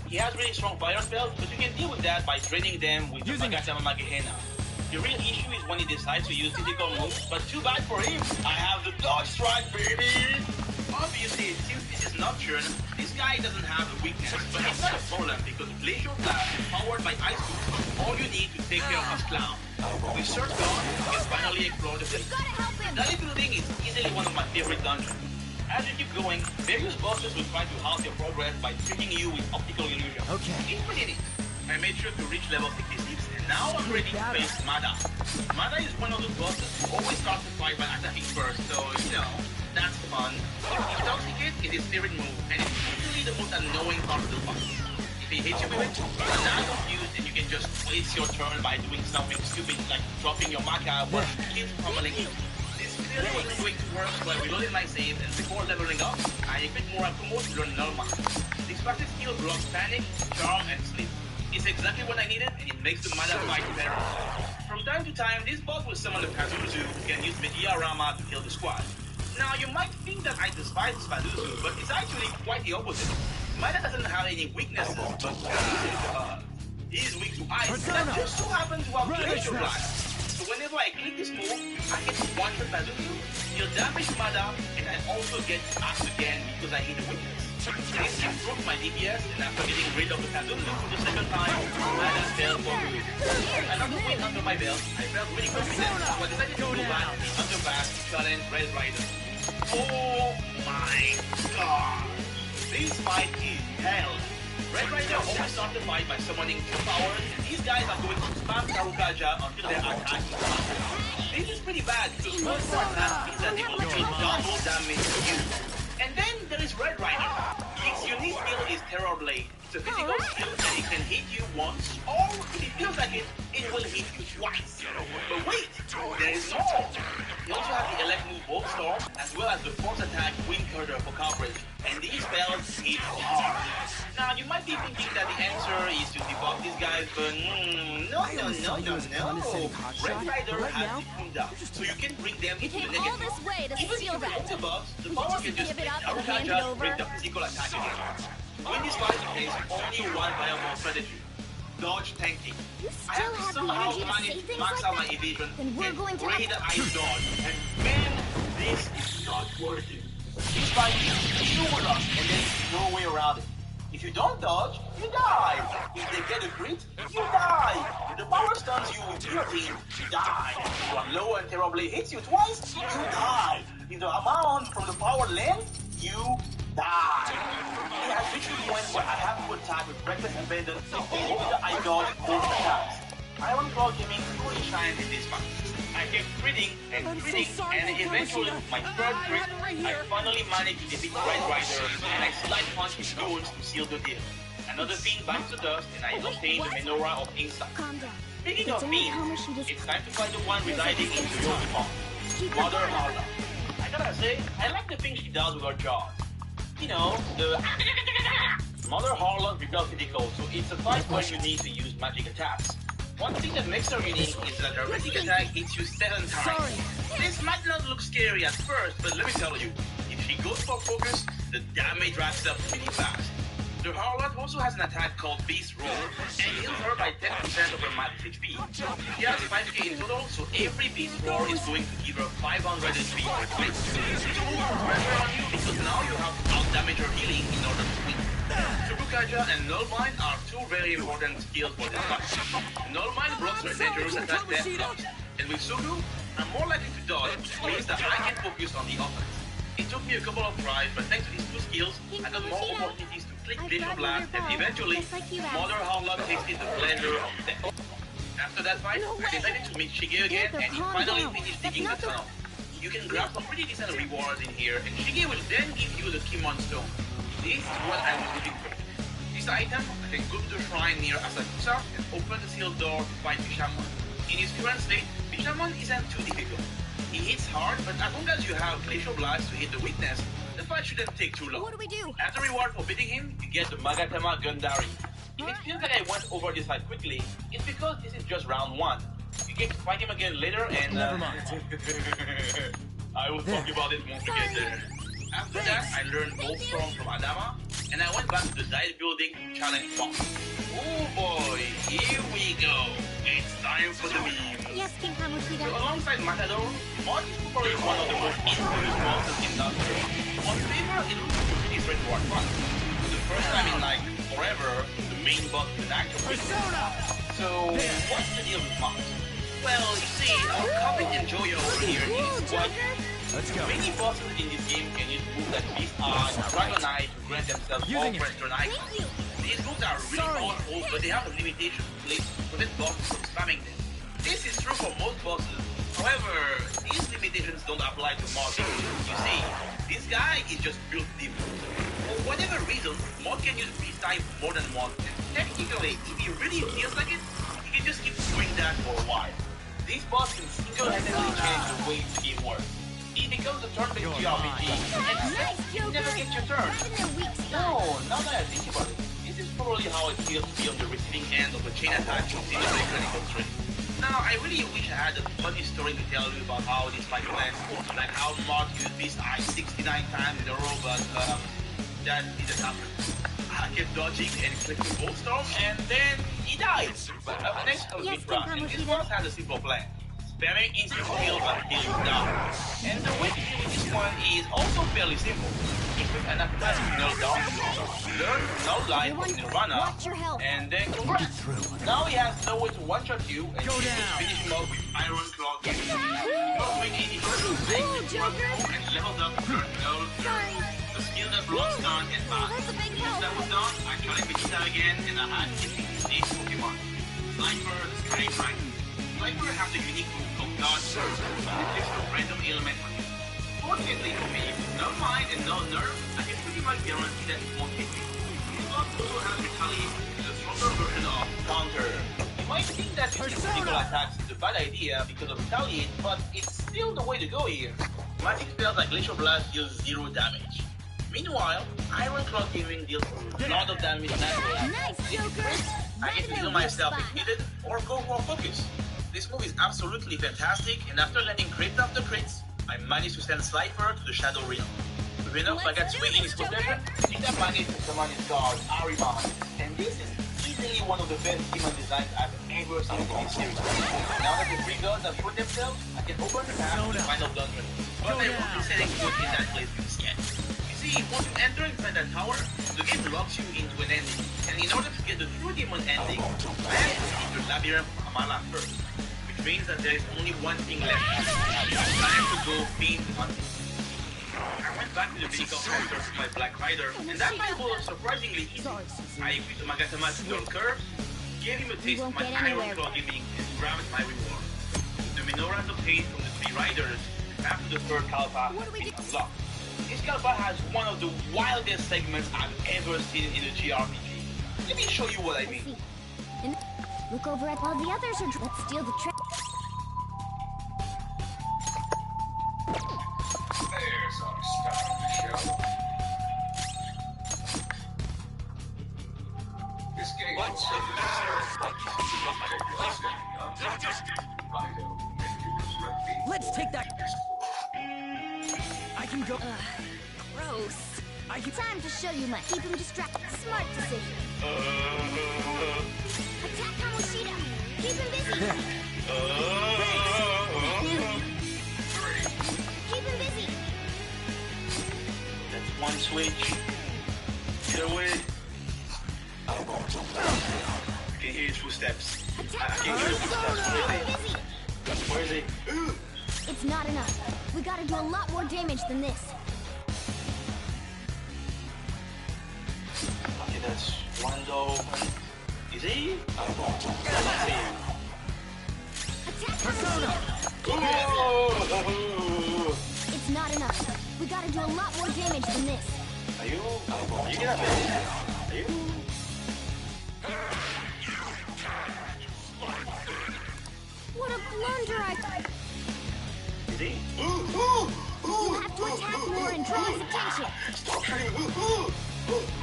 He has really strong fire spells, but you can deal with that by draining them with the Magatama Magehena. The real issue is when he decides to use physical moves, but too bad for him, I have the Dog Strike, baby! Obviously, since this is Nocturne, this guy doesn't have a weakness, but it's not a problem because Glacial Blast is powered by Ice Boost, all you need to take care of Clown. With Short gone, you can finally explore the place. The Diet building is easily one of my favorite dungeons. As you keep going, various bosses will try to halt your progress by tricking you with optical illusion. Okay. It's pretty neat. I made sure to reach level 66, and now I'm ready to face Mada. Mada is one of those bosses who always starts the fight by attacking first, so, you know, that's fun. Intoxicate is his favorite move, and it's usually the most annoying part of the fight. If he hits you with it, you're not confused and you can just waste your turn by doing something stupid like dropping your maca while he keeps pummeling you. This clearly wasn't going to work, so I reloaded my save, and before leveling up, I equipped more Akumo to learn Null Mind. This passive skill blocks Panic, Charm, and Sleep. It's exactly what I needed, and it makes the mana fight better. From time to time, this boss will summon the Pazuzu, who can use the diorama to kill the squad. Now, you might think that I despise Pazuzu, but it's actually quite the opposite. Mana doesn't have any weaknesses, but he is weak to ice, that just so happens to have Glacial Blast. So whenever I click this move, I get to one-shot Pazuzu, deal damage to Mada, and I also get asked again because I hit a weakness. This improved my DPS, and after getting rid of the Pazuzu for the second time, Mada fell for good. Another win under my belt, I felt really confident, so I decided to go back to the Underpass to challenge Red Rider. Oh my god! This fight is hell! Red Rider always starts the fight by summoning 2 powers, and these guys are going to spam Karukaja until their attack is done. This is pretty bad because most of attack means that they will deal double damage to you. And then there is Red Rider. Its unique skill is Terror Blade. It's a physical skill that it can hit you once, or if it feels like it, it will hit you twice. But wait, there is more! You also have the elect move Volt Storm, as well as the force attack Wind Cutter for coverage. And these spells hit hard. Now, you might be thinking that the answer is to debuff these guys, but no. Red Rider has the cooldown, so you can bring them into the negative. Even if you don't debuff, the power can just make Karukaja break the physical attack again. In this fight, there is only one viable strategy. Dodge tanking. I have to somehow manage to max out my evasion and raid the ice dodge, and man, this is not working. This fight is you rush, and there is no way around it. If you don't dodge, you die. If they get a crit, you die. If the power stuns you with guillotine, you die. If one low and Terror Blade hits you twice, you die. If the amount from the power lands, you die. It has reached the point where I have to attack with reckless abandon and hope that I dodge both attacks. Iron Claw Gaming truly shines in this fight. I kept critting and eventually, my third crit, I finally managed to defeat Red Rider, and I slide punch his goons to seal the deal. Another fiend bites to dust, and I obtain the Menorah of Insight. Speaking of fiends, it's time to find the one residing in your form, Mother Harla. I gotta say, I like the thing she does with her jaws. You know, the Mother Harla repels critical, so it's a fight where you need to use magic attacks. One thing that makes her unique is that her magic attack hits you 7 times. This might not look scary at first, but let me tell you, if she goes for focus, the damage racks up pretty fast. The Harlot also has an attack called Beast Roar, and heals her by 10% of her max HP. She has 5k in total, so every Beast Roar is going to give her 500 HP per fight. This will put pressure on you because now you have to out-damage her healing in order to win. Karukaja and Null Mind are 2 very important skills for this fight. Null Mind blocks her dangerous attack death blocks, and with Sugu, I'm more likely to dodge, which means that I can focus on the offense. It took me a couple of tries, but thanks to these 2 skills, I got more opportunities to click Glacial Blast, and eventually, Mother Harlock tasted the pleasure of death. After that fight, I decided to meet Shige again, and he finally finished digging the tunnel. You can grab some pretty decent rewards in here, and Shige will then give you the Kimon Stone. This is what I was looking for. This item, I can go to the shrine near Asakusa and open the sealed door to fight Bishamon. In his current state, Bishamon isn't too difficult. He hits hard, but as long as you have Glacial Blast to hit the weakness, the fight shouldn't take too long. What do we do? As a reward for beating him, you get the Magatama Gundari. If it feels like I went over this fight quickly, it's because this is just round 1. You get to fight him again later and... Never mind. I will talk about it once we get there. After that, I learned Volt Storm from Adama, and I went back to the dice building to challenge Boss. Oh boy, here we go. It's time for the meme. Yes, King Kamushida. So alongside Matador, Boss is probably one of the most infamous monsters in the game. On paper, it looks pretty straightforward fun. For the first time in like forever, the main boss is an actual persona. So, what's the deal with Boss? Well, you see, our Comet and Joyo over here is quite... Let's go. Many bosses in this game can use moves like P5R and Dragonite to grant themselves all Western icons. These moves are really powerful, but they have a limitation in place to prevent bosses from spamming them. This is true for most bosses. However, these limitations limitations don't apply to mod victims. You see, this guy is just built different. For whatever reason, mod can use beast type more than mod, and technically, if he really feels like it, he can just keep doing that for a while. This boss can single-handedly change the way the game works. It becomes a turn-based JRPG, except you never get your turn. No, now that I think about it, this is probably how it feels to be on the receiving end of a chain attack in single mechanical string. Now, I really wish I had a funny story to tell you about how this fight went, like how Mark used this eye 69 times in a row, but that didn't happen. I kept dodging and clicking Voltstorm, and then he died. Up next comes Mitra, and this boss had a simple plan. Spamming instant heal until you die. And the way to deal with this one is also fairly simple. Equip an automatic null down, learn null life from Nirvana, and then convert. Now he has no way to one-shot you, and you can finish him off with Iron Claw Game. Not doing any further things, and leveled up null turn. The skill that blocks down and back. Once that was done, I tried Vegeta again, and I had to beat these Pokemon. Sniper, Straight Right. Sniper has a unique move called Dodge Surge, that gives a random element on you. Fortunately for me, no mind and no nerve, I can pretty much guarantee that it won't hit me. This boss also has Retaliate, which is a stronger version of Counter. You might think that using critical attacks is a bad idea because of Retaliate, but it's still the way to go here. Magic spells like Glacial Blast deal 0 damage. Meanwhile, Iron Claw Gaming deals a lot of damage naturally. I can feel myself if needed, or go for focus. This move is absolutely fantastic, and after landing crit after crits, I managed to send Slifer to the Shadow Realm. With enough Bagatsuki in his possession, Vegeta managed to summon his god, Arsene, and this is easily one of the best demon designs I've ever seen in this series. Now that the three gods have put themselves, I can open the path to the final dungeon, but I won't be setting foot in that place just yet. You see, once you enter inside that tower, the game locks you into an ending, and in order to get the true demon ending, I have to beat the Labyrinth of Amala first. Means that there is only one thing left. Time to go fiend hunting. I went back to the vehicle center to my Black Rider, and that fight was surprisingly easy. I equipped Magatama's Dual Curves, gave him a taste of my Iron Claw Gaming, and grabbed my reward. The Minoras obtained from the 3 riders after the third Kalpa has been unlocked. This Kalpa has one of the wildest segments I've ever seen in a JRPG. Let me show you what I mean. Look over at all the others, or let's steal the train. There's our star of the show. This game Let's take that. I can go. Gross. Time to show you my. Keep him distracted. Smart decision. Attack Kamoshida. Keep him busy. Keep him busy. That's one switch. Get away. I can hear his footsteps. I can hear his footsteps. Where is he? It's not enough. We gotta do a lot more damage than this. Okay, that's one door open. Is he? I don't see him. Persona! It's not enough. We gotta do a lot more damage than this. Are you gonna be? Are you? What a blunder I... Is he? You have to attack more and draw his attention. Stop trying.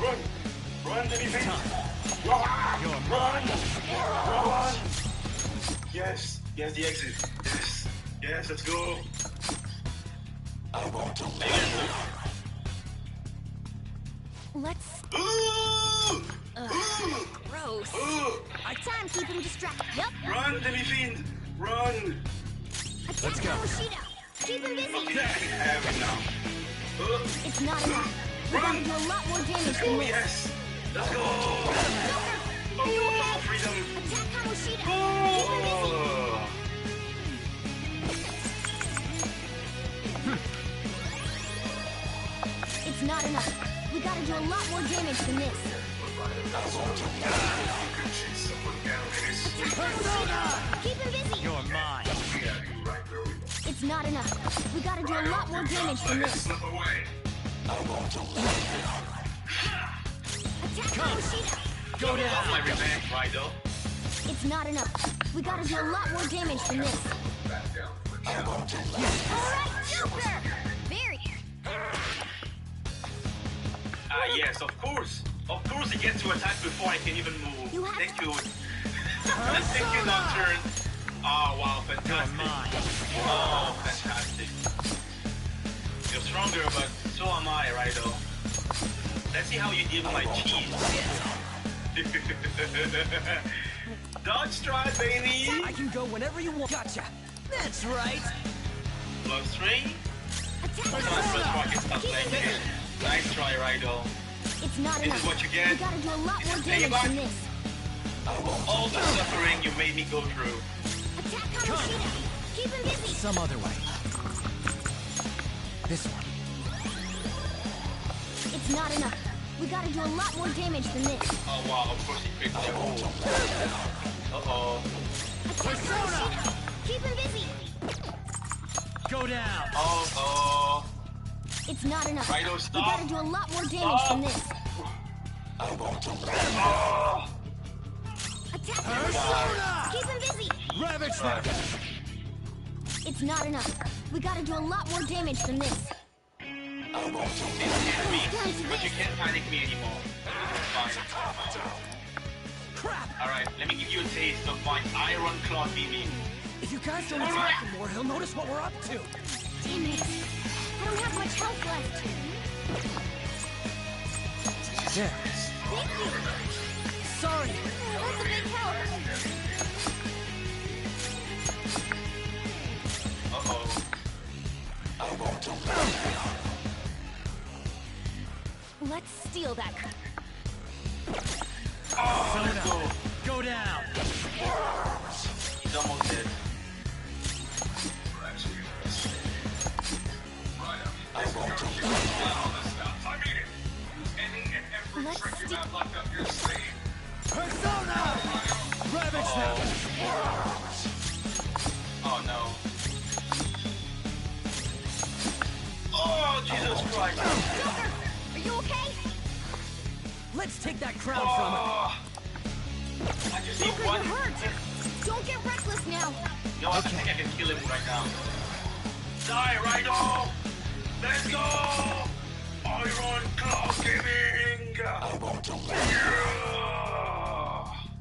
Run! Run, Demi! Run! Yes, the exit. Yes, let's go. I want to live. Let's... Gross. Time, keep him distracted. Yep. Run, Demi-Fiend! Run! Let's go. Kamoshida. Keep him busy. Okay, I have it now. It's not enough. We gotta do a lot more damage than this. Yes! Let's go! Are you okay? Freedom! Attack Kamoshida. Keep him busy. It's not enough. We gotta do a lot more damage than this. Persona! Keep him busy. You're mine. It's It's not enough. We gotta do a lot more damage than this. Slip away. Attack Kamoshida! Go Off down. my revenge, Raido. It's not enough. We gotta do a lot more damage than this. Alright, super! Very. Yes, of course. Of course he gets to attack before I can even move. You have Thank you. Thank you, Nocturne. Oh, wow, fantastic. Oh, fantastic. You're stronger, but so am I, Raido. Let's see how you deal with my cheese. Dodge strike, baby! I can go whenever you want. Gotcha. That's right. Plus 3. Attack Come on, first Kamoshida! rocket, stop playing it. Nice try, Raido. It's not This enough. is what you get. We gotta do a lot This more is damage payback. than this. All the suffering you made me go through. Attack Kamoshida! Keep him busy! Some other way. This one. It's not enough. We gotta do a lot more damage than this. Oh wow, of course he picked the hole. Uh-oh. Attack Kamoshida! Keep him busy! Go down. Oh. It's not enough. Raido, We stop. gotta do a lot more damage than this. Oh. Attack Kamoshida! Keep him busy! Ravage them. It's not enough. We gotta do a lot more damage than this. But you can't panic me anymore. It's fine. Crap. Alright, let me give you a taste of my Iron Claw beaming. If you guys don't attack him more, he'll notice what we're up to. Damn it. I don't have much health left. There. Thank you. Sorry. That's a big help. Uh-oh. Let's steal that. Oh, let's go. Go down. He's almost dead. Let's steal. Persona. Ravage them. Oh no. Oh, Jesus Christ. Joker, are you okay? Let's take that crown from him. Oh. I just need Joker, one. you're hurt. Don't get reckless now. No, I think I can kill him right now. Die, Raido! Let's go! Iron Claw Gaming! Yeah!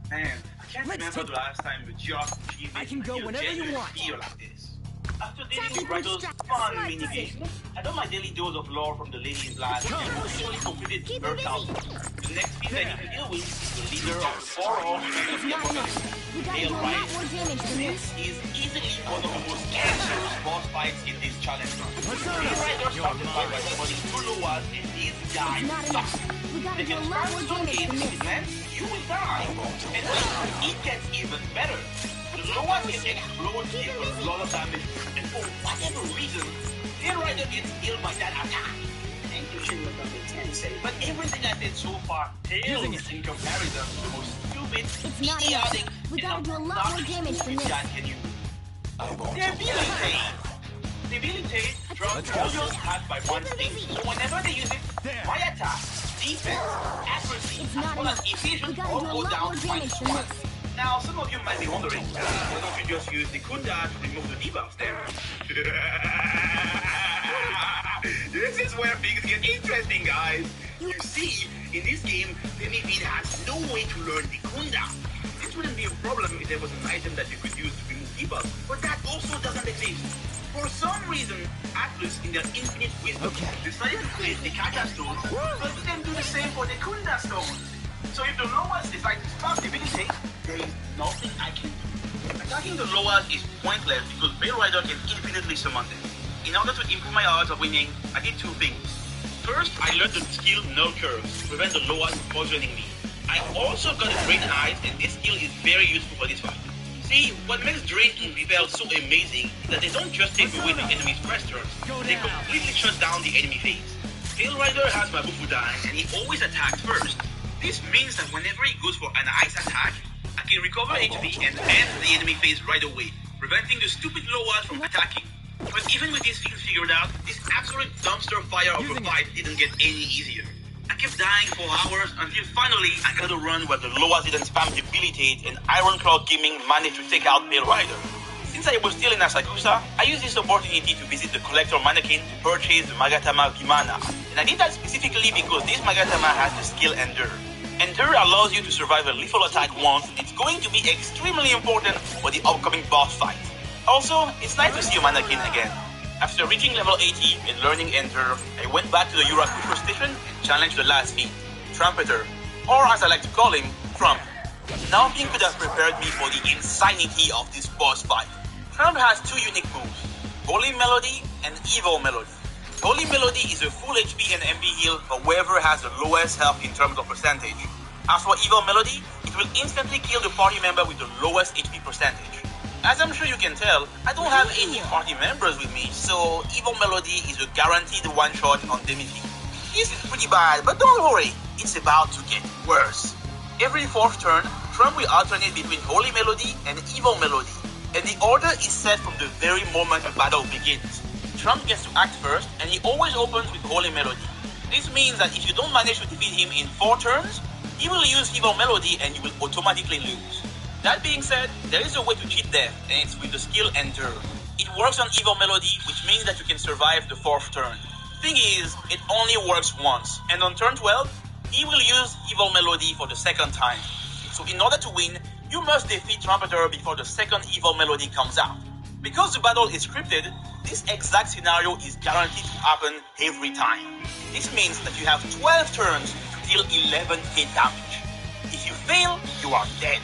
Man, I can't remember the last time we just achieved I can go whenever you want. feel like this. After dealing with Raido's fun minigame, I got my daily dose of lore from the lady in black and officially completed Keep Earth him House. busy. The next piece I need to deal with is the leader of the 4-off and of the Not enough. Apocalypse. We gotta do a lot more damage than This this. is easily one of the most cancerous boss fights in this challenge run. The Rider started fight by summoning two Loas and these guys It's not suck. enough. We gotta They do can a lot more transfer damage it than if this. it lands, you will die. And wait, it gets even better. The Loas can explode and do a lot of damage, and for whatever reason, their Rider gets killed by that attack. And you shouldn't have done it 10 seconds. But everything I did so far pales in comparison to the most stupid, It's not enough. idiotic, We gotta and do a lot more damage than this. John can use. The ability drops all your attacks by one thing, so whenever they use it, my attack, defense, accuracy, It's as not well as enough. evasion We gotta all do a go lot down more to damage than -1. this. Now, some of you might be wondering, why don't you just use the Kunda to remove the debuffs there? This is where things get interesting, guys. You see, in this game, Demi-Bean has no way to learn the Kunda. This wouldn't be a problem if there was an item that you could use to remove debuffs, but that also doesn't exist. For some reason, Atlas, in their infinite wisdom, decided to place the Kaka stones, but didn't do the same for the Kunda stones. So if the Loas decide to stop the ability, there is nothing I can do. Attacking the Loas is pointless because Veil Rider can infinitely summon them. In order to improve my odds of winning, I did two things. First, I learned the skill No Curves to prevent the Loas from poisoning me. I also got a Drain Eyes, and this skill is very useful for this fight. See, what makes Drain and Repel so amazing is that they don't just take away the enemy's press turns, they completely shut down the enemy phase. Veil Rider has my Bufudan, and he always attacks first. This means that whenever he goes for an ice attack, I can recover HP and end the enemy phase right away, preventing the stupid Loas from attacking. But But even with these things figured out, this absolute dumpster fire of a fight didn't get any easier. I kept dying for hours until finally I got a run where the Loas didn't spam debilitate and Ironclaw Gaming managed to take out Pale Rider. Since I was still in Asakusa, I used this opportunity to visit the collector mannequin to purchase the Magatama Vimana. And I did that specifically because this Magatama has the skill Endure. Endure allows you to survive a lethal attack once, and it's going to be extremely important for the upcoming boss fight. Also, it's nice to see a mannequin again. After reaching level 80 and learning Endure, I went back to the Yurakusho station and challenged the last fiend, Trumpeter, or as I like to call him, Trump. Nothing could have prepared me for the insanity of this boss fight. Trump has two unique moves, Holy Melody and Evil Melody. Holy Melody is a full HP and MP heal for whoever has the lowest health in terms of percentage. As for Evil Melody, it will instantly kill the party member with the lowest HP percentage. As I'm sure you can tell, I don't have any party members with me, so Evil Melody is a guaranteed one-shot on Demi-Fiend. This is pretty bad, but don't worry, it's about to get worse. Every fourth turn, Trump will alternate between Holy Melody and Evil Melody, and the order is set from the very moment the battle begins. Trump gets to act first, and he always opens with Holy Melody. This means that if you don't manage to defeat him in 4 turns, he will use Evil Melody and you will automatically lose. That being said, there is a way to cheat death, and it's with the skill Endure. It works on Evil Melody, which means that you can survive the 4th turn. Thing is, it only works once, and on turn 12, he will use Evil Melody for the 2nd time. So in order to win, you must defeat Trumpeter before the 2nd Evil Melody comes out. Because the battle is scripted, this exact scenario is guaranteed to happen every time. This means that you have 12 turns to deal 11 hit damage. If you fail, you are dead.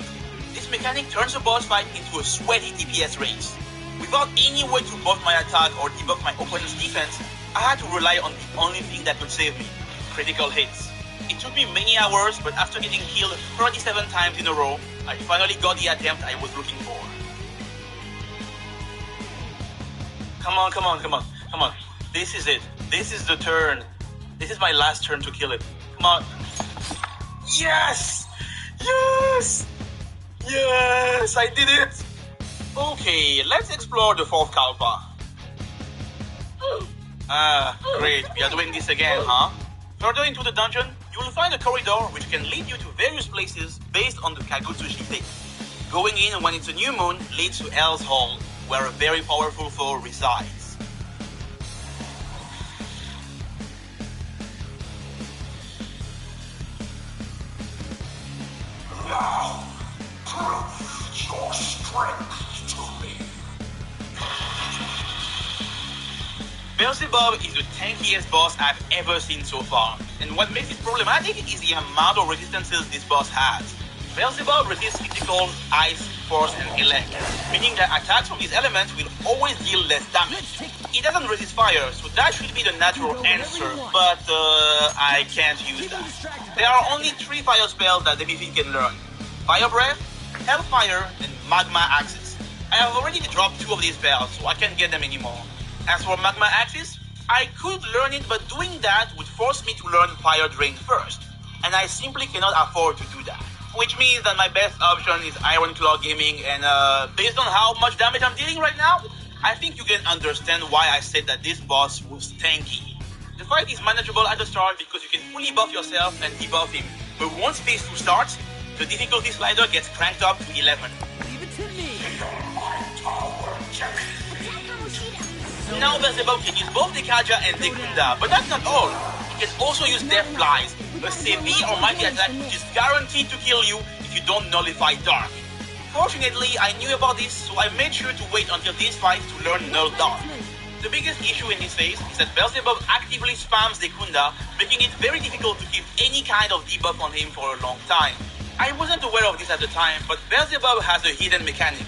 This mechanic turns the boss fight into a sweaty DPS race. Without any way to buff my attack or debuff my opponent's defense, I had to rely on the only thing that could save me, critical hits. It took me many hours, but after getting killed 37 times in a row, I finally got the attempt I was looking for. Come on, come on, come on, come on. This is it. This is the turn. This is my last turn to kill it. Come on. Yes! Yes! Yes! I did it! Okay, let's explore the 4th Kalpa. Great. We are doing this again, huh? Further into the dungeon, you will find a corridor which can lead you to various places based on the Kagutsu Shite. Going in when it's a new moon leads to Hell's Hall, where a very powerful foe resides. Now, prove your strength to me. Beelzebub is the tankiest boss I've ever seen so far, and what makes it problematic is the amount of resistances this boss has. Beelzebub resists physical, ice, force, and elect, meaning that attacks from these elements will always deal less damage. He doesn't resist fire, so that should be the natural answer, but I can't use that. There are only 3 fire spells that Demi-Fiend can learn: Fire Breath, Hellfire, and Magma Axis. I have already dropped 2 of these spells, so I can't get them anymore. As for Magma Axis, I could learn it, but doing that would force me to learn Fire Drain first, and I simply cannot afford to do that. Which means that my best option is Ironclaw Gaming, and based on how much damage I'm dealing right now, I think you can understand why I said that this boss was tanky. The fight is manageable at the start because you can fully buff yourself and debuff him, but once phase 2 starts, the difficulty slider gets cranked up to 11. Leave it to me. Now Beelzebub can use both Dekaja and Dekunda, but that's not all. He can also use Death Flies, a severe or mighty attack which is guaranteed to kill you if you don't nullify Dark. Fortunately, I knew about this, so I made sure to wait until this fight to learn Null Dark. The biggest issue in this phase is that Beelzebub actively spams Dekunda, making it very difficult to keep any kind of debuff on him for a long time. I wasn't aware of this at the time, but Beelzebub has a hidden mechanic.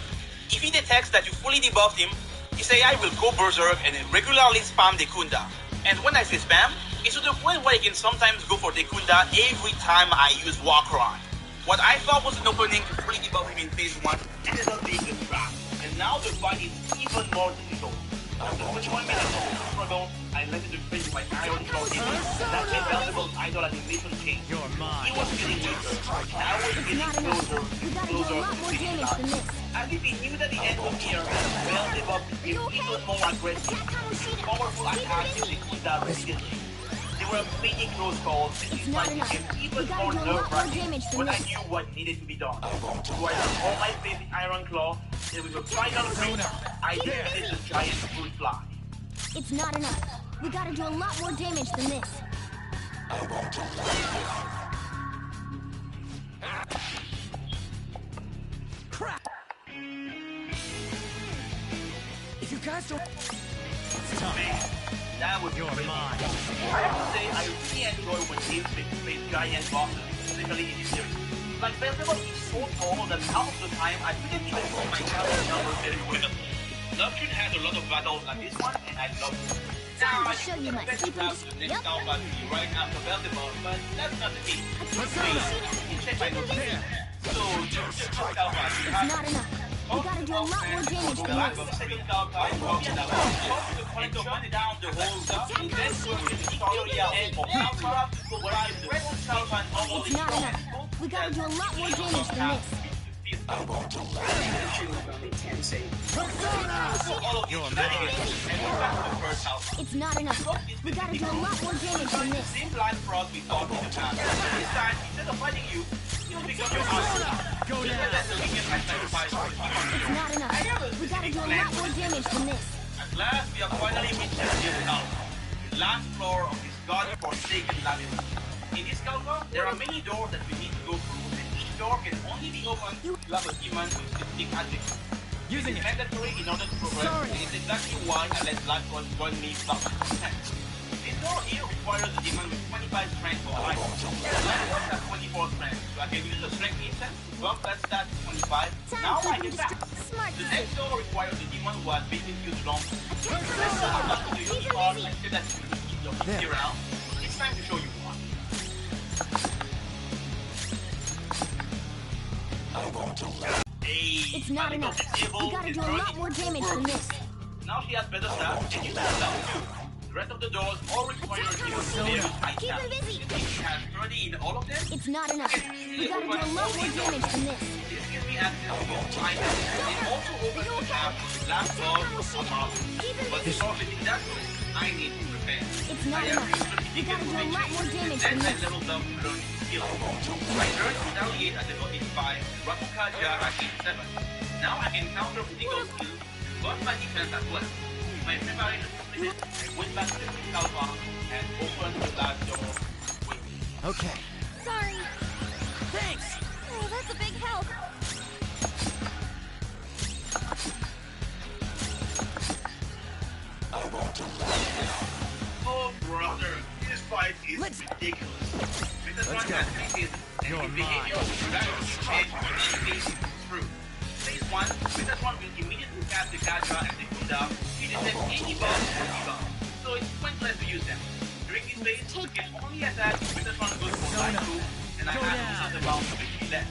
If he detects that you fully debuffed him, his AI will go berserk and regularly spam Dekunda. And when I say spam, it's to the point where I can sometimes go for Dekunda every time I use Warcry. What I thought was an opening to fully debuff him in phase 1 ended up being a trap, and now the fight is even more difficult. After 21 minutes of struggle, I landed the phase with my Ironclaw Gaming, and that made Beelzebub's idol animation change. You're mine. He was getting weaker, and I was getting closer to finishing line. As if he knew that the end was near, Beelzebub became even more aggressive, with powerful attacks in the cooldown repeatedly. There were many close calls, and this fight became even more nerve-wracking when I knew what needed to be done. So I put all my faith in Iron Claw, and with a final reach, I defeated the giant fruit fly. It's not enough. We gotta do a lot more damage than this. Crap! If you guys don't... It's time. Man, that was You're crazy. mine. I have to say, I really enjoy when games face giant bosses, especially in this series. Like, Beelzebub is so tall that half of the time I couldn't even see my challenge number very well. Nocturne has a lot of battles like this one, and I love it. Now, I should expect to have the next Alpha to be right after Beelzebub, but that's not the case. You check my notes. So, just check Alpha. It's not enough. We gotta do a lot more damage than this. The second Alpha is talking about the point of shutting down the whole stuff, and then go to the tutorial end of Alpha, where I read the Alpha and It's not enough. We gotta do a lot more damage than this. I'm going to You're It's not enough. We gotta do a lot more damage than this. Same line for us we fought in the past. This time, instead of fighting you, he'll become your husband. Go down. It's not enough. We gotta do a lot more damage than this. At last, we have finally reached the last floor of this god-forsaken labyrinth. In this Alpha, there are many doors that we need to go through, and each door can only be opened if you have a demon with specific attributes. Using it is mandatory in order to progress, and it's exactly why I let Blackboard join me plus 10. This door here requires a demon with 25 strength or higher. Blackboard has 24 strength, so I can use the strength instance to bump that stat to 25. Now I can pass. The next door requires a demon who has been used long. Let's go back to the unique part and say that you will keep your PC around. It's time to show you one. Hey, it's not enough. We gotta do a lot more damage than this. Now she has better stats, and you better stats too. The rest of the doors all require you to use high Keep him busy. She has 30 in all of them. It's not enough. We gotta do a lot more damage than this. This gives me access to both items. It also opens the map to the last boss of Arsene. But before visiting that room, I need to prepare. It's not enough. We gotta do a lot more damage than then I this. leveled up learning skill. I learned Retaliate at level 85, Rapukaja at 87. Now I can counter physical skills, but my defense as well. With my preparation completed, I went back to the Prince Alpha and opened the last door. Okay. Sorry. Thanks. Oh, that's a big help. Oh, brother, this fight is ridiculous. Let's go. You're mine. True. Phase 1, Metatron will immediately cast the Gacha and the Kunda to detect any bugs or debuff, so it's pointless to use them. During this phase, you can only attack if Metatron goes for Light 2, and I have a certain amount of HP left.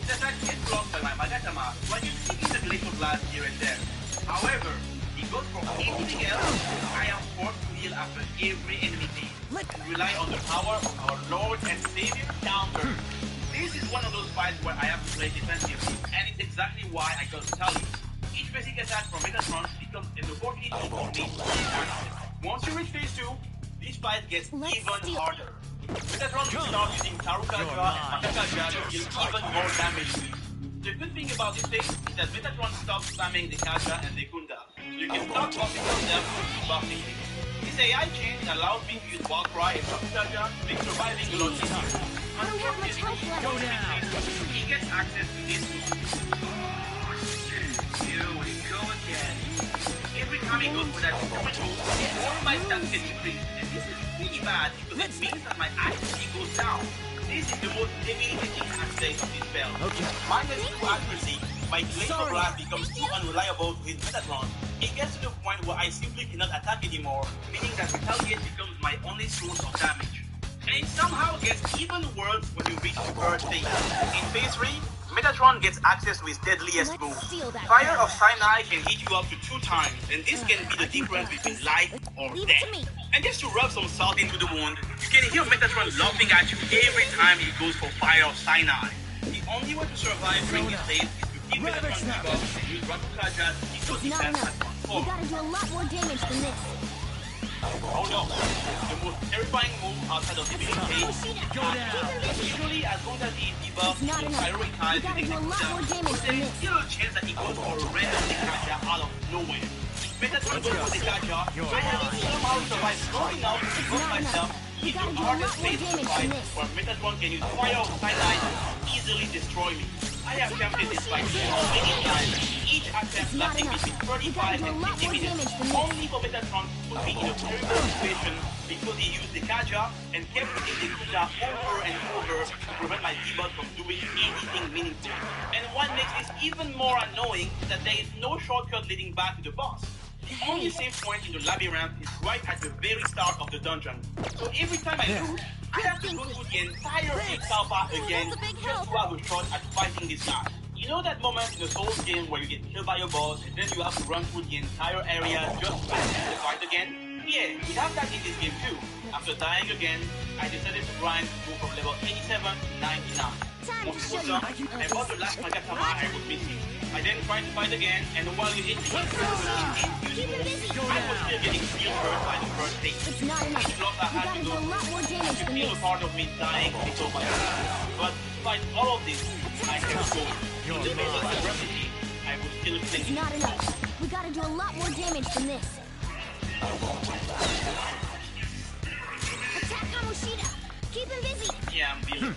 The attack gets blocked by my Magatama, so I can stick in the Glacial Blast here and there. However, he goes for anything else, I am forced to heal after every enemy phase, and rely on the power of our Lord and Savior, Counter. This is one of those fights where I have to play defensively, and it's exactly why I got to tell you. Each basic attack from Metatron becomes an opportunity for me to attack. Once you reach phase 2, this fight gets even harder. Metatron will start using Tarukaja and Makakaja to deal even more damage to you. The good thing about this phase is that Metatron stops spamming the Kaja and the Kunda, so you can start buffing yourself with buffing it. This AI change allows me to use Warcry and Tarukaja to make surviving a lot easier. Unfortunately, he gets access to this too. Oh shit, here we go again. Every time he goes for that super move, all my stats get increased, and this is really bad because it means that my accuracy goes down. This is the most debilitating aspect of this spell. Minus 2 accuracy, my Glacial Blast becomes too unreliable to hit Metatron. It gets to the point where I simply cannot attack anymore, meaning that Retaliate becomes my only source of damage. And it somehow gets even worse when you reach the third phase. In phase 3, Metatron gets access to his deadliest move. Fire of Sinai can hit you up to 2 times, and this can be the difference between life or death. And just to rub some salt into the wound, you can hear Metatron laughing at you every time he goes for Fire of Sinai. The only way to survive during this phase is to keep Metatron debuffed and use Rakukaja to equal defense at We gotta do a lot more damage than this. Oh no, the most terrifying move outside of the case is usually as long as he is debuffed, he will prioritize the execution, but there is still a chance that he goes for a random Dekaja out of nowhere. Metatron goes for Dekaja, I have somehow survived long enough to debuff myself into the hardest phase of the fight where Metatron can use Fire of Sinai to easily destroy me. I have attempted this fight so many times, each attempt lasting between 35 and 50 minutes, only for Metatron to put me in a terrible situation because he used the Kaja and kept using the Kuja over and over to prevent my debug from doing anything meaningful. And what makes this even more annoying is that there is no shortcut leading back to the boss. The only save point in the labyrinth is right at the very start of the dungeon. So every time I lose, I have to go through the entire jigsaw path again just to have a shot at fighting this guy. You know that moment in the Souls game where you get killed by a boss and then you have to run through the entire area just to finish the fight again? Yeah, we have that in this game too. After dying again, I decided to grind to move from level 87 to 99. Once it was done, I bought the last Nagatama I was missing. I then tried to fight again, and while it hit me, I was still getting real hurt by the first thing. Each loss I had to go through, I could feel a part of me dying little by little. But despite all of this, I kept going. In the face of adversity, I was still clinging. It's not enough. We gotta do a lot more damage than this. Attack Kamoshida! Keep him busy! Yeah, I'm dealing.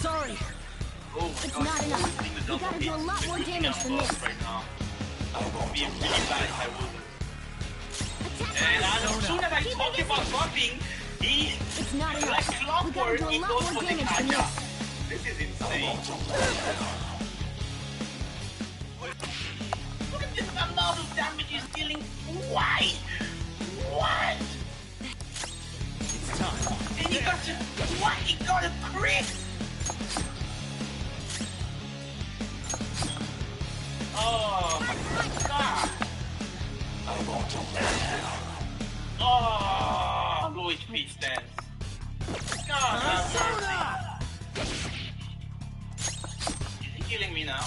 Sorry. Oh my It's God, not enough. We gotta do a lot more damage than this. Right now. I'm being really bad if I wasn't. And as soon as I talk about buffing, It's not enough. like We gotta clockwork, do a he lot goes more for the damage than Kaja. this. This is insane. Look at this amount of damage he's dealing. Why? What? It's time. And he got to... What? He got a crit? Oh my God. Oh, low HP stance. God have mercy. Is he killing me now?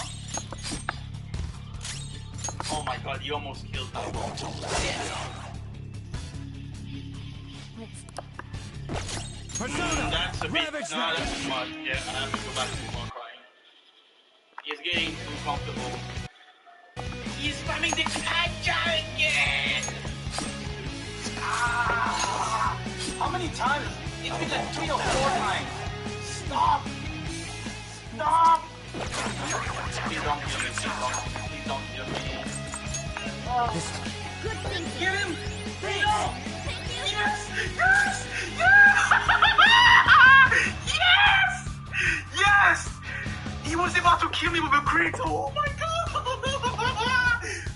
Oh my God, he almost killed me. That's a bit, that's too much. Yeah, I have to go back to more crying. He's getting too comfortable. He's spamming the Kaja again! Ah! How many times? It's been like 3 or 4 times. Stop! Stop! Please don't kill me. Please don't kill me. Oh. Good thing. Get him! No! Yes! Yes! Yes! Yes! He was about to kill me with a crit. Oh my God!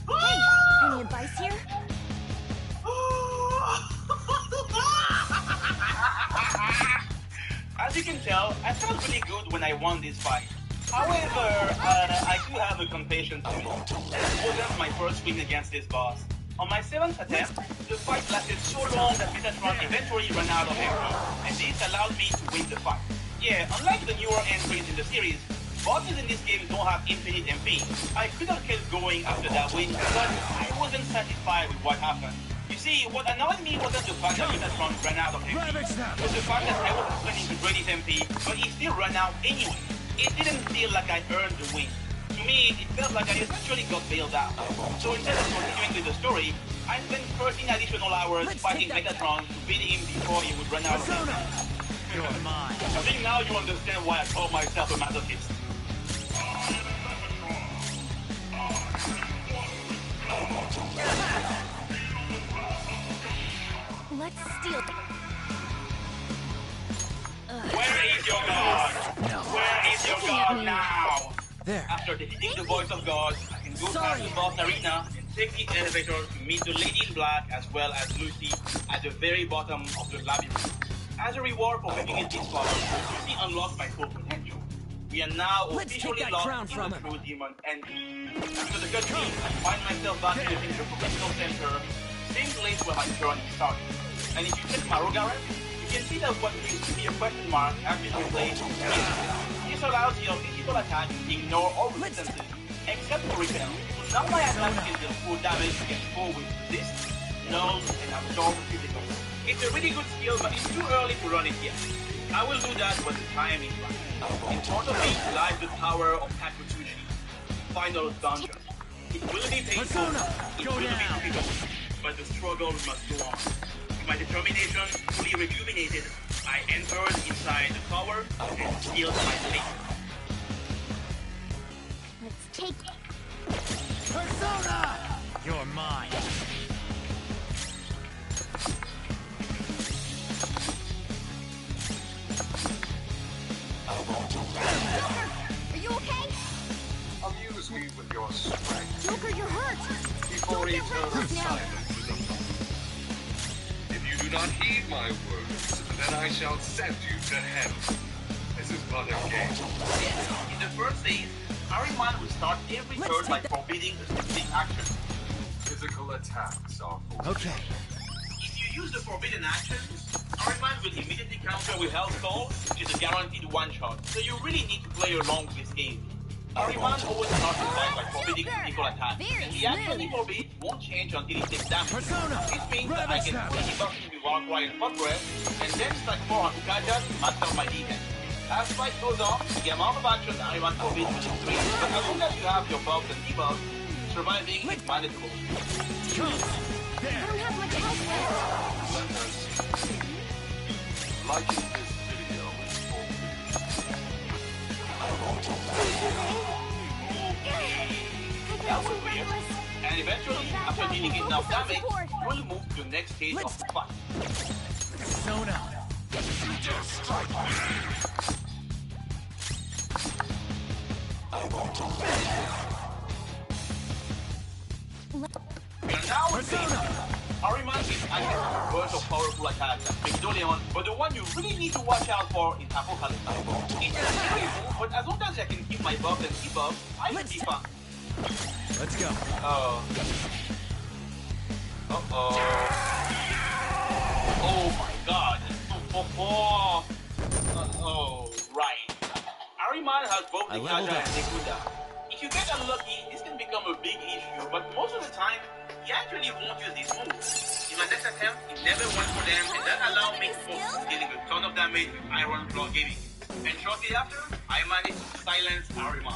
Hey, any advice here? As you can tell, I felt really good when I won this fight. However, I do have a confession to make. This wasn't my first win against this boss. On my 7th attempt, the fight lasted so long that Metatron eventually ran out of MP, and this allowed me to win the fight. Yeah, unlike the newer entries in the series, bosses in this game don't have infinite MP. I could have kept going after that win, but I wasn't satisfied with what happened. You see, what annoyed me wasn't the fact that Metatron ran out of MP. It was the fact that I wasn't planning to drain his MP, but he still ran out anyway. It didn't feel like I earned the win. To me, it felt like I essentially got bailed out. So instead of continuing with the story, I spent 13 additional hours fighting Metatron to beat him before he would run out of MP. You're mine. I think now you understand why I call myself a masochist. Let's steal. Where is your God? No. Where is your God now? There. After defeating the voice of God, I can go past the boss arena and take the elevator to meet the Lady in Black as well as Lucy at the very bottom of the labyrinth. As a reward for making it this far, Lucy unlocks my full potential. We are now Let's take officially that locked crown in from the him. True Demon ending. After the cutscene, I find myself back within the Professional Center, same place where my journey started. And if you check Marogaran, you can see that what used to be a question mark has been replaced with a This allows your physical attack to ignore all resistances, except for repel. So now my attack can deal full damage against four with resist, null, and absorb physical. It's a really good skill, but it's too early to run it yet. I will do that when the time is right. In front of me lies the power of Akutsushi, final dungeon. It will be painful, it will be difficult, but the struggle must go on. With my determination fully rejuvenated, I entered inside the tower and sealed my fate. Let's take Persona! You're mine. Are you okay? Amuse me with your strength Joker, you're hurt. before Don't get eternal reckless now. silence is upon you. If you do not heed my words, then I shall send you to hell. This is but a game. In the first phase, Arsene will start every turn by forbidding a specific action. Physical attacks are for Okay. If you use the forbidden actions, Arsene will immediately counter with Hell Stall, which is a guaranteed one-shot, so you really need to play along with this game. Arsene always starts the fight by forbidding physical attacks, and the action he forbids won't change until he takes damage. This means that I can fully debuff him with Warcry and Fog Breath, and then stack 4 Hakukajas to master my defense. As the fight goes on, the amount of actions Arsene forbids will increase, but as long as you have your buffs and debuffs, surviving is manageable. I don't have much health left. liking this video is for That was weird. And eventually, after dealing enough damage, we'll move to the next stage of the fight. Persona. You dare strike me! I want to We are now in phase 2. Arsene is active with a burst of powerful attacks like Migdolion, but the one you really need to watch out for is Apocalypse. It's a scary move, but as long as I can keep my buffs and debuffs, I should be fine. Let's go. Oh my god. Right. Arsene has both the Kaja and the Gunda. If you get unlucky, this can become a big issue, but most of the time, he actually won't use these moves. In my next attempt, he never went for them, and that allowed me to focus dealing a ton of damage with Iron Claw Gaming. And shortly after, I managed to silence Arsene.